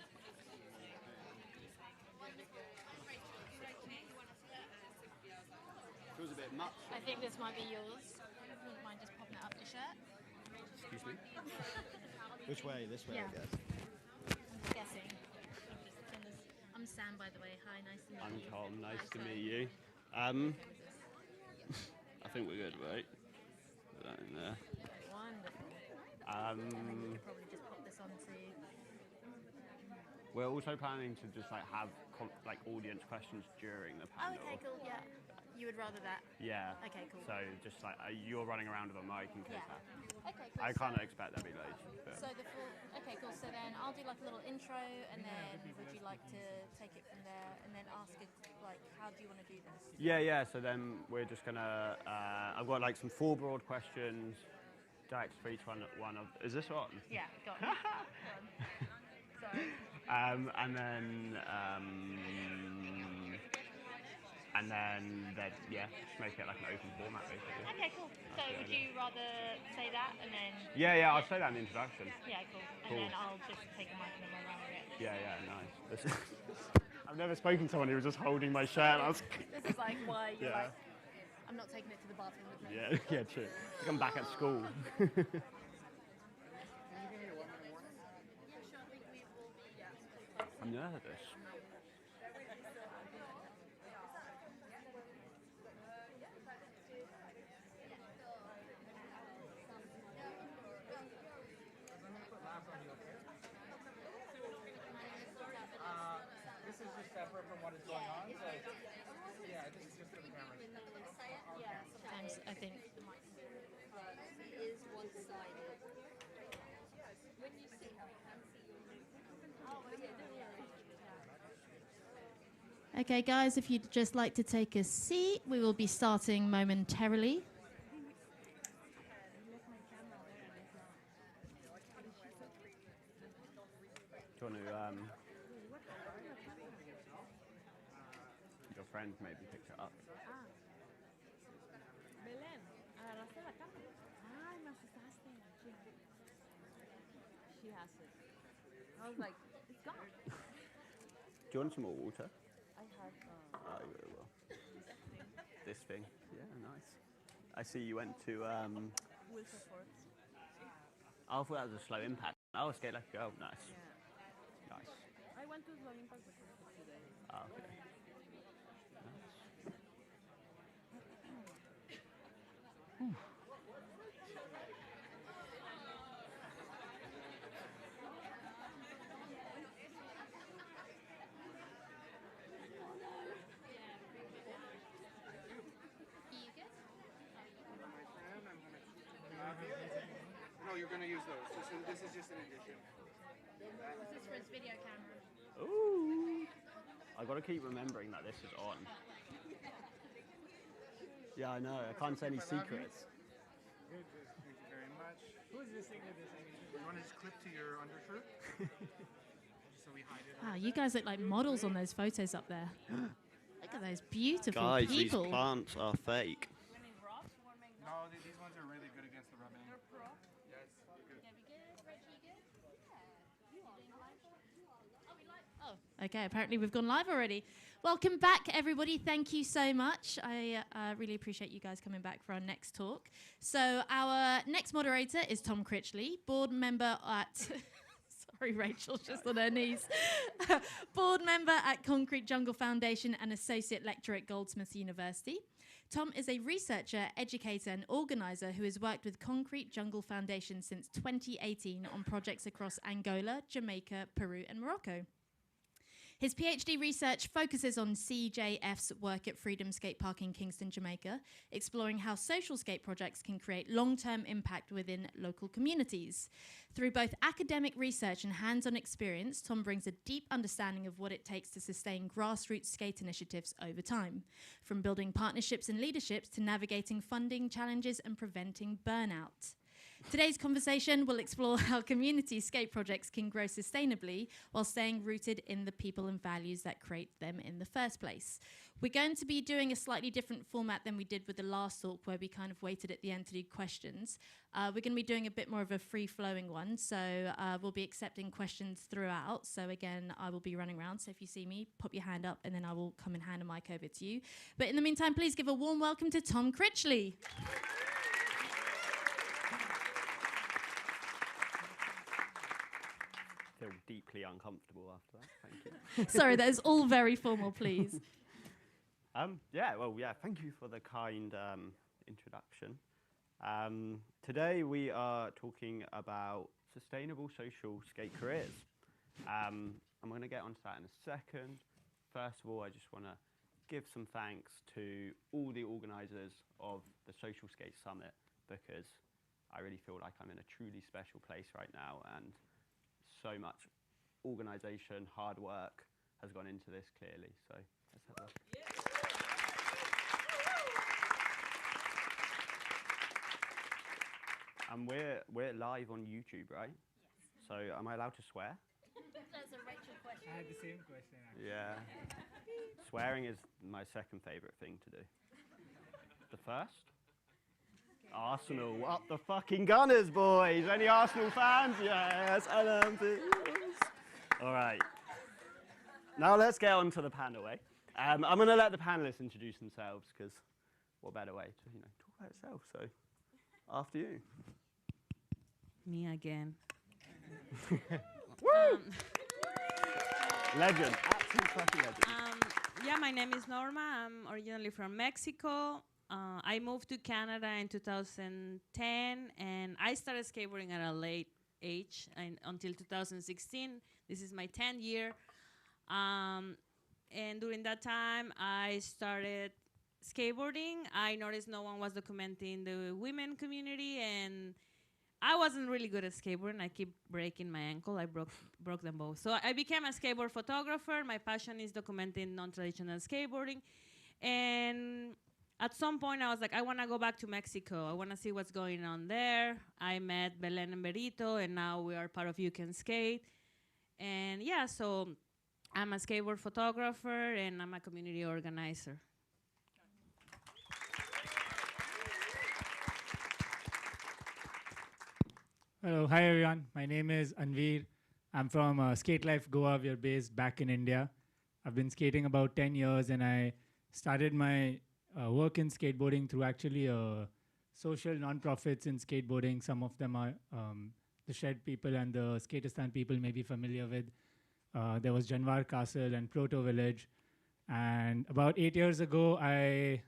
Speaker 5: Feels a bit much.
Speaker 1: I think this might be yours. If you wouldn't mind just popping it up your shirt.
Speaker 5: Excuse me? Which way? This way,
Speaker 1: Yeah.
Speaker 5: I guess.
Speaker 1: I'm guessing. I'm Sam, by the way. Hi, nice to meet
Speaker 5: I'm
Speaker 1: you.
Speaker 5: Tom. Nice to meet you. I think we're good, right? Put that in there.
Speaker 1: Wonderful. And then we could probably just pop this onto.
Speaker 5: We're also planning to just like have like audience questions during the
Speaker 1: Oh,
Speaker 5: panel.
Speaker 1: okay, cool. Yeah. You would rather that?
Speaker 5: Yeah.
Speaker 1: Okay, cool.
Speaker 5: So just like you're running around with a mic in case that.
Speaker 1: Okay, cool.
Speaker 5: I kind of expect there'll be loads. But.
Speaker 1: So the full. Okay, cool. So then I'll do like a little intro, and then would you like to take it from there, and then ask it like, how do you want to do this?
Speaker 5: Yeah. So then we're just gonna. I've got like some full broad questions. Direct for each one of. Is this on?
Speaker 1: Yeah, got it. Sorry.
Speaker 5: And then yeah, just make it like an open format basically.
Speaker 1: Okay, cool. So would you rather say that and then?
Speaker 5: Yeah. I'll say that in the introduction.
Speaker 1: Yeah, cool. And then I'll just take a mic and then run around with it.
Speaker 5: Yeah, nice. I've never spoken to someone who was just holding my shirt.
Speaker 1: This is like why you're like, I'm not taking it to the bathroom with me.
Speaker 5: Yeah, true. Like I'm back at school. I'm nervous.
Speaker 6: This is just separate from what is going on. So, yeah, this is just for the camera.
Speaker 1: Yeah, sometimes I think it
Speaker 7: is one-sided. When you sit, I can see your
Speaker 1: Okay, guys, if you'd just like to take a seat, we will be starting momentarily.
Speaker 5: Do you want to, your friend maybe picked it up.
Speaker 22: Belén, agarraste la cámara. Ay, me asustaste. She has it. I was like, it's gone.
Speaker 5: Do you want some more water?
Speaker 22: I have
Speaker 5: Oh, you really will. This thing. Yeah, nice. I see you went to,
Speaker 22: Wilberforce.
Speaker 5: I thought that was a slow impact. Oh, skate like a girl. Nice.
Speaker 22: Yeah.
Speaker 5: Nice.
Speaker 22: I went to the Impact today.
Speaker 5: Oh, okay. Nice.
Speaker 6: No, you're going to use those. This is just an addition.
Speaker 1: This is for his video camera.
Speaker 5: Ooh. I got to keep remembering that this is on. Yeah, I know. I can't say any secrets.
Speaker 6: Thank you very much. Who is this thing with this? You want to just clip to your undershirt? Just so we hide it.
Speaker 1: Wow, you guys look like models on those photos up there. Look at those beautiful
Speaker 5: Guys,
Speaker 1: people.
Speaker 5: these plants are fake.
Speaker 6: No, these ones are really good against the rubbing. They're pro? Yes.
Speaker 1: Oh, okay, apparently we've gone live already. Welcome back, everybody. Thank you so much. I really appreciate you guys coming back for our next talk. So our next moderator is Tom Critchley, board member at... Sorry, Rachel's just on her knees. Board member at Concrete Jungle Foundation and associate lecturer at Goldsmiths University. Tom is a researcher, educator and organiser who has worked with Concrete Jungle Foundation since 2018 on projects across Angola, Jamaica, Peru and Morocco. His PhD research focuses on CJF's work at Freedom Skate Park in Kingston, Jamaica, exploring how social skate projects can create long-term impact within local communities. Through both academic research and hands-on experience, Tom brings a deep understanding of what it takes to sustain grassroots skate initiatives over time, from building partnerships and leaderships to navigating funding challenges and preventing burnout. Today's conversation will explore how community skate projects can grow sustainably while staying rooted in the people and values that create them in the first place. We're going to be doing a slightly different format than we did with the last talk, where we kind of waited at the end to do questions. We're going to be doing a bit more of a free-flowing one, so we'll be accepting questions throughout. So again, I will be running around, so if you see me, pop your hand up, and then I will come and hand a mic over to you. But in the meantime, please give a warm welcome to Tom Critchley.
Speaker 5: I feel deeply uncomfortable after that. Thank you.
Speaker 1: Sorry, that is all very formal, please.
Speaker 5: Thank you for the kind introduction. Today we are talking about sustainable social skate careers. I'm going to get onto that in a second. First of all, I just want to give some thanks to all the organisers of the Social Skate Summit, because I really feel like I'm in a truly special place right now, and so much organisation, hard work has gone into this clearly. So let's have a look. And we're live on YouTube, right? Yes. So am I allowed to swear?
Speaker 7: That's a Rachel question.
Speaker 6: I had the same question, actually.
Speaker 5: Yeah. Swearing is my second favourite thing to do. The first? Arsenal, up the fucking Gunners, boys! Any Arsenal fans? Yes, LMP. All right. Now let's get on to the panel, eh? I'm going to let the panelists introduce themselves, because what better way to talk about yourself? So, after you.
Speaker 2: Me again.
Speaker 5: Woo! Legend, absolute fucking legend.
Speaker 2: My name is Norma. I'm originally from Mexico. I moved to Canada in 2010, and I started skateboarding at a late age, and until 2016. This is my 10th year. And during that time, I started skateboarding. I noticed no one was documenting the women community, and I wasn't really good at skateboarding. I keep breaking my ankle. I broke them both. So I became a skateboard photographer. My passion is documenting non-traditional skateboarding. And at some point, I was like, I want to go back to Mexico. I want to see what's going on there. I met Belen and Berito, and now we are part of You Can Skate. And so I'm a skateboard photographer, and I'm a community organizer.
Speaker 4: Hello, hi everyone. My name is Anveer. I'm from Skate Life Goa. We are based back in India. I've been skating about 10 years, and I started my work in skateboarding through actually social non-profits in skateboarding. Some of them are the Shed people and the Skateistan people may be familiar with. There was Janwar Castle and Proto Village. And about 8 years ago, I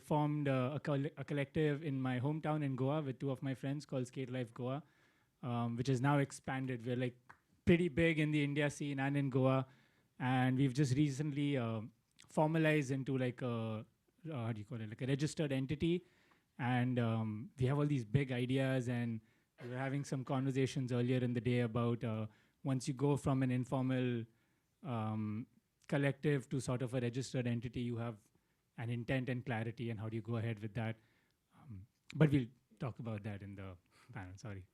Speaker 4: formed a collective in my hometown in Goa with two of my friends called Skate Life Goa, which is now expanded. We're like pretty big in the India scene and in Goa. And we've just recently formalized into like a registered entity. And we have all these big ideas, and we were having some conversations earlier in the day about once you go from an informal collective to sort of a registered entity, you have an intent and clarity, and how do you go ahead with that? But we'll talk about that in the panel, sorry.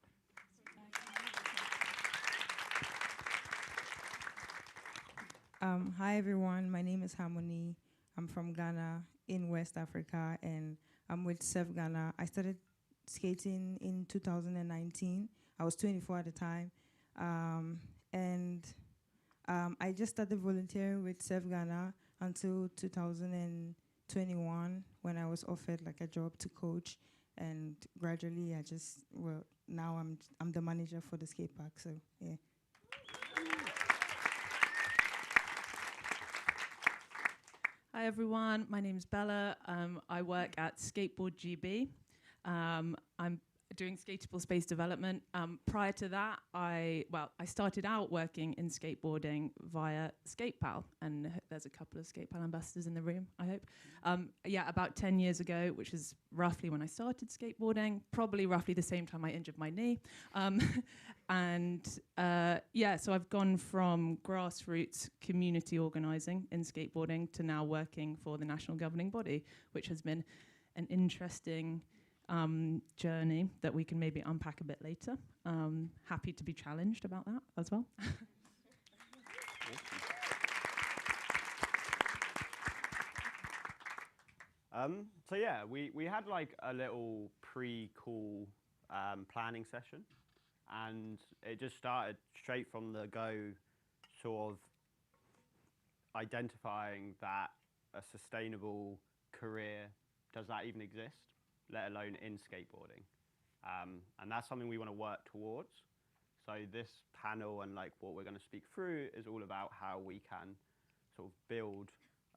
Speaker 8: Hi everyone, my name is Harmony. I'm from Ghana in West Africa, and I'm with Sef Ghana. I started skating in 2019. I was 24 at the time. I just started volunteering with Sef Ghana until 2021 when I was offered like a job to coach, and gradually now I'm the manager for the skate park, so yeah.
Speaker 9: Hi everyone, my name is Bella. I work at Skateboard GB. I'm doing skatable space development. Prior to that, I started out working in skateboarding via SkatePal, and there's a couple of SkatePal ambassadors in the room, I hope. About 10 years ago, which is roughly when I started skateboarding, probably roughly the same time I injured my knee. So I've gone from grassroots community organizing in skateboarding to now working for the national governing body, which has been an interesting journey that we can maybe unpack a bit later. Happy to be challenged about that as well.
Speaker 5: So yeah, we had like a little pre-call planning session, and it just started straight from the go, sort of identifying that a sustainable career, does that even exist, let alone in skateboarding? And that's something we want to work towards. So this panel and like what we're going to speak through is all about how we can sort of build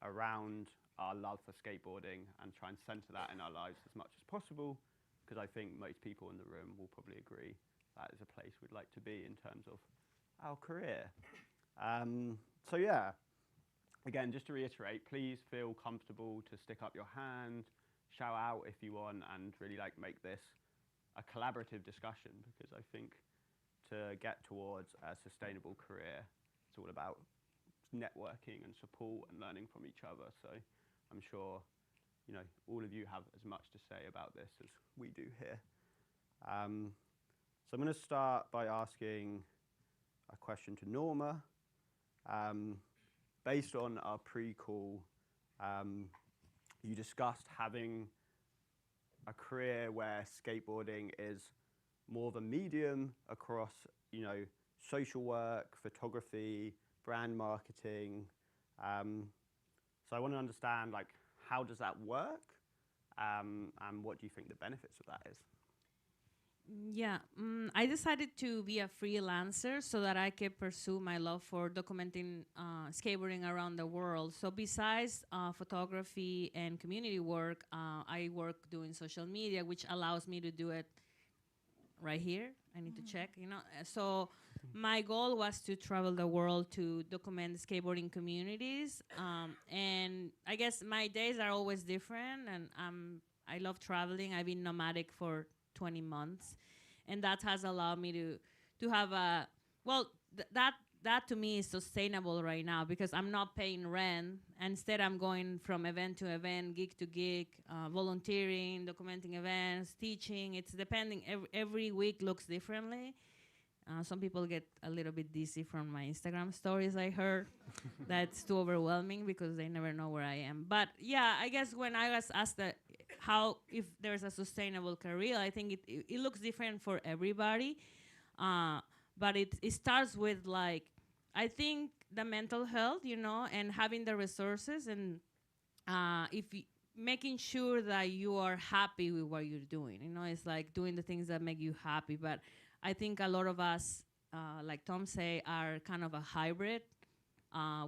Speaker 5: around our love for skateboarding and try and center that in our lives as much as possible, because I think most people in the room will probably agree that is a place we'd like to be in terms of our career. So yeah, again, just to reiterate, please feel comfortable to stick up your hand, shout out if you want, and really like make this a collaborative discussion, because I think to get towards a sustainable career, it's all about networking and support and learning from each other. So I'm sure, you know, all of you have as much to say about this as we do here. So I'm going to start by asking a question to Norma. Based on our pre-call, you discussed having a career where skateboarding is more of a medium across, you know, social work, photography, brand marketing. So I want to understand, like, how does that work? And what do you think the benefits of that is?
Speaker 2: Yeah, I decided to be a freelancer so that I could pursue my love for documenting skateboarding around the world. So besides photography and community work, I work doing social media, which allows me to do it right here. I need to check, you know. So my goal was to travel the world to document skateboarding communities. And I guess my days are always different, and I love traveling. I've been nomadic for 20 months, and that has allowed me to have a, well, that to me is sustainable right now, because I'm not paying rent. Instead, I'm going from event to event, gig to gig, volunteering, documenting events, teaching. It's depending, every week looks differently. Some people get a little bit dizzy from my Instagram stories, I heard. That's too overwhelming because they never know where I am. But yeah, I guess when I was asked that, how, if there's a sustainable career, I think it looks different for everybody. But it starts with, like, I think the mental health, you know, and having the resources, and making sure that you are happy with what you're doing. You know, it's like doing the things that make you happy. But I think a lot of us, like Tom say, are kind of a hybrid.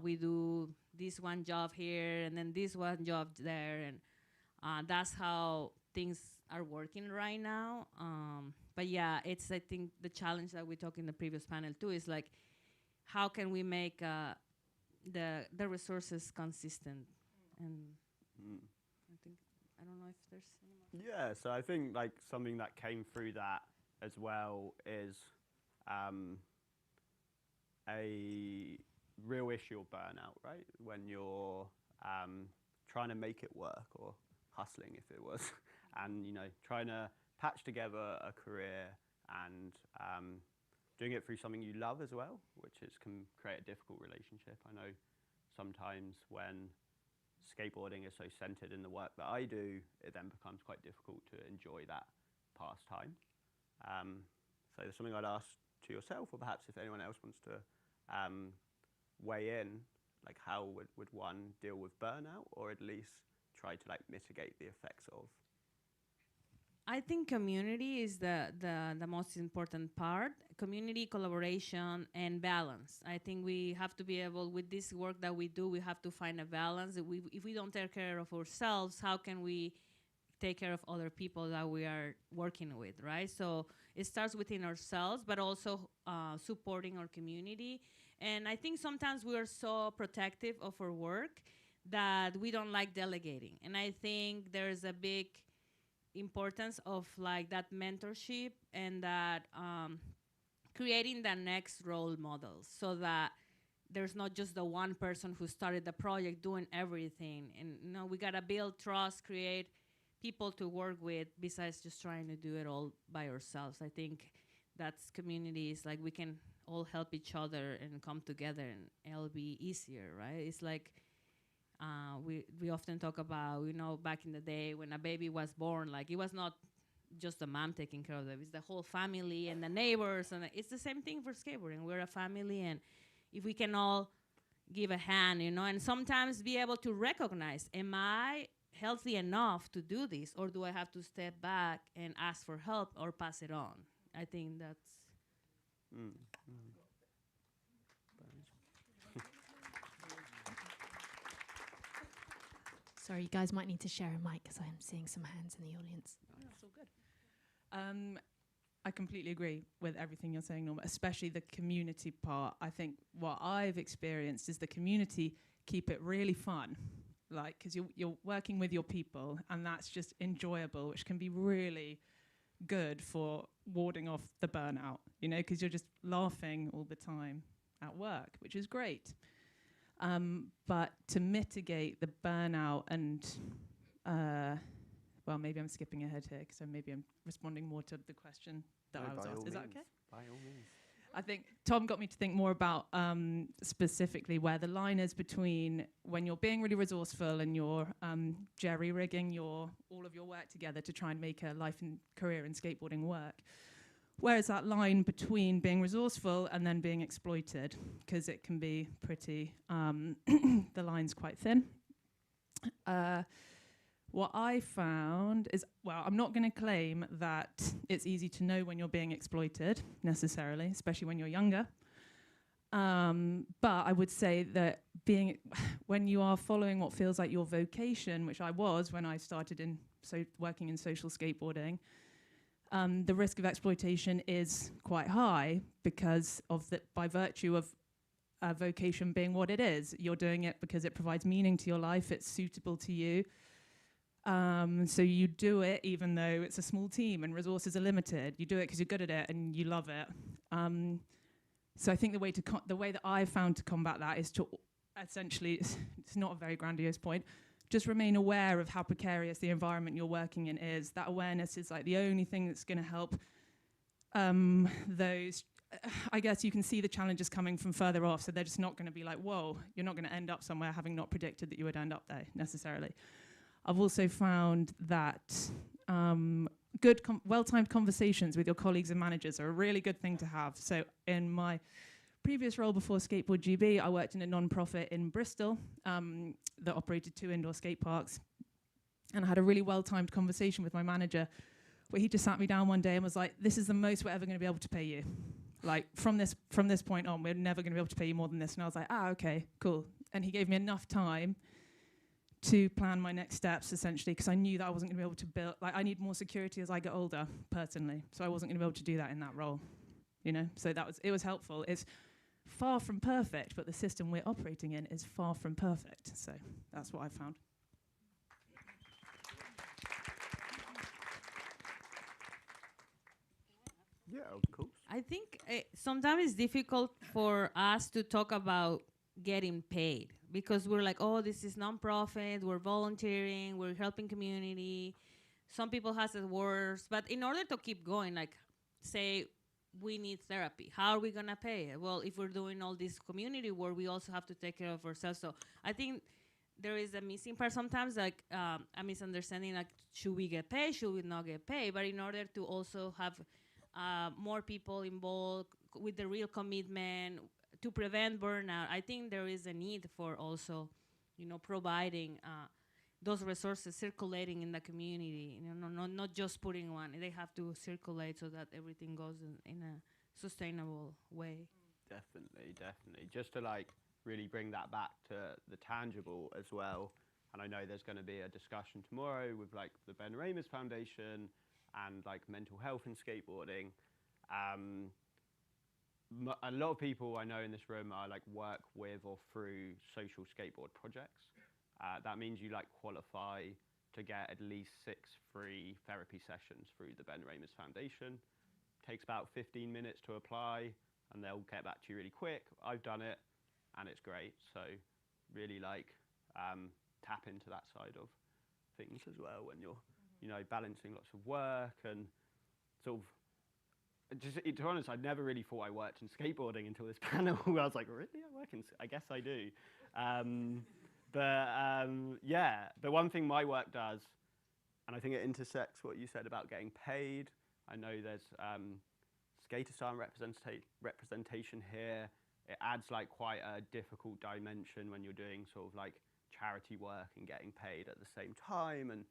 Speaker 2: We do this one job here and then this one job there, and that's how things are working right now. But yeah, it's, I think, the challenge that we talked in the previous panel too is, like, how can we make the resources consistent? And I don't know if there's any more.
Speaker 5: Yeah, so I think, like, something that came through that as well is a real issue of burnout, right? When you're trying to make it work, or hustling if it was, and, you know, trying to patch together a career and doing it through something you love as well, which can create a difficult relationship. I know sometimes when skateboarding is so centered in the work that I do, it then becomes quite difficult to enjoy that pastime. So there's something I'd ask to yourself, or perhaps if anyone else wants to weigh in, like, how would one deal with burnout, or at least try to, like, mitigate the effects of?
Speaker 2: I think community is the most important part. Community, collaboration, and balance. I think we have to be able, with this work that we do, we have to find a balance. If we don't take care of ourselves, how can we take care of other people that we are working with, right? So it starts within ourselves, but also supporting our community. And I think sometimes we are so protective of our work that we don't like delegating. And I think there's a big importance of, like, that mentorship, and that creating the next role models, so that there's not just the one person who started the project doing everything. And, you know, we gotta build trust, create people to work with besides just trying to do it all by ourselves. I think that's communities, like we can all help each other and come together and it'll be easier, right? It's like we often talk about, you know, back in the day when a baby was born, like it was not just the mom taking care of them, it's the whole family and the neighbors, and it's the same thing for skateboarding. We're a family, and if we can all give a hand, you know, and sometimes be able to recognize, am I healthy enough to do this, or do I have to step back and ask for help or pass it on? I think that's...
Speaker 1: Sorry, you guys might need to share a mic because I'm seeing some hands in the audience.
Speaker 9: That's all good. I completely agree with everything you're saying, Norma, especially the community part. I think what I've experienced is the community keep it really fun, like, because you're working with your people, and that's just enjoyable, which can be really good for warding off the burnout, you know, because you're just laughing all the time at work, which is great. But to mitigate the burnout and, well, maybe I'm skipping ahead here, so maybe I'm responding more to the question that I was asked. Is that okay?
Speaker 5: By all means.
Speaker 9: I think Tom got me to think more about specifically where the line is between when you're being really resourceful and you're jerry-rigging all of your work together to try and make a life and career in skateboarding work. Where is that line between being resourceful and then being exploited? Because it can be pretty, the line's quite thin. What I found is, well, I'm not going to claim that it's easy to know when you're being exploited, necessarily, especially when you're younger. But I would say that when you are following what feels like your vocation, which I was when I started working in social skateboarding, the risk of exploitation is quite high because of by virtue of a vocation being what it is. You're doing it because it provides meaning to your life, it's suitable to you. So you do it even though it's a small team and resources are limited. You do it because you're good at it and you love it. So I think the way that I've found to combat that is to essentially, it's not a very grandiose point, just remain aware of how precarious the environment you're working in is. That awareness is like the only thing that's going to help those. I guess you can see the challenges coming from further off, so they're just not going to be like, whoa, you're not going to end up somewhere having not predicted that you would end up there necessarily. I've also found that good, well-timed conversations with your colleagues and managers are a really good thing to have. So in my previous role before Skateboard GB, I worked in a non-profit in Bristol that operated 2 indoor skate parks. And I had a really well-timed conversation with my manager where he just sat me down one day and was like, this is the most we're ever going to be able to pay you. Like, from this point on, we're never going to be able to pay you more than this. And I was like, okay, cool. And he gave me enough time to plan my next steps, essentially, because I knew that I wasn't going to be able to build, like, I need more security as I get older, personally. So I wasn't going to be able to do that in that role, you know? So it was helpful. It's far from perfect, but the system we're operating in is far from perfect. So that's what I found.
Speaker 5: Yeah, of course.
Speaker 2: I think sometimes it's difficult for us to talk about getting paid because we're like, oh, this is non-profit, we're volunteering, we're helping community. Some people has it worse, but in order to keep going, like, say we need therapy, how are we gonna pay it? Well, if we're doing all this community work, we also have to take care of ourselves. So I think there is a missing part sometimes, like a misunderstanding, like, should we get paid, should we not get paid? But in order to also have more people involved with the real commitment to prevent burnout, I think there is a need for also, you know, providing those resources circulating in the community. You know, not just putting one. They have to circulate so that everything goes in a sustainable way.
Speaker 5: Definitely. Just to like really bring that back to the tangible as well. And I know there's going to be a discussion tomorrow with like the Ben Ramis Foundation and like mental health and skateboarding. A lot of people I know in this room are like work with or through social skateboard projects. That means you like qualify to get at least 6 free therapy sessions through the Ben Ramis Foundation. Takes about 15 minutes to apply and they'll get back to you really quick. I've done it and it's great. So really like tap into that side of things as well when you're you know, balancing lots of work and sort of, just, to be honest, I never really thought I worked in skateboarding until this panel. I was like, really? I work in, I guess I do. Yeah, but one thing my work does, and I think it intersects what you said about getting paid. I know there's Skateistan representation here. It adds like quite a difficult dimension when you're doing sort of like charity work and getting paid at the same time. And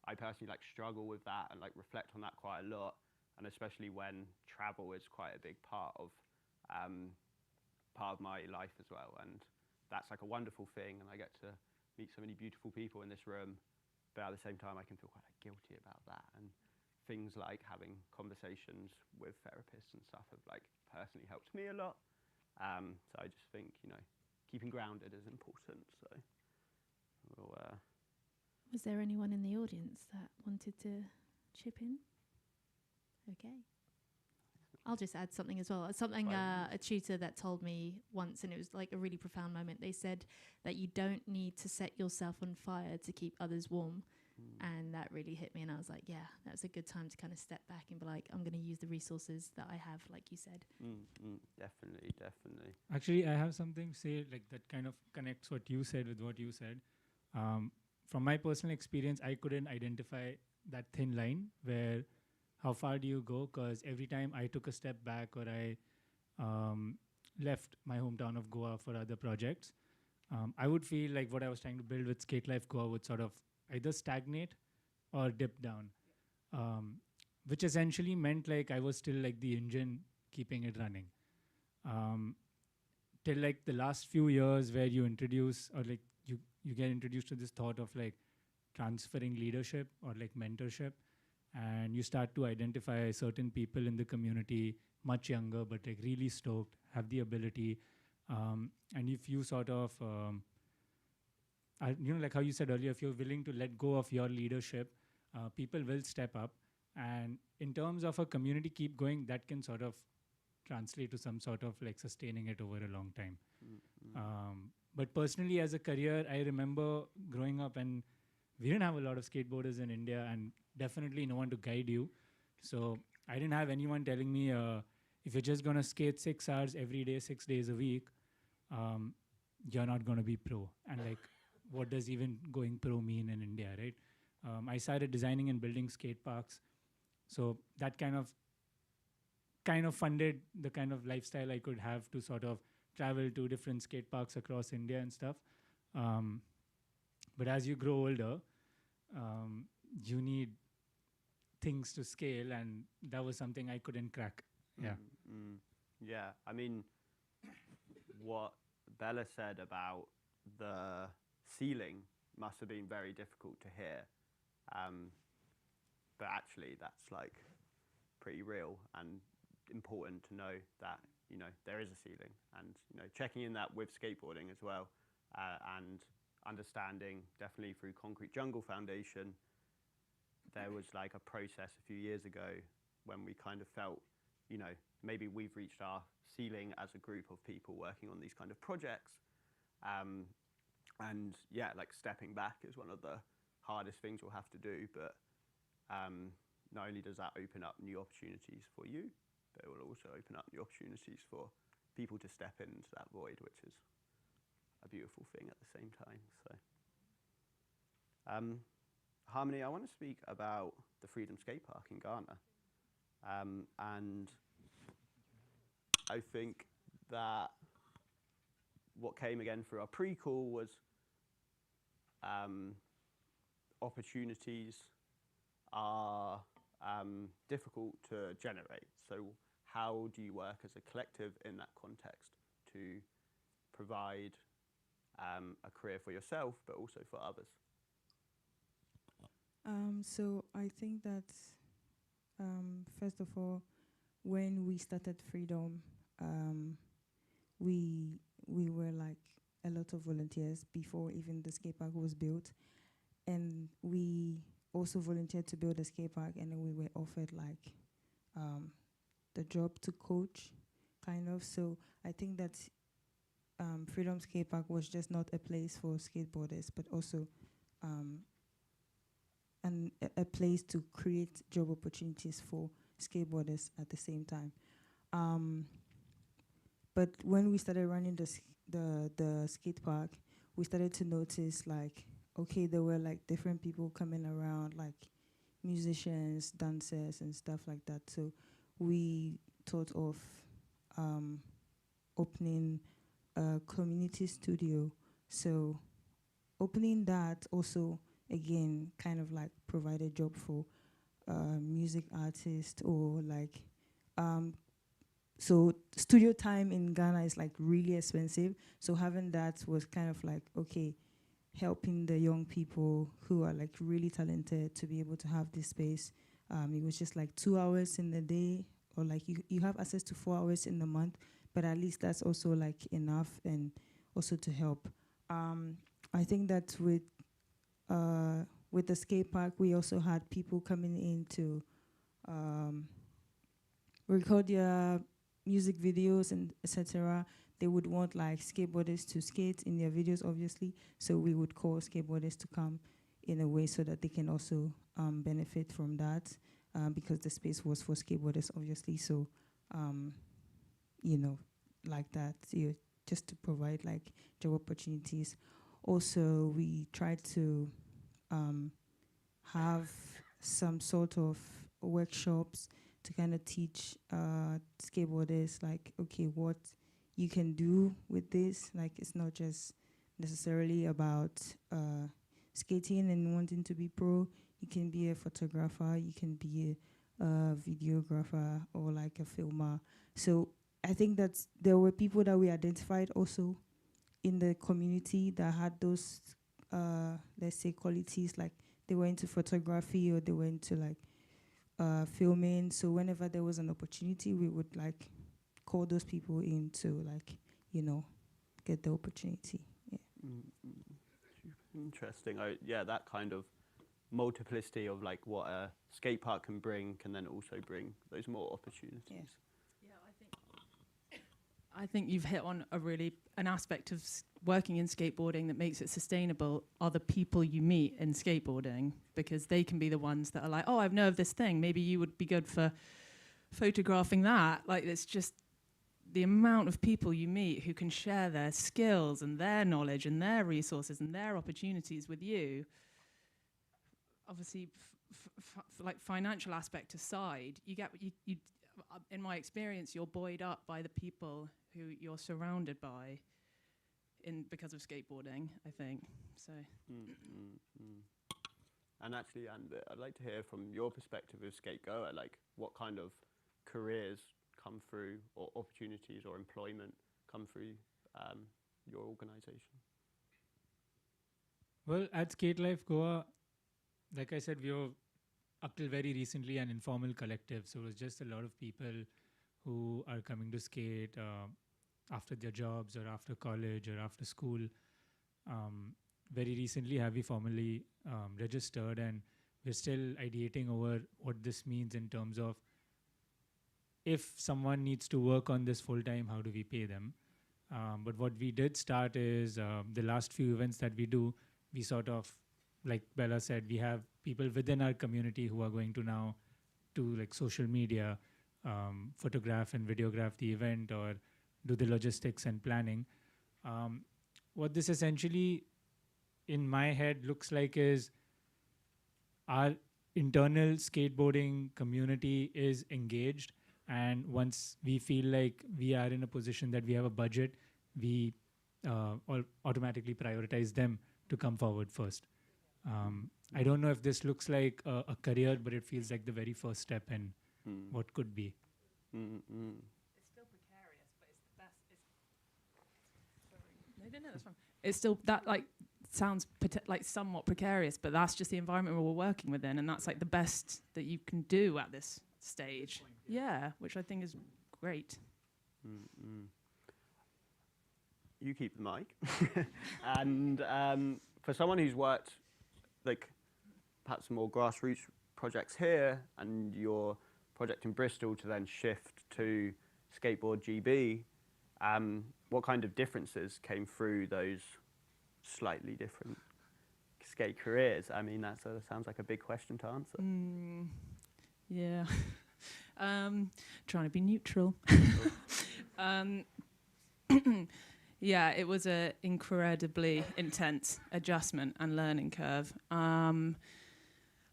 Speaker 5: I personally like struggle with that and like reflect on that quite a lot. And especially when travel is quite a big part of my life as well. And that's like a wonderful thing. And I get to meet so many beautiful people in this room. But at the same time, I can feel quite like, guilty about that. And things like having conversations with therapists and stuff have like personally helped me a lot. So I just think, you know, keeping grounded is important. So we'll,
Speaker 1: Was there anyone in the audience that wanted to chip in? Okay. I'll just add something as well. Something a tutor that told me once, and it was like a really profound moment. They said that you don't need to set yourself on fire to keep others warm. And that really hit me, and I was like, yeah, that was a good time to kind of step back and be like, I'm going to use the resources that I have, like you said.
Speaker 5: Definitely, definitely.
Speaker 4: Actually, I have something to say like that kind of connects what you said with what you said. From my personal experience, I couldn't identify that thin line where how far do you go? Because every time I took a step back or I left my hometown of Goa for other projects, I would feel like what I was trying to build with Skate Life Goa would sort of either stagnate or dip down, which essentially meant like I was still like the engine keeping it running. Till like the last few years where you introduce or like you get introduced to this thought of like transferring leadership or like mentorship, and you start to identify certain people in the community much younger but like really stoked, have the ability, and if you sort of you know, like how you said earlier, if you're willing to let go of your leadership, people will step up. And in terms of a community keep going, that can sort of translate to some sort of like sustaining it over a long time. But personally, as a career, I remember growing up and we didn't have a lot of skateboarders in India and definitely no one to guide you. So I didn't have anyone telling me, if you're just going to skate 6 hours every day, 6 days a week, you're not going to be pro. And like, what does even going pro mean in India, right? I started designing and building skate parks. So that kind of funded the kind of lifestyle I could have to sort of travel to different skate parks across India and stuff. But as you grow older, you need things to scale, and that was something I couldn't crack. Yeah.
Speaker 5: Yeah, I mean, what Bella said about the ceiling must have been very difficult to hear. But actually that's like pretty real and important to know that, you know, there is a ceiling, and, you know, checking in that with skateboarding as well, and understanding definitely through Concrete Jungle Foundation, there was like a process a few years ago when we kind of felt, you know, maybe we've reached our ceiling as a group of people working on these kind of projects. And yeah, like stepping back is one of the hardest things we'll have to do, but not only does that open up new opportunities for you, but it will also open up new opportunities for people to step into that void, which is a beautiful thing at the same time. So, Harmony, I want to speak about the Freedom Skate Park in Ghana. And I think that what came again through our pre-call was opportunities are difficult to generate. So how do you work as a collective in that context to provide a career for yourself, but also for others?
Speaker 8: So I think that, first of all, when we started Freedom, we were like a lot of volunteers before even the skate park was built. And we also volunteered to build a skate park, and then we were offered like the job to coach, kind of. So I think that Freedom Skate Park was just not a place for skateboarders, but also an a place to create job opportunities for skateboarders at the same time. But when we started running the skate park, we started to notice like, okay, there were like different people coming around, like musicians, dancers, and stuff like that. So we thought of opening a community studio. So opening that also, again, kind of like provide a job for music artists or like, so studio time in Ghana is like really expensive. So having that was kind of like, okay, helping the young people who are like really talented to be able to have this space. It was just like 2 hours in the day, or like you have access to 4 hours in the month, but at least that's also like enough and also to help. I think that with the skate park, we also had people coming in to record their music videos and etc. They would want like skateboarders to skate in their videos, obviously. So we would call skateboarders to come in a way so that they can also benefit from that, because the space was for skateboarders, obviously. So, you know, like that, just to provide like job opportunities. Also, we tried to have some sort of workshops to kind of teach skateboarders, like, okay, what you can do with this. Like, it's not just necessarily about skating and wanting to be pro. You can be a photographer, you can be a videographer, or like a filmer. So I think that there were people that we identified also in the community that had those, let's say, qualities, like they were into photography or they were into like filming. So whenever there was an opportunity, we would like call those people in to like, you know, get the opportunity. Yeah.
Speaker 5: Interesting. Yeah, that kind of multiplicity of like what a skate park can bring can then also bring those more opportunities.
Speaker 9: Yeah, I think you've hit on an aspect of working in skateboarding that makes it sustainable are the people you meet in skateboarding, because they can be the ones that are like, oh, I know of this thing, maybe you would be good for photographing that. Like, it's just the amount of people you meet who can share their skills and their knowledge and their resources and their opportunities with you. Obviously, like financial aspect aside, you in my experience, you're buoyed up by the people who you're surrounded by because of skateboarding, I think. So.
Speaker 5: And actually, I'd like to hear from your perspective as skategoer, like what kind of careers come through, or opportunities or employment come through your organisation?
Speaker 4: Well, at Skate Life Goa, like I said, we were up till very recently an informal collective. So it was just a lot of people who are coming to skate after their jobs or after college or after school. Very recently have we formally registered, and we're still ideating over what this means in terms of if someone needs to work on this full time, how do we pay them? But what we did start is the last few events that we do, we sort of, like Bella said, we have people within our community who are going to now do like social media, photograph and videograph the event, or do the logistics and planning. What this essentially in my head looks like is our internal skateboarding community is engaged, and once we feel like we are in a position that we have a budget, we automatically prioritize them to come forward first. I don't know if this looks like a career, but it feels like the very first step in what could be.
Speaker 9: It's still precarious, but it's the best. No, that's fine. It's still that like sounds like somewhat precarious, but that's just the environment we're working within, and that's like the best that you can do at this stage. Yeah, which I think is great.
Speaker 5: You keep the mic. And for someone who's worked like perhaps more grassroots projects here, and your project in Bristol to then shift to Skateboard GB, what kind of differences came through those slightly different skate careers? I mean, that sort of sounds like a big question to answer.
Speaker 9: Yeah. Trying to be neutral. Yeah, it was an incredibly intense adjustment and learning curve. And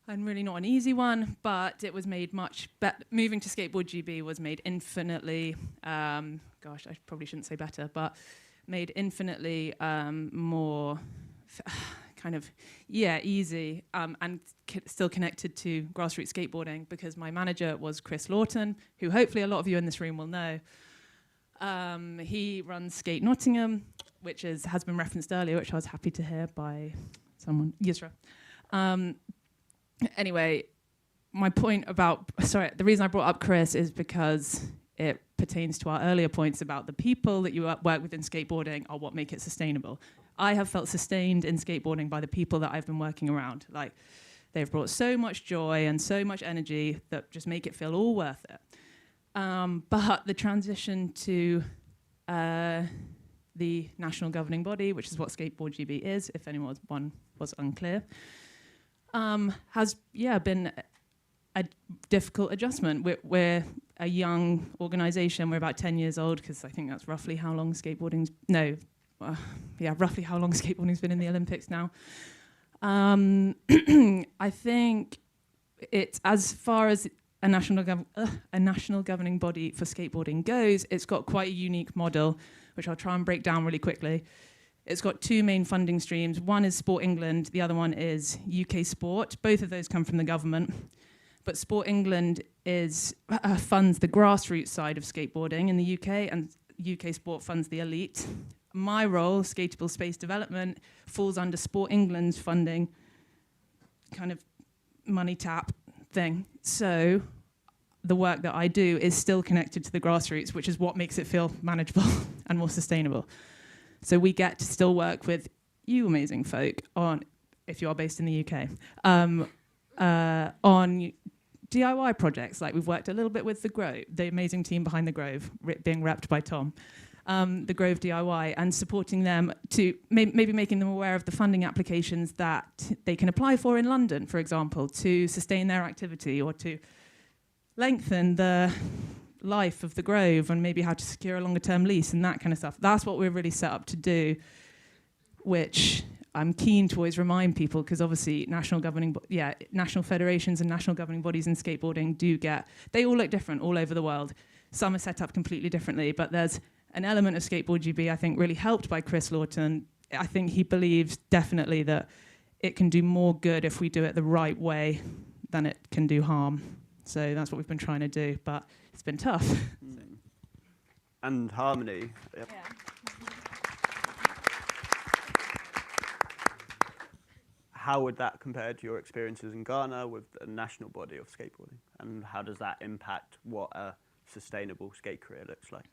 Speaker 9: really not an easy one, but it was made much better. Moving to Skateboard GB was made infinitely, gosh, I probably shouldn't say better, but made infinitely more kind of, easy and still connected to grassroots skateboarding, because my manager was Chris Lawton, who hopefully a lot of you in this room will know. He runs Skate Nottingham, which has been referenced earlier, which I was happy to hear by someone, Yusra. Anyway, my point about, the reason I brought up Chris is because it pertains to our earlier points about the people that you work with in skateboarding are what make it sustainable. I have felt sustained in skateboarding by the people that I've been working around. Like, they've brought so much joy and so much energy that just make it feel all worth it. But the transition to the national governing body, which is what Skateboard GB is, if anyone was unclear, has been a difficult adjustment. We're a young organisation. We're about 10 years old, because I think that's roughly how long skateboarding's been in the Olympics now. I think it's, as far as a national governing body for skateboarding goes, it's got quite a unique model, which I'll try and break down really quickly. It's got two main funding streams. One is Sport England, the other one is UK Sport. Both of those come from the government. But Sport England funds the grassroots side of skateboarding in the UK, and UK Sport funds the elite. My role, Skateable Space Development, falls under Sport England's funding kind of money tap thing. So the work that I do is still connected to the grassroots, which is what makes it feel manageable and more sustainable. So we get to still work with you amazing folk if you are based in the UK, on DIY projects. Like, we've worked a little bit with the Grove, the amazing team behind the Grove, being repped by Tom, the Grove DIY, and supporting them to maybe making them aware of the funding applications that they can apply for in London, for example, to sustain their activity or to lengthen the life of the Grove, and maybe how to secure a longer term lease and that kind of stuff. That's what we're really set up to do, which I'm keen to always remind people, because obviously national federations and national governing bodies in skateboarding they all look different all over the world. Some are set up completely differently, but there's an element of Skateboard GB, I think, really helped by Chris Lawton. I think he believes definitely that it can do more good if we do it the right way than it can do harm. So that's what we've been trying to do, but it's been tough.
Speaker 5: And harmony. Yep.
Speaker 7: Yeah.
Speaker 5: How would that compare to your experiences in Ghana with the national body of skateboarding? And how does that impact what a sustainable skate career looks like?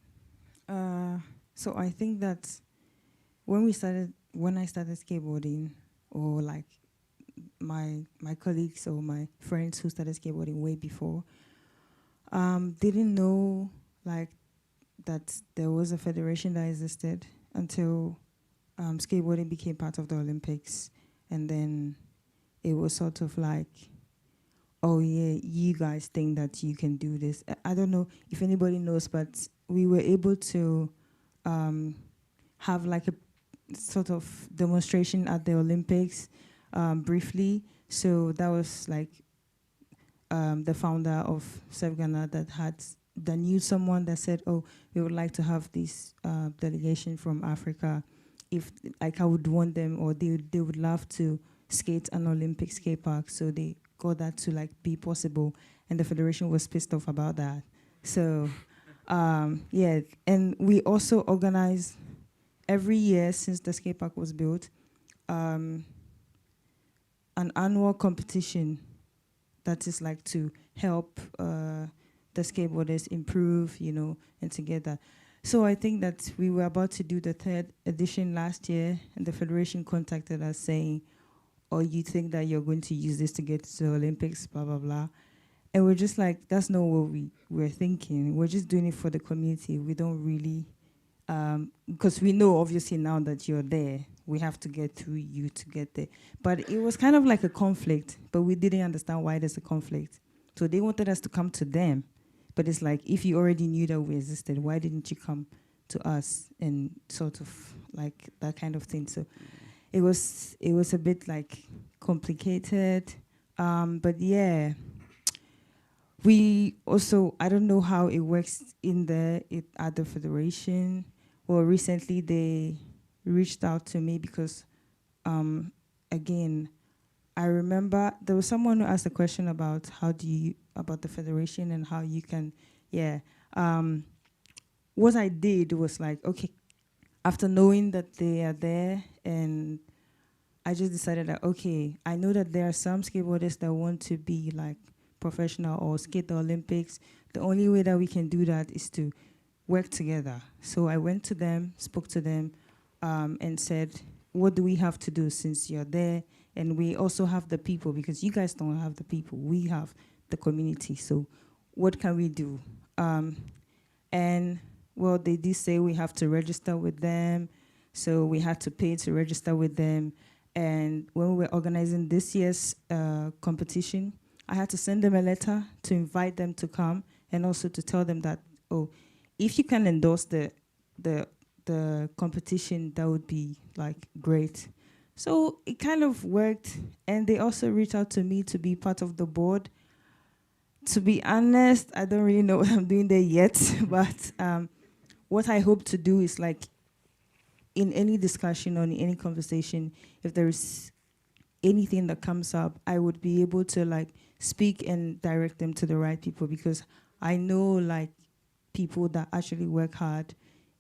Speaker 8: So I think that when I started skateboarding, or like my colleagues or my friends who started skateboarding way before, didn't know like that there was a federation that existed until skateboarding became part of the Olympics. And then it was sort of like, oh yeah, you guys think that you can do this. I don't know if anybody knows, but we were able to have like a sort of demonstration at the Olympics briefly. So that was like the founder of Surf Ghana that knew someone that said, oh, we would like to have this delegation from Africa. If like I would want them, or they would love to skate an Olympic skate park. So they got that to like be possible, and the federation was pissed off about that. So yeah, and we also organize every year since the skate park was built an annual competition that is like to help the skateboarders improve, and to get that. So I think that we were about to do the 3rd edition last year, and the federation contacted us saying, oh, you think that you're going to use this to get to the Olympics, blah, blah, blah. And we're just like, that's not what we're thinking. We're just doing it for the community. We don't really because we know obviously now that you're there, we have to get through you to get there. But it was kind of like a conflict, but we didn't understand why there's a conflict. So they wanted us to come to them. But it's like, if you already knew that we existed, why didn't you come to us? And sort of like that kind of thing. So it was a bit like complicated. But yeah, we also, I don't know how it works at the federation. Well, recently they reached out to me because, again, I remember there was someone who asked a question about about the federation and how you can, what I did was like, okay, after knowing that they are there, and I just decided that, okay, I know that there are some skateboarders that want to be like professional or skate the Olympics. The only way that we can do that is to work together. So I went to them, spoke to them, and said, what do we have to do since you're there? And we also have the people, because you guys don't have the people. We have the community. So what can we do? And, well, they did say we have to register with them. So we had to pay to register with them. And when we were organizing this year's competition, I had to send them a letter to invite them to come and also to tell them that, oh, if you can endorse the competition, that would be like great. So it kind of worked, and they also reached out to me to be part of the board. To be honest, I don't really know what I'm doing there yet, but what I hope to do is like in any discussion or in any conversation, if there is anything that comes up, I would be able to like speak and direct them to the right people, because I know like people that actually work hard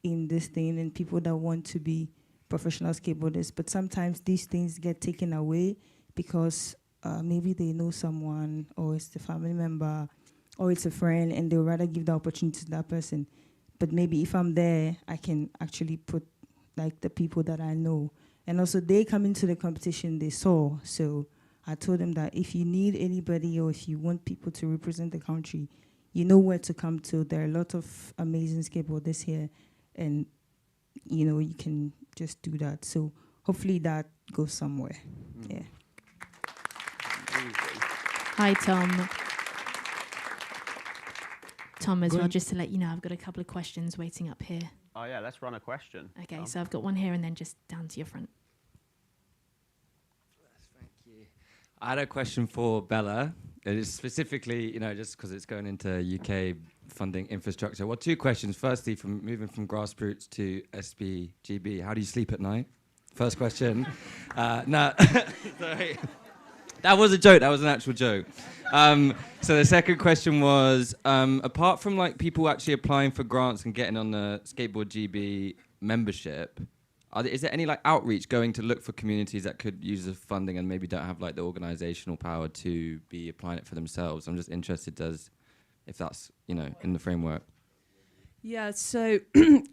Speaker 8: in this thing and people that want to be professional skateboarders, but sometimes these things get taken away because maybe they know someone, or it's a family member, or it's a friend, and they'd rather give the opportunity to that person. But maybe if I'm there, I can actually put like the people that I know. And also they come into the competition, they saw. So I told them that if you need anybody or if you want people to represent the country, you know where to come to. There are a lot of amazing skateboarders here, and you know, you can just do that. So hopefully that goes somewhere. Yeah.
Speaker 1: Hi, Tom. Tom, as well, just to let you know, I've got a couple of questions waiting up here.
Speaker 5: Oh yeah, let's run a question.
Speaker 1: Okay,
Speaker 5: Tom.
Speaker 1: so I've got one here and then just down to your front.
Speaker 10: Thank you. I had a question for Bella. It is specifically, you know, just because it's going into UK funding infrastructure. Well, two questions. Firstly, from moving from grassroots to SBGB, how do you sleep at night? First question. No, sorry. That was a joke. That was an actual joke. So the second question was, apart from like people actually applying for grants and getting on the Skateboard GB membership, is there any like outreach going to look for communities that could use the funding and maybe don't have like the organizational power to be applying it for themselves? I'm just interested if that's, you know, in the framework.
Speaker 9: Yeah, so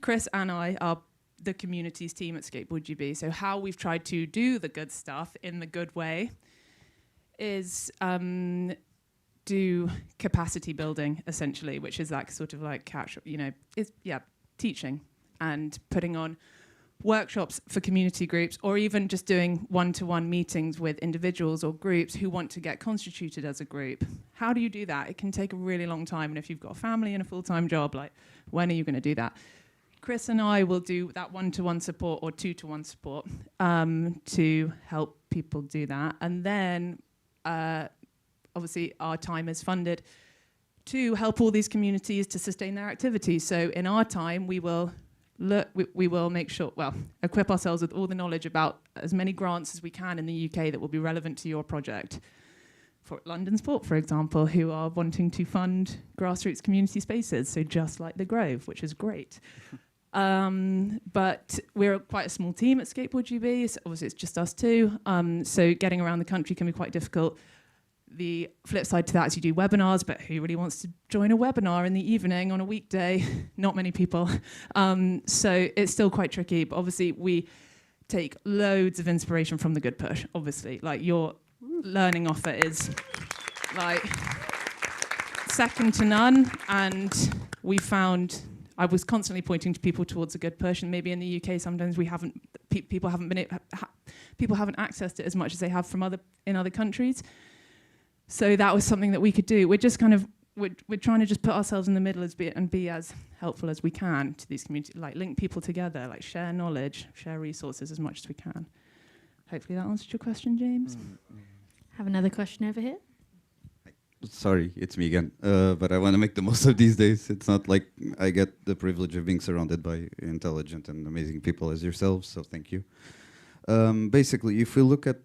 Speaker 9: Chris and I are the communities team at Skateboard GB. So how we've tried to do the good stuff in the good way is do capacity building, essentially, which is that sort of like teaching and putting on workshops for community groups, or even just doing one-to-one meetings with individuals or groups who want to get constituted as a group. How do you do that? It can take a really long time, and if you've got a family and a full-time job, like, when are you going to do that? Chris and I will do that one-to-one support or two-to-one support to help people do that. And then, obviously, our time is funded to help all these communities to sustain their activities. So in our time, we will make sure, equip ourselves with all the knowledge about as many grants as we can in the UK that will be relevant to your project. For London Sport, for example, who are wanting to fund grassroots community spaces, so just like the Grove, which is great. But we're quite a small team at Skateboard GB, so obviously it's just us two, so getting around the country can be quite difficult. The flip side to that is you do webinars, but who really wants to join a webinar in the evening on a weekday? Not many people. So it's still quite tricky, but obviously we take loads of inspiration from the Good Push, obviously. Like, your learning offer is like second to none, and we found I was constantly pointing to people towards a good push, and maybe in the UK sometimes we haven't, people haven't accessed it as much as they have from in other countries. So that was something that we could do. We're just kind of, we're trying to just put ourselves in the middle and be as helpful as we can to these communities, like link people together, like share knowledge, share resources as much as we can. Hopefully that answered your question, James.
Speaker 1: Have another question over here.
Speaker 12: Sorry, it's me again. But I want to make the most of these days. It's not like I get the privilege of being surrounded by intelligent and amazing people as yourselves, so thank you. Basically, if we look at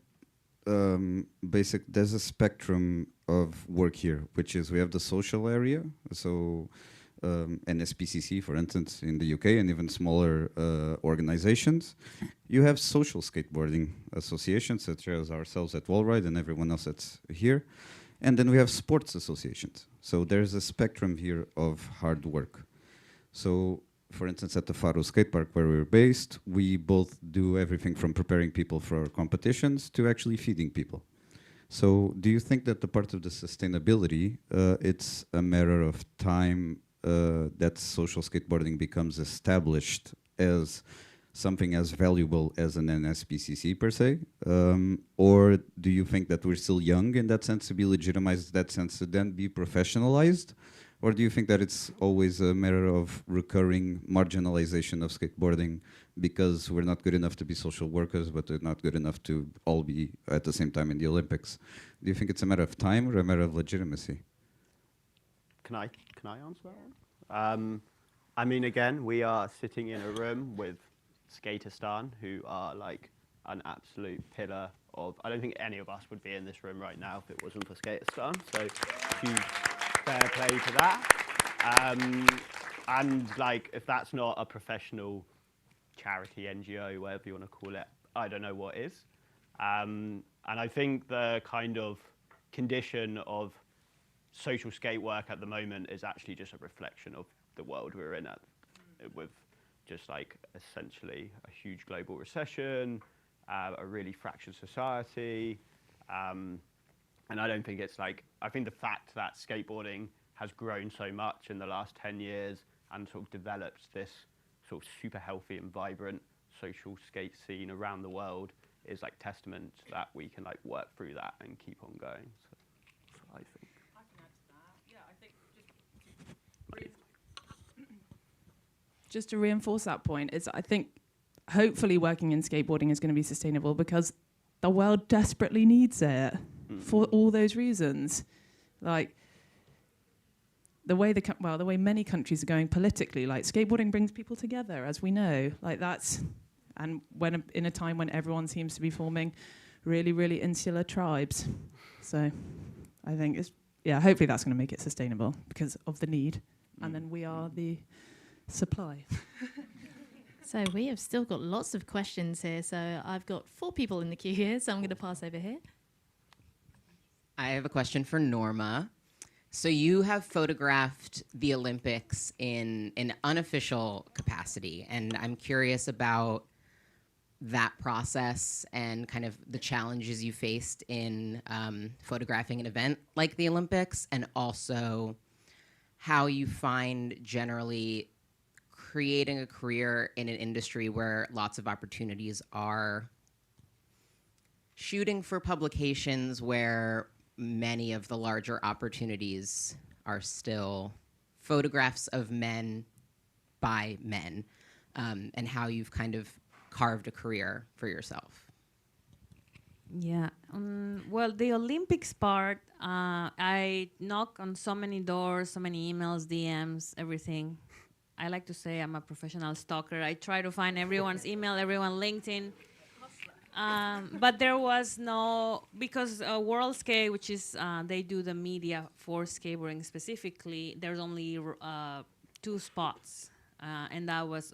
Speaker 12: there's a spectrum of work here, which is we have the social area, so NSPCC, for instance, in the UK, and even smaller organizations. You have social skateboarding associations, such as ourselves at Wallride and everyone else that's here. And then we have sports associations. So there's a spectrum here of hard work. So, for instance, at the Faro skate park where we're based, we both do everything from preparing people for competitions to actually feeding people. So do you think that the part of the sustainability, it's a matter of time that social skateboarding becomes established as something as valuable as an NSPCC per se? Or do you think that we're still young in that sense to be legitimized, in that sense to then be professionalized? Or do you think that it's always a matter of recurring marginalization of skateboarding because we're not good enough to be social workers, but we're not good enough to all be at the same time in the Olympics? Do you think it's a matter of time or a matter of legitimacy?
Speaker 5: Can I answer that one? I mean, again, we are sitting in a room with Skateistan, who are like an absolute pillar of, I don't think any of us would be in this room right now if it wasn't for Skateistan, so huge fair play to that. And like, if that's not a professional charity, NGO, whatever you want to call it, I don't know what is. And I think the kind of condition of social skate work at the moment is actually just a reflection of the world we're in with just like essentially a huge global recession, a really fractured society. And I don't think it's like, I think the fact that skateboarding has grown so much in the last 10 years and sort of developed this sort of super healthy and vibrant social skate scene around the world is like testament that we can like work through that and keep on going. So that's what I think.
Speaker 9: I can add to that. Yeah, I think just to reinforce that point is I think hopefully working in skateboarding is going to be sustainable because the world desperately needs it for all those reasons. Like the way the way many countries are going politically, like skateboarding brings people together, as we know. Like that's, and when in a time when everyone seems to be forming really, really insular tribes. So I think it's, yeah, hopefully that's going to make it sustainable because of the need. And then we are the supply.
Speaker 1: So we have still got lots of questions here. So I've got 4 people in the queue here, so I'm going to pass over here.
Speaker 13: I have a question for Norma. So you have photographed the Olympics in an unofficial capacity, and I'm curious about that process and kind of the challenges you faced in photographing an event like the Olympics, and also how you find generally creating a career in an industry where lots of opportunities are shooting for publications where many of the larger opportunities are still photographs of men by men, and how you've kind of carved a career for yourself.
Speaker 2: Yeah, well, the Olympics part, I knock on so many doors, so many emails, DMs, everything. I like to say I'm a professional stalker. I try to find everyone's email, everyone LinkedIn. But there was no, because World Skate, which is, they do the media for skateboarding specifically, there's only 2 spots. And that was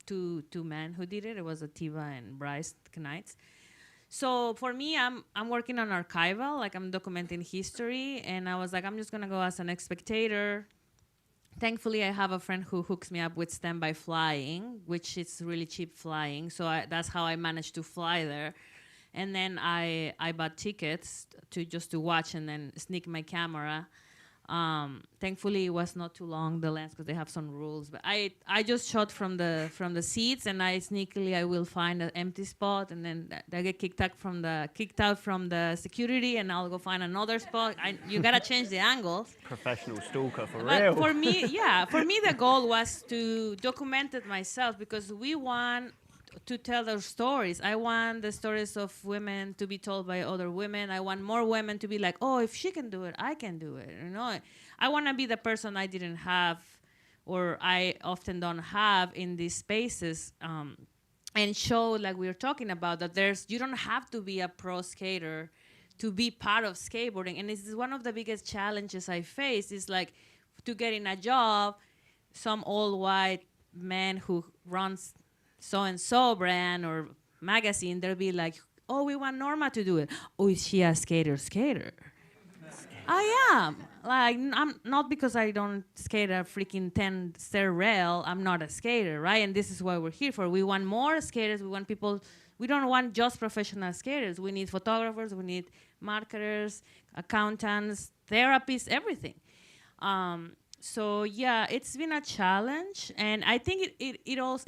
Speaker 2: two men who did it. It was Ativa and Bryce Knights. So for me, I'm working on archival, like I'm documenting history. And I was like, I'm just going to go as an spectator. Thankfully, I have a friend who hooks me up with standby flying, which is really cheap flying. So that's how I managed to fly there. And then I bought tickets to just to watch and then sneak my camera. Thankfully, it was not too long, the lens, because they have some rules. But I just shot from the seats, and I will find an empty spot, and then I get kicked out from the security, and I'll go find another spot. You gotta change the angles.
Speaker 5: Professional stalker for
Speaker 2: But
Speaker 5: real.
Speaker 2: for me, the goal was to document it myself, because we want to tell their stories. I want the stories of women to be told by other women. I want more women to be like, oh, if she can do it, I can do it. You know, I want to be the person I didn't have, or I often don't have in these spaces, and show, like we were talking about, that you don't have to be a pro skater to be part of skateboarding. And this is one of the biggest challenges I face, is like to get in a job, some old white man who runs so-and-so brand or magazine, they'll be like, oh, we want Norma to do it. Oh, is she a skater? I am. Like, I'm not, because I don't skate a freaking 10-stair rail, I'm not a skater, right? And this is what we're here for. We want more skaters. We want people. We don't want just professional skaters. We need photographers. We need marketers, accountants, therapists, everything. So yeah, it's been a challenge, and I think it also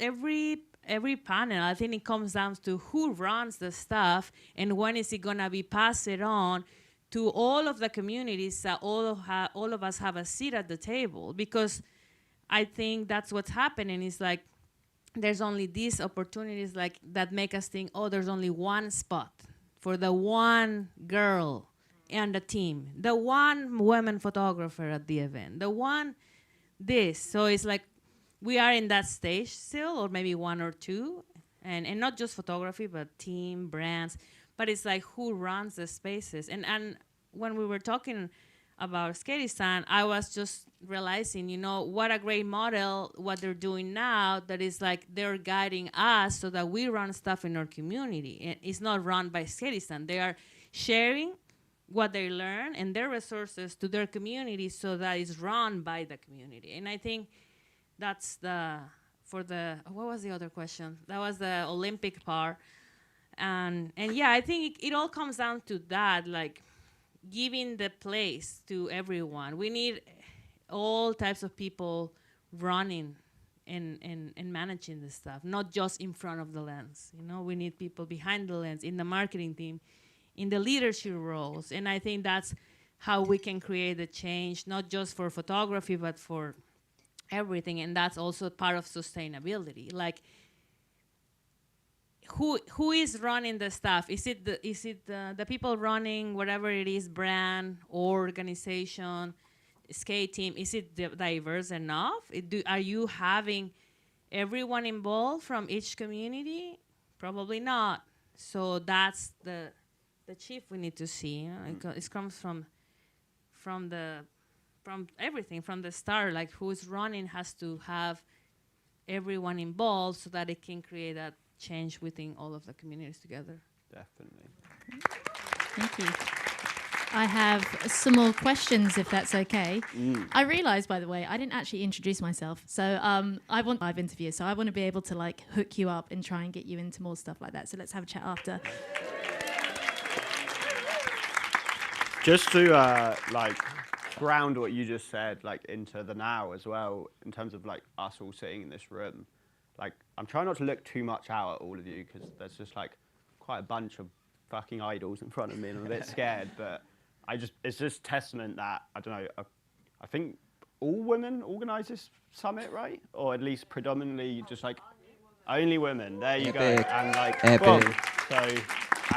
Speaker 2: every panel, I think it comes down to who runs the stuff and when is it gonna be passed on to all of the communities, that all of us have a seat at the table. Because I think that's what's happening, is like there's only these opportunities like that make us think, oh, there's only one spot for the one girl and the team, the one woman photographer at the event, the one this. So it's like we are in that stage still, or maybe one or two, and not just photography, but team, brands. But it's like who runs the spaces. And when we were talking about Skateistan, I was just realizing, you know, what a great model, what they're doing now, that is like they're guiding us so that we run stuff in our community. And it's not run by Skateistan. They are sharing what they learn and their resources to their community so that it's run by the community. And I think that's what was the other question? That was the Olympic part. And yeah, I think it all comes down to that, like giving the place to everyone. We need all types of people running and managing this stuff, not just in front of the lens. You know, we need people behind the lens, in the marketing team, in the leadership roles. And I think that's how we can create the change, not just for photography, but for everything. And that's also part of sustainability. Like, who is running the stuff? Is it the people running whatever it is, brand or organization, skate team? Is it diverse enough? Are you having everyone involved from each community? Probably not. So that's the chief we need to see. You know? It comes from everything, from the start. Like, who's running has to have everyone involved so that it can create that change within all of the communities together.
Speaker 5: Definitely.
Speaker 1: Thank you. I have some more questions, if that's okay. I realized, by the way, I didn't actually introduce myself. So I want live interviews. So I want to be able to like hook you up and try and get you into more stuff like that. So let's have a chat after.
Speaker 5: Just to like ground what you just said, like into the now as well, in terms of like us all sitting in this room. Like, I'm trying not to look too much out at all of you, because there's just like quite a bunch of fucking idols in front of me and I'm a bit scared, but it's just testament that, I don't know, I think all women organise this summit, right? Or at least predominantly just like only women. There you go. And like, boom. So,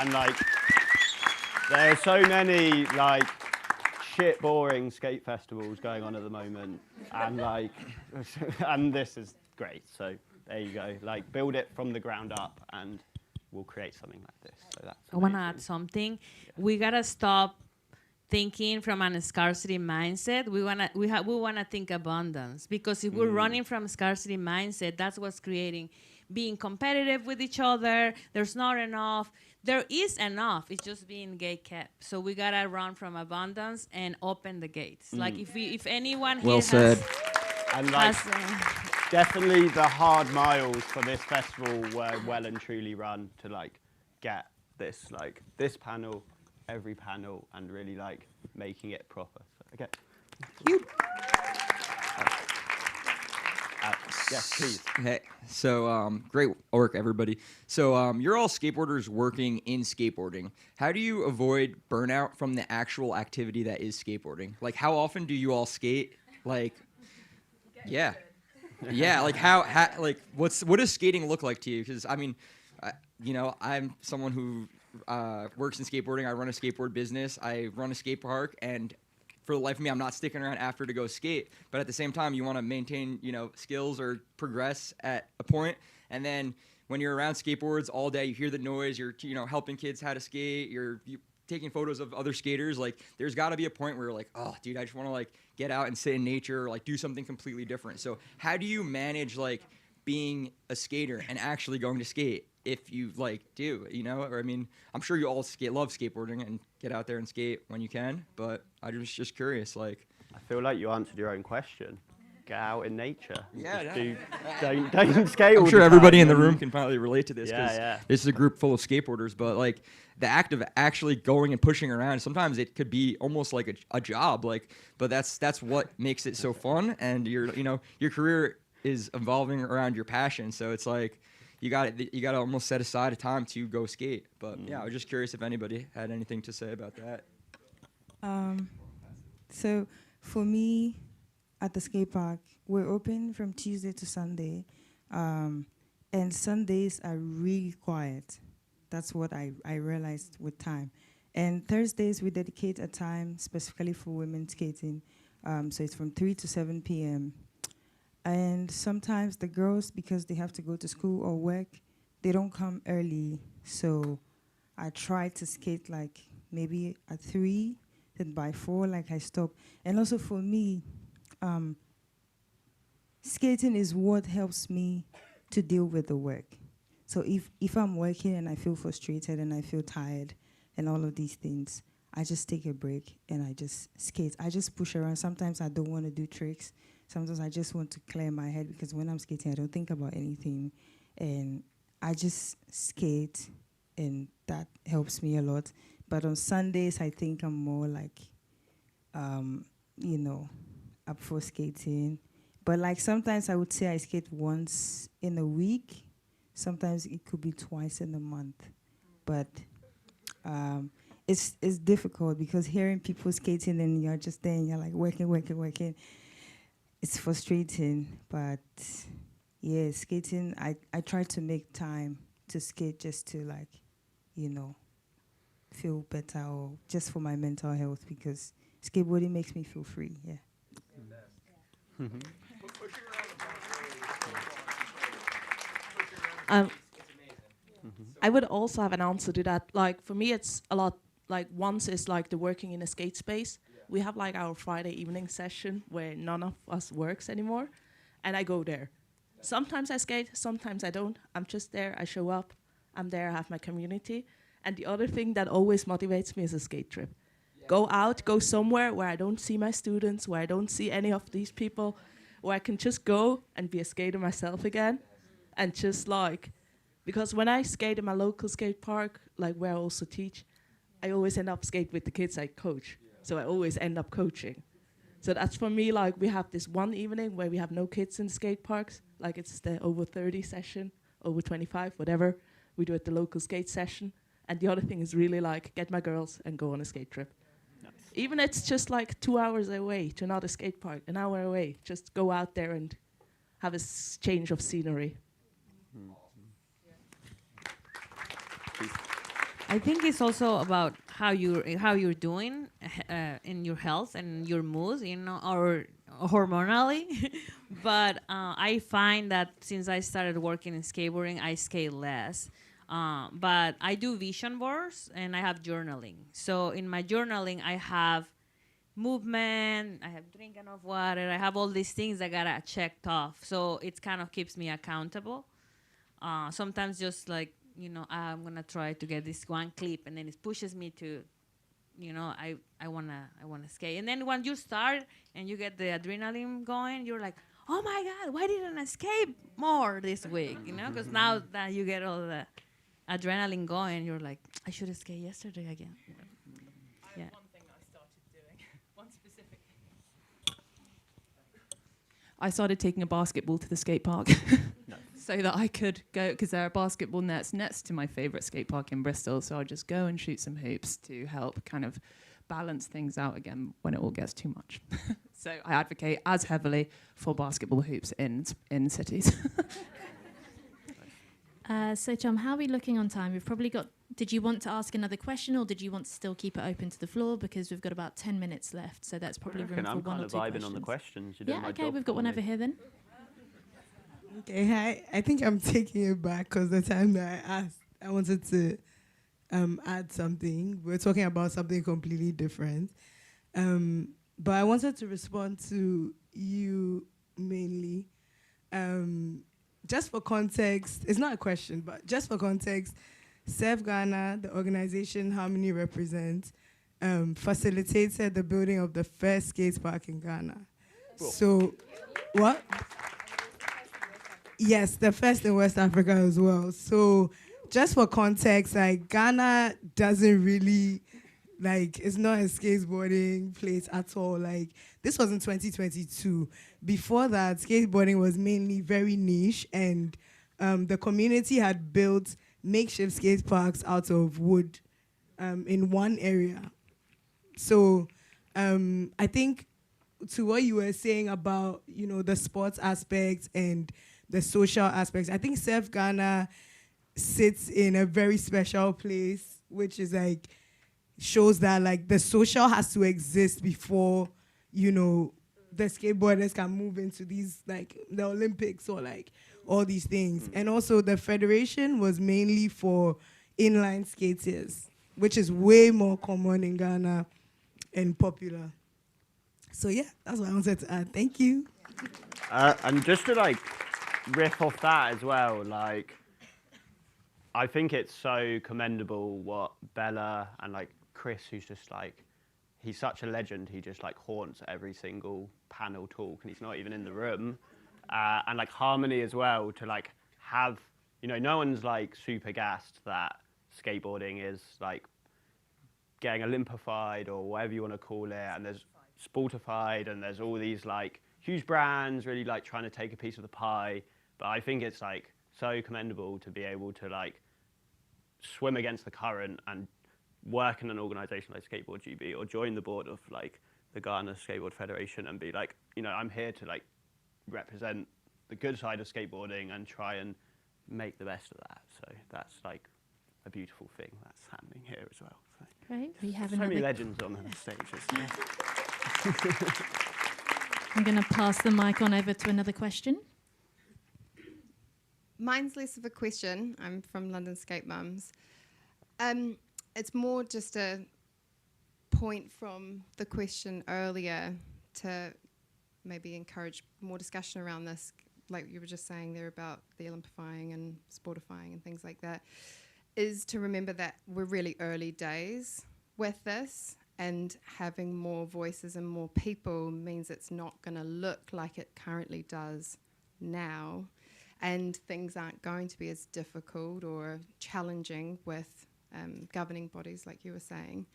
Speaker 5: and like, there are so many like shit boring skate festivals going on at the moment, and like, and this is great. So there you go. Like, build it from the ground up, and we'll create something like this. So that's
Speaker 2: I want to add something. Yeah. We gotta stop thinking from a scarcity mindset. We wanna think abundance, because if we're running from scarcity mindset, that's what's creating being competitive with each other. There's not enough. There is enough. It's just being gate kept. So we gotta run from abundance and open the gates. Like, if anyone here
Speaker 5: said. And like, definitely the hard miles for this festival were well and truly run to like get this, like this panel, every panel, and really like making it proper. So, okay, Yes, please.
Speaker 14: Hey, so great work, everybody. So you're all skateboarders working in skateboarding. How do you avoid burnout from the actual activity that is skateboarding? Like, how often do you all skate? Like, yeah, yeah. Like, like, what does skating look like to you? Because I mean, I'm someone who works in skateboarding. I run a skateboard business. I run a skate park, and for the life of me, I'm not sticking around after to go skate. But at the same time, you want to maintain, skills or progress at a point. And then when you're around skateboards all day, you hear the noise. You're, helping kids how to skate. You're taking photos of other skaters. Like, there's got to be a point where you're like, oh, dude, I just want to like get out and sit in nature or like do something completely different. So how do you manage like being a skater and actually going to skate? If you do, or I mean, I'm sure you all love skateboarding and get out there and skate when you can, but I was just curious, like.
Speaker 5: I feel like you answered your own question. Get out in nature.
Speaker 14: Yeah,
Speaker 5: don't skate all
Speaker 14: I'm sure
Speaker 5: the
Speaker 14: everybody
Speaker 5: time.
Speaker 14: in the room can probably relate to this, because
Speaker 5: Yeah.
Speaker 14: this is a group full of skateboarders, but like the act of actually going and pushing around, sometimes it could be almost like a job, but that's what makes it so fun, and your career is evolving around your passion, so it's like, you got to almost set aside a time to go skate. But yeah, I was just curious if anybody had anything to say about that.
Speaker 8: So for me, at the skate park, we're open from Tuesday to Sunday, and Sundays are really quiet. That's what I realized with time. And Thursdays, we dedicate a time specifically for women skating. So it's from 3 to 7 p.m. And sometimes the girls, because they have to go to school or work, they don't come early. So I try to skate like maybe at 3, then by 4, like I stop. And also for me, skating is what helps me to deal with the work. So if I'm working and I feel frustrated and I feel tired and all of these things, I just take a break and I just skate. I just push around. Sometimes I don't want to do tricks. Sometimes I just want to clear my head, because when I'm skating, I don't think about anything. And I just skate, and that helps me a lot. But on Sundays, I think I'm more like, up for skating. But like sometimes I would say I skate once in a week. Sometimes it could be twice in a month. But it's difficult, because hearing people skating and you're just there and you're like working. It's frustrating, but yeah, skating, I try to make time to skate just to feel better, or just for my mental health, because skateboarding makes me feel free, yeah.
Speaker 9: I would also have an answer to that. Like, for me, it's a lot, like, once is like the working in a skate space. We have like our Friday evening session where none of us works anymore, and I go there. Sometimes I skate, sometimes I don't. I'm just there, I show up, I'm there, I have my community. And the other thing that always motivates me is a skate trip. Go out, go somewhere where I don't see my students, where I don't see any of these people, where I can just go and be a skater myself again. And just like, because when I skate in my local skate park, like where I also teach, I always end up skate with the kids I coach. So I always end up coaching. So that's for me, like, we have this one evening where we have no kids in the skate parks. Like, it's the over 30 session, over 25, whatever. We do at the local skate session. And the other thing is really like, get my girls and go on a skate trip. Nice. Even it's just like 2 hours away to another skate park, an hour away. Just go out there and have a change of scenery.
Speaker 2: I think it's also about how you're doing in your health and your mood, or hormonally. But I find that since I started working in skateboarding, I skate less. But I do vision boards and I have journaling. So in my journaling, I have movement, I have drinking of water, I have all these things that gotta checked off. So it kind of keeps me accountable. Sometimes just like, I'm gonna try to get this one clip, and then it pushes me to, I wanna skate. And then when you start and you get the adrenaline going, you're like, oh my God, why didn't I skate more this week? Because now that you get all the adrenaline going, you're like, I should have skated yesterday again.
Speaker 9: I have one thing I started doing, one specific. I started taking a basketball to the skate park so that I could go, because there are basketball nets next to my favourite skate park in Bristol, so I'll just go and shoot some hoops to help kind of balance things out again when it all gets too much. So I advocate as heavily for basketball hoops in cities.
Speaker 1: So Tom, how are we looking on time? We've probably got, did you want to ask another question, or did you want to still keep it open to the floor? Because we've got about 10 minutes left, so that's probably room for
Speaker 5: I'm
Speaker 1: one
Speaker 5: kind
Speaker 1: or
Speaker 5: of
Speaker 1: two
Speaker 5: vibing
Speaker 1: questions.
Speaker 5: on the questions. You're doing
Speaker 1: Yeah,
Speaker 5: my
Speaker 1: okay,
Speaker 5: job
Speaker 1: we've got
Speaker 5: for
Speaker 1: one
Speaker 5: me.
Speaker 1: over here then.
Speaker 15: Okay, hi. I think I'm taking it back because the time that I asked, I wanted to add something. We're talking about something completely different. But I wanted to respond to you mainly. Just for context, it's not a question, but just for context, SEF Ghana, the organization Harmony represents, facilitated the building of the first skate park in Ghana.
Speaker 5: Cool.
Speaker 15: So, what? Yes, the first in West Africa as well. So, just for context, like Ghana doesn't really, like, it's not a skateboarding place at all. Like, this was in 2022. Before that, skateboarding was mainly very niche, and the community had built makeshift skate parks out of wood in one area. So I think to what you were saying about, you know, the sports aspect and the social aspects, I think SEF Ghana sits in a very special place, which is like, shows that like the social has to exist before, you know, the skateboarders can move into these, like the Olympics or like all these things. And also the federation was mainly for inline skaters, which is way more common in Ghana and popular. So yeah, that's what I wanted to add. Thank you.
Speaker 5: And just to like riff off that as well, like I think it's so commendable what Bella and like Chris, who's just like, he's such a legend, he just like haunts every single panel talk and he's not even in the room. And like Harmony as well, to like have, you know, no one's like super gassed that skateboarding is like getting Olympified or whatever you want to call it, and there's sportified and there's all these like huge brands really like trying to take a piece of the pie. But I think it's like so commendable to be able to like swim against the current and work in an organization like Skateboard GB or join the board of like the Ghana Skateboard Federation and be like, you know, I'm here to like represent the good side of skateboarding and try and make the best of that. So that's like a beautiful thing that's happening here as well. So
Speaker 1: Great. We have
Speaker 5: so
Speaker 1: another
Speaker 5: many legends on the stages.
Speaker 1: I'm going to pass the mic on over to another question.
Speaker 16: Mine's less of a question. I'm from London Skate Mums. It's more just a point from the question earlier to maybe encourage more discussion around this, like you were just saying there about the Olympifying and sportifying and things like that, is to remember that we're really early days with this, and having more voices and more people means it's not going to look like it currently does now, and things aren't going to be as difficult or challenging with governing bodies, like you were saying.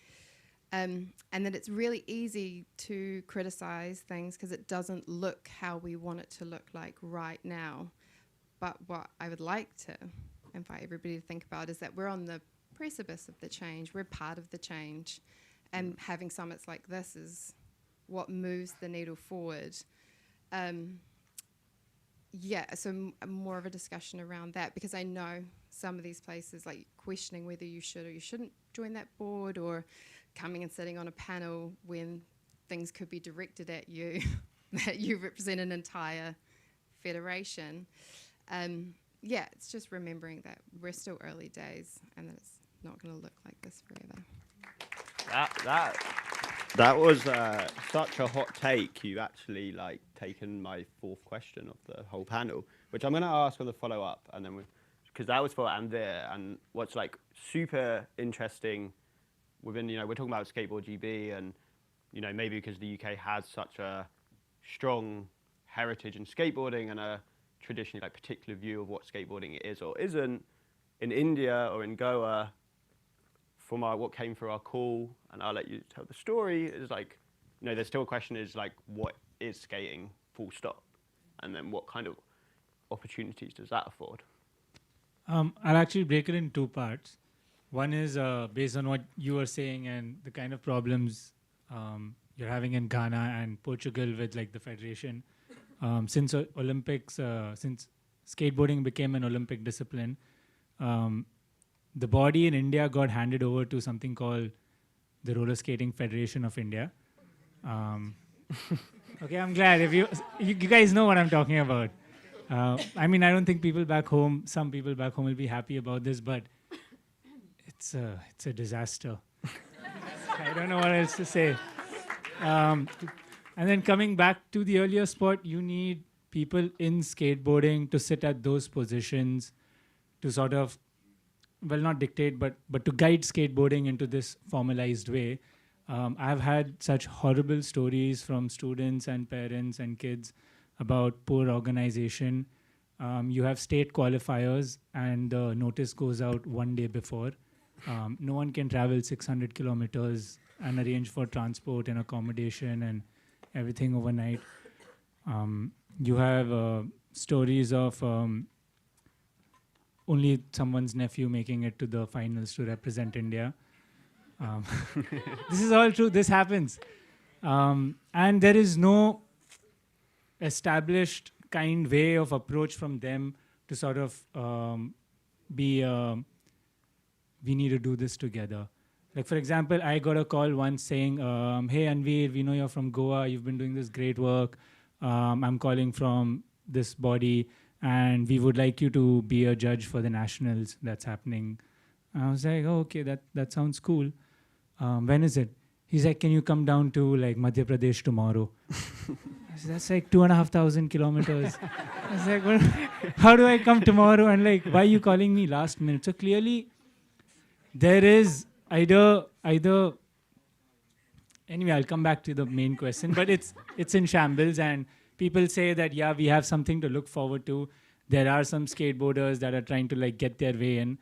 Speaker 16: And that it's really easy to criticize things because it doesn't look how we want it to look like right now. But what I would like to invite everybody to think about is that we're on the precipice of the change. We're part of the change. And having summits like this is what moves the needle forward. Yeah, so more of a discussion around that, because I know some of these places, like questioning whether you should or you shouldn't join that board, or coming and sitting on a panel when things could be directed at you, that you represent an entire federation. Yeah, it's just remembering that we're still early days and that it's not going to look like this forever.
Speaker 5: That was such a hot take. You actually like taken my fourth question of the whole panel, which I'm going to ask on the follow-up, and then because that was for Anvir, and what's like super interesting within, you know, we're talking about Skateboard GB, and you know, maybe because the UK has such a strong heritage in skateboarding and a traditionally like particular view of what skateboarding is or isn't, in India or in Goa, from what came through our call, and I'll let you tell the story, is like, you know, there's still a question is like, what is skating, full stop? and then what kind of opportunities does that afford?
Speaker 4: I'll actually break it in two parts. One is based on what you were saying and the kind of problems you're having in Ghana and Portugal with like the federation. Since Olympics, since skateboarding became an Olympic discipline, the body in India got handed over to something called the Roller Skating Federation of India. Okay, I'm glad if you guys know what I'm talking about. I mean, I don't think some people back home will be happy about this, but it's a disaster. I don't know what else to say. And then coming back to the earlier spot, you need people in skateboarding to sit at those positions to sort of, well, not dictate, but to guide skateboarding into this formalized way. I've had such horrible stories from students and parents and kids about poor organization. You have state qualifiers and the notice goes out one day before. No one can travel 600 kilometers and arrange for transport and accommodation and everything overnight. You have stories of only someone's nephew making it to the finals to represent India. This is all true. This happens. And there is no established kind way of approach from them to sort of we need to do this together. Like, for example, I got a call once saying, hey, Anveer, we know you're from Goa. You've been doing this great work. I'm calling from this body, and we would like you to be a judge for the nationals that's happening. I was like, oh, okay, that sounds cool. When is it? He's like, can you come down to like Madhya Pradesh tomorrow? I said, that's like 2,500 kilometers. I was like, well, how do I come tomorrow? And like, why are you calling me last minute? So clearly, there is either. Anyway, I'll come back to the main question, but it's in shambles, and people say that yeah, we have something to look forward to. There are some skateboarders that are trying to like get their way in,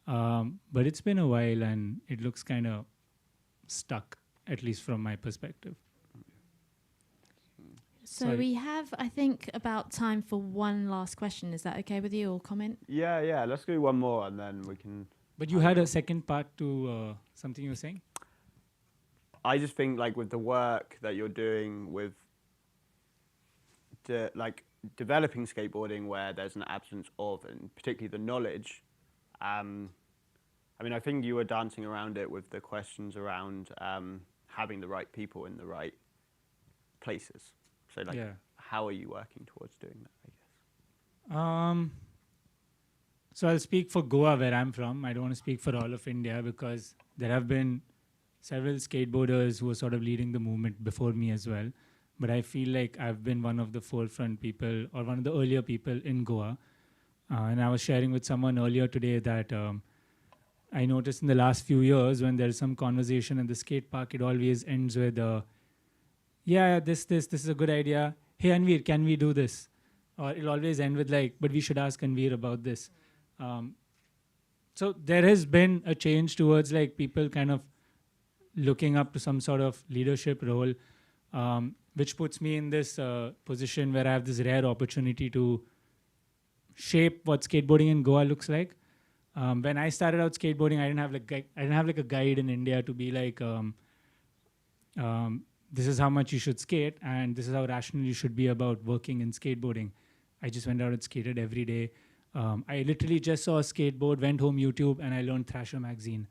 Speaker 4: but it's been a while, and it looks kind of stuck, at least from my perspective.
Speaker 1: So
Speaker 4: Sorry.
Speaker 1: we have, I think, about time for one last question. Is that okay with you, or comment?
Speaker 5: Yeah. Let's do one more, and then we can.
Speaker 4: But you had a second part to something you were saying?
Speaker 5: I just think, like, with the work that you're doing with developing skateboarding, where there's an absence of, and particularly the knowledge. I mean, I think you were dancing around it with the questions around having the right people in the right places. So, like, how are you working towards doing that, I guess?
Speaker 4: So I'll speak for Goa, where I'm from. I don't want to speak for all of India, because there have been several skateboarders who are sort of leading the movement before me as well. But I feel like I've been one of the forefront people, or one of the earlier people in Goa. And I was sharing with someone earlier today that I noticed in the last few years, when there's some conversation in the skate park, it always ends with, this is a good idea. Hey, Anveer, can we do this? Or it'll always end with like, but we should ask Anveer about this. So there has been a change towards like people kind of looking up to some sort of leadership role, which puts me in this position where I have this rare opportunity to shape what skateboarding in Goa looks like. When I started out skateboarding, I didn't have like a guide in India to be like, this is how much you should skate, and this is how rational you should be about working in skateboarding. I just went out and skated every day. I literally just saw a skateboard, went home YouTube, and I learned Thrasher magazine.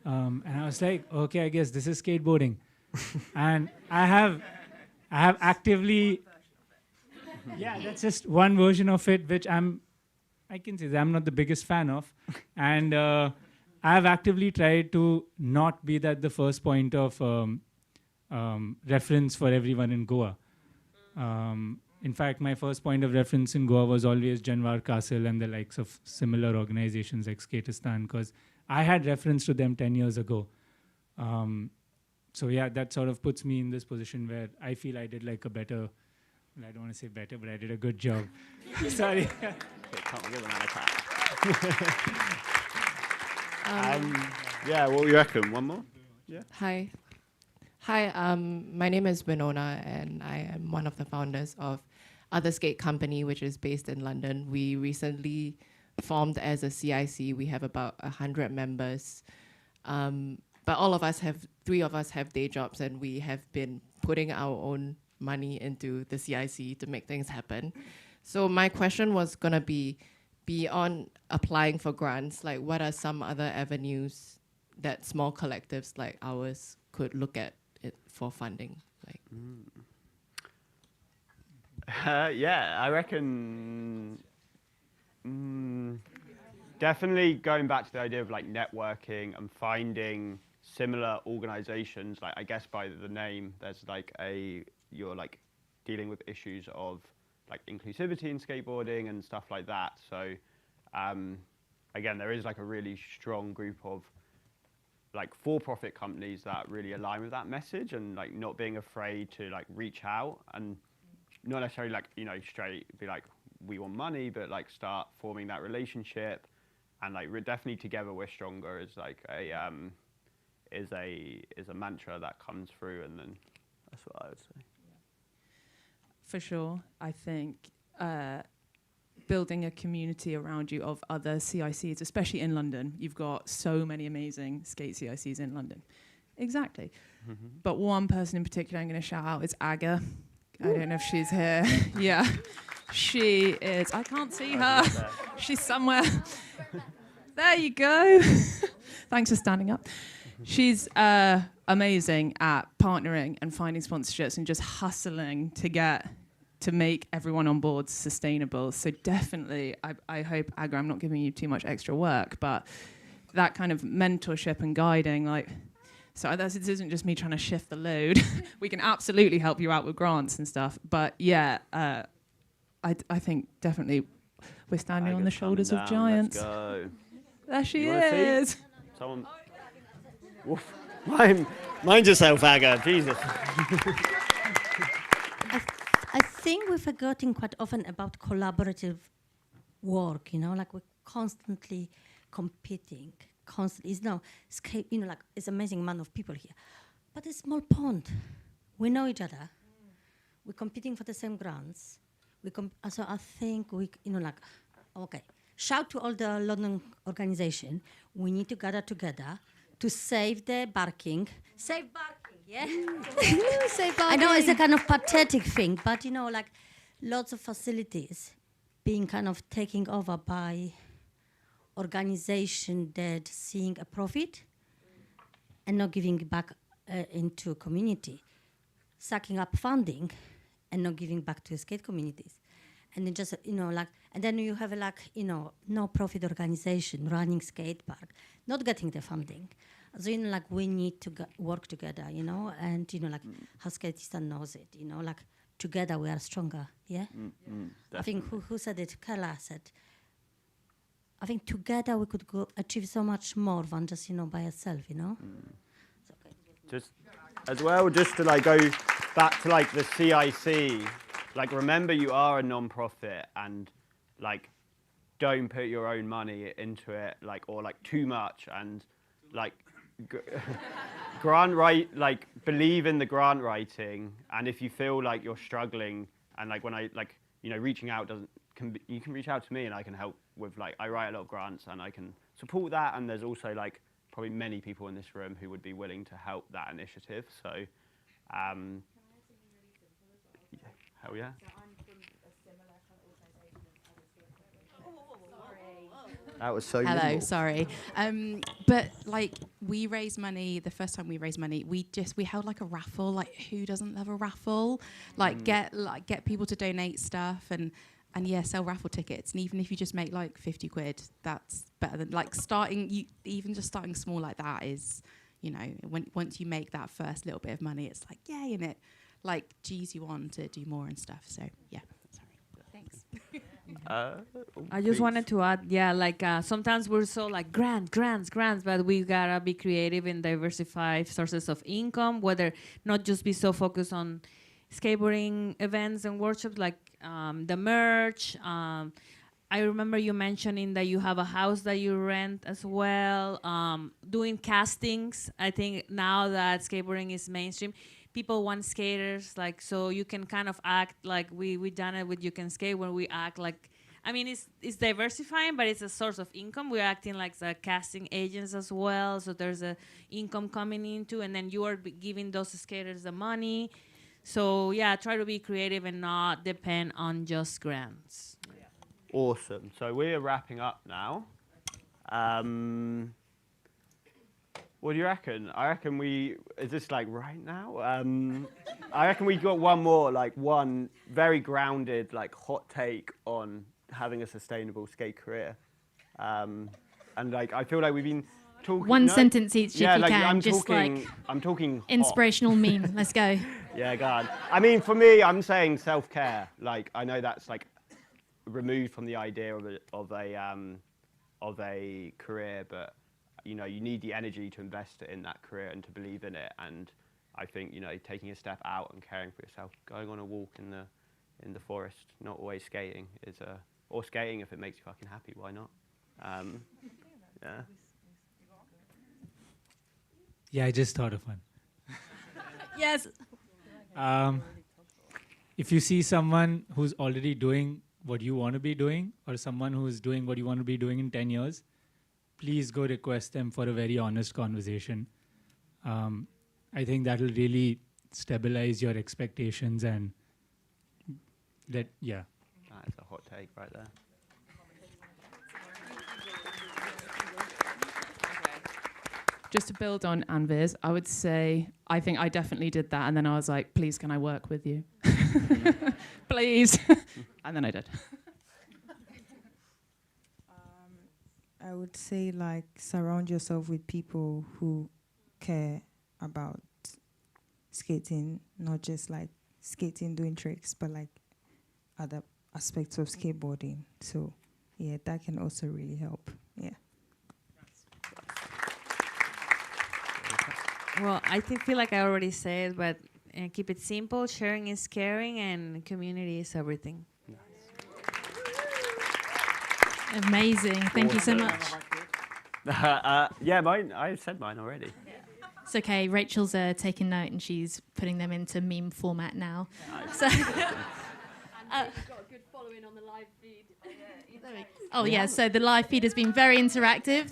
Speaker 4: And I was like, okay, I guess this is skateboarding. And I have actively, that's just one version of it, which I can say that I'm not the biggest fan of. And I have actively tried to not be the first point of reference for everyone in Goa. In fact, my first point of reference in Goa was always Janwar Castle and the likes of similar organizations like Skateistan, because I had reference to them 10 years ago. So yeah, that sort of puts me in this position where I feel I did like a better, well, I don't want to say better, but I did a good job. Sorry.
Speaker 5: What do you reckon? One more? Yeah.
Speaker 17: Hi, my name is Winona, and I am one of the founders of other skate company, which is based in London. We recently formed as a CIC. We have about 100 members. But three of us have day jobs, and we have been putting our own money into the CIC to make things happen. So my question was gonna be, beyond applying for grants, like what are some other avenues that small collectives like ours could look at it for funding? Like,
Speaker 5: yeah, I reckon definitely going back to the idea of like networking and finding similar organizations. Like, I guess by the name, there's like you're like dealing with issues of like inclusivity in skateboarding and stuff like that. So again, there is like a really strong group of like for-profit companies that really align with that message, and like not being afraid to like reach out and not necessarily like, you know, straight be like, we want money, but like start forming that relationship. And like we're definitely together we're stronger is like is a mantra that comes through, and then that's what I would say.
Speaker 9: For sure. I think building a community around you of other CICs, especially in London. You've got so many amazing skate CICs in London. Exactly. But one person in particular I'm going to shout out is Aga. I don't know if she's here. Yeah. She is. I can't see her. She's somewhere. There you go. Thanks for standing up. She's amazing at partnering and finding sponsorships and just hustling to make everyone on board sustainable. So definitely, I hope, Aga, I'm not giving you too much extra work, but that kind of mentorship and guiding, like, so this isn't just me trying to shift the load. We can absolutely help you out with grants and stuff. But yeah, I think definitely we're standing on the shoulders of giants.
Speaker 5: Let's go.
Speaker 9: There she is.
Speaker 5: Someone. Woof. Mind yourself, Aga. Jesus.
Speaker 18: I think we're forgetting quite often about collaborative work, you know, like we're constantly competing, it's now skate, you know, like it's an amazing amount of people here, but it's a small pond. We know each other. We're competing for the same grants. So I think we, you know, like, okay, shout to all the London organization. We need to gather together to save the barking. Save barking, yeah? Save barking. I know it's a kind of pathetic thing, but you know, like lots of facilities being kind of taken over by organization that seeing a profit and not giving back into community, sucking up funding and not giving back to skate communities. And then just, you know, like, and then you have like, you know, no profit organization running skate park, not getting the funding. So, you know, like we need to work together, you know, and, you know, like how Skateistan knows it, you know, like together we are stronger, yeah? I think who said it? Kala said, I think together we could achieve so much more than just, you know, by yourself, you know?
Speaker 5: Just as well, just to like go back to like the CIC, like remember you are a non-profit and like don't put your own money into it, like, or like too much, and like like believe in the grant writing. And if you feel like you're struggling, and like when I like, you know, reaching out you can reach out to me and I can help with, like, I write a lot of grants and I can support that, and there's also like probably many people in this room who would be willing to help that initiative. So hell yeah. That was so
Speaker 19: Hello,
Speaker 5: nimble.
Speaker 19: sorry. But like we raised money, the first time we raised money, we held like a raffle, like who doesn't love a raffle? Like get people to donate stuff and yeah, sell raffle tickets. And even if you just make like 50 quid, that's better than like even just starting small like that is, you know, once you make that first little bit of money, it's like, yay, and it like G's you on to do more and stuff. So yeah, sorry. Thanks.
Speaker 2: I just wanted to add, yeah, like sometimes we're so like grants, but we gotta be creative and diversify sources of income, whether not just be so focused on skateboarding events and workshops, like the merch. I remember you mentioning that you have a house that you rent as well, doing castings. I think now that skateboarding is mainstream, people want skaters, like, so you can kind of act like we done it with You Can Skate, where we act like, I mean, it's diversifying, but it's a source of income. We're acting like the casting agents as well, so there's a income coming into, and then you are giving those skaters the money. So yeah, try to be creative and not depend on just grants.
Speaker 5: Awesome. So we're wrapping up now. What do you reckon? I reckon is this like right now? I reckon we got one more, like one very grounded, like hot take on having a sustainable skate career. And like, I feel like we've been talking.
Speaker 1: One sentence each if you
Speaker 5: like,
Speaker 1: can,
Speaker 5: I'm
Speaker 1: just
Speaker 5: talking,
Speaker 1: like
Speaker 5: I'm talking
Speaker 1: inspirational meme. Let's go.
Speaker 5: Yeah, God. I mean, for me, I'm saying self-care. Like, I know that's like removed from the idea of a career, but you know, you need the energy to invest in that career and to believe in it. And I think, you know, taking a step out and caring for yourself, going on a walk in the forest, not always skating, or skating if it makes you fucking happy. Why not? Yeah.
Speaker 4: Yeah, I just thought of one.
Speaker 1: Yes.
Speaker 4: If you see someone who's already doing what you want to be doing, or someone who's doing what you want to be doing in 10 years, please go request them for a very honest conversation. I think that will really stabilize your expectations and that, yeah.
Speaker 5: That's a hot take right there.
Speaker 9: Just to build on Anvir's, I would say, I think I definitely did that. And then I was like, please, can I work with you? Please. And then I did.
Speaker 8: I would say, like, surround yourself with people who care about skating, not just like skating, doing tricks, but like other aspects of skateboarding. So, yeah, that can also really help. Yeah.
Speaker 2: Well, I feel like I already said, but keep it simple. Sharing is caring, and community is everything.
Speaker 1: Amazing. Thank you so much.
Speaker 5: Yeah, mine. I said mine already.
Speaker 1: It's okay. Rachel's taking note and she's putting them into meme format now.
Speaker 7: Nice.
Speaker 1: So.
Speaker 7: We've got a good following on the live feed.
Speaker 1: Oh yeah, so the live feed has been very interactive.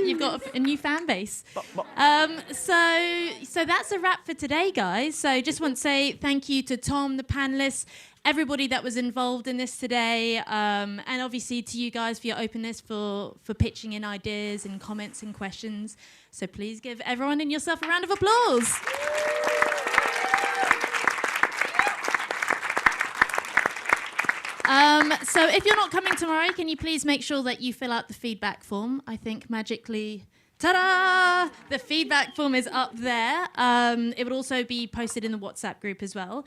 Speaker 1: You've got a new fan base. So that's a wrap for today, guys. So just want to say thank you to Tom, the panelists, everybody that was involved in this today, and obviously to you guys for your openness for pitching in ideas and comments and questions. So please give everyone and yourself a round of applause. So if you're not coming tomorrow, can you please make sure that you fill out the feedback form? I think magically, ta-da! The feedback form is up there. It would also be posted in the WhatsApp group as well.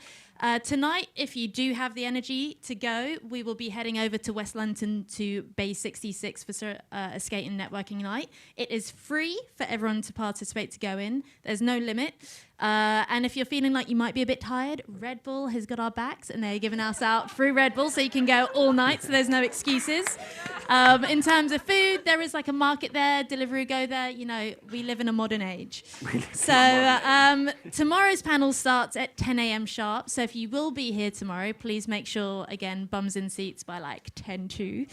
Speaker 1: Tonight, if you do have the energy to go, we will be heading over to West London to Bay 66 for a skate and networking night. It is free for everyone to participate to go in. There's no limit. And if you're feeling like you might be a bit tired, Red Bull has got our backs and they're giving us out free Red Bull so you can go all night, so there's no excuses. In terms of food, there is like a market there, Deliveroo go there. You know, we live in a modern age. So tomorrow's panel starts at 10 a.m. sharp. So if you will be here tomorrow, please make sure, again, bums in seats by like 10 to.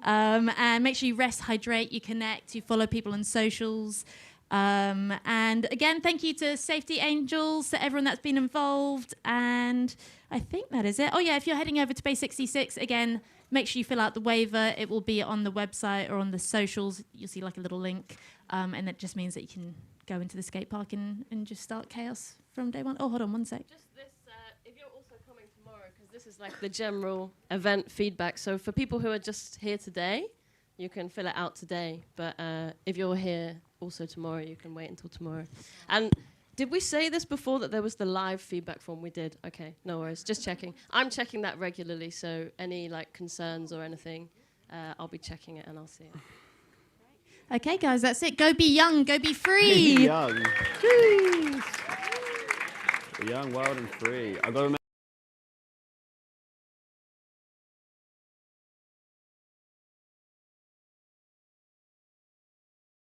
Speaker 1: And make sure you rest, hydrate, you connect, you follow people on socials. And again, thank you to Safety Angels, to everyone that's been involved. And I think that is it. Oh yeah, if you're heading over to Bay 66, again, make sure you fill out the waiver. It will be on the website or on the socials. You'll see like a little link. And that just means that you can go into the skate park and just start chaos from day one. Oh, hold on one sec.
Speaker 7: Just this, if you're also coming tomorrow, because this is like the general event feedback. So for people who are just here today, you can fill it out today. But if you're here also tomorrow, you can wait until tomorrow. And did we say this before, that there was the live feedback form? We did. Okay, no worries. Just checking. I'm checking that regularly, so any like concerns or anything, I'll be checking it and I'll see it.
Speaker 1: Okay, guys, that's it. Go be young. Go be free.
Speaker 5: Young. Young, wild, and free. I've got to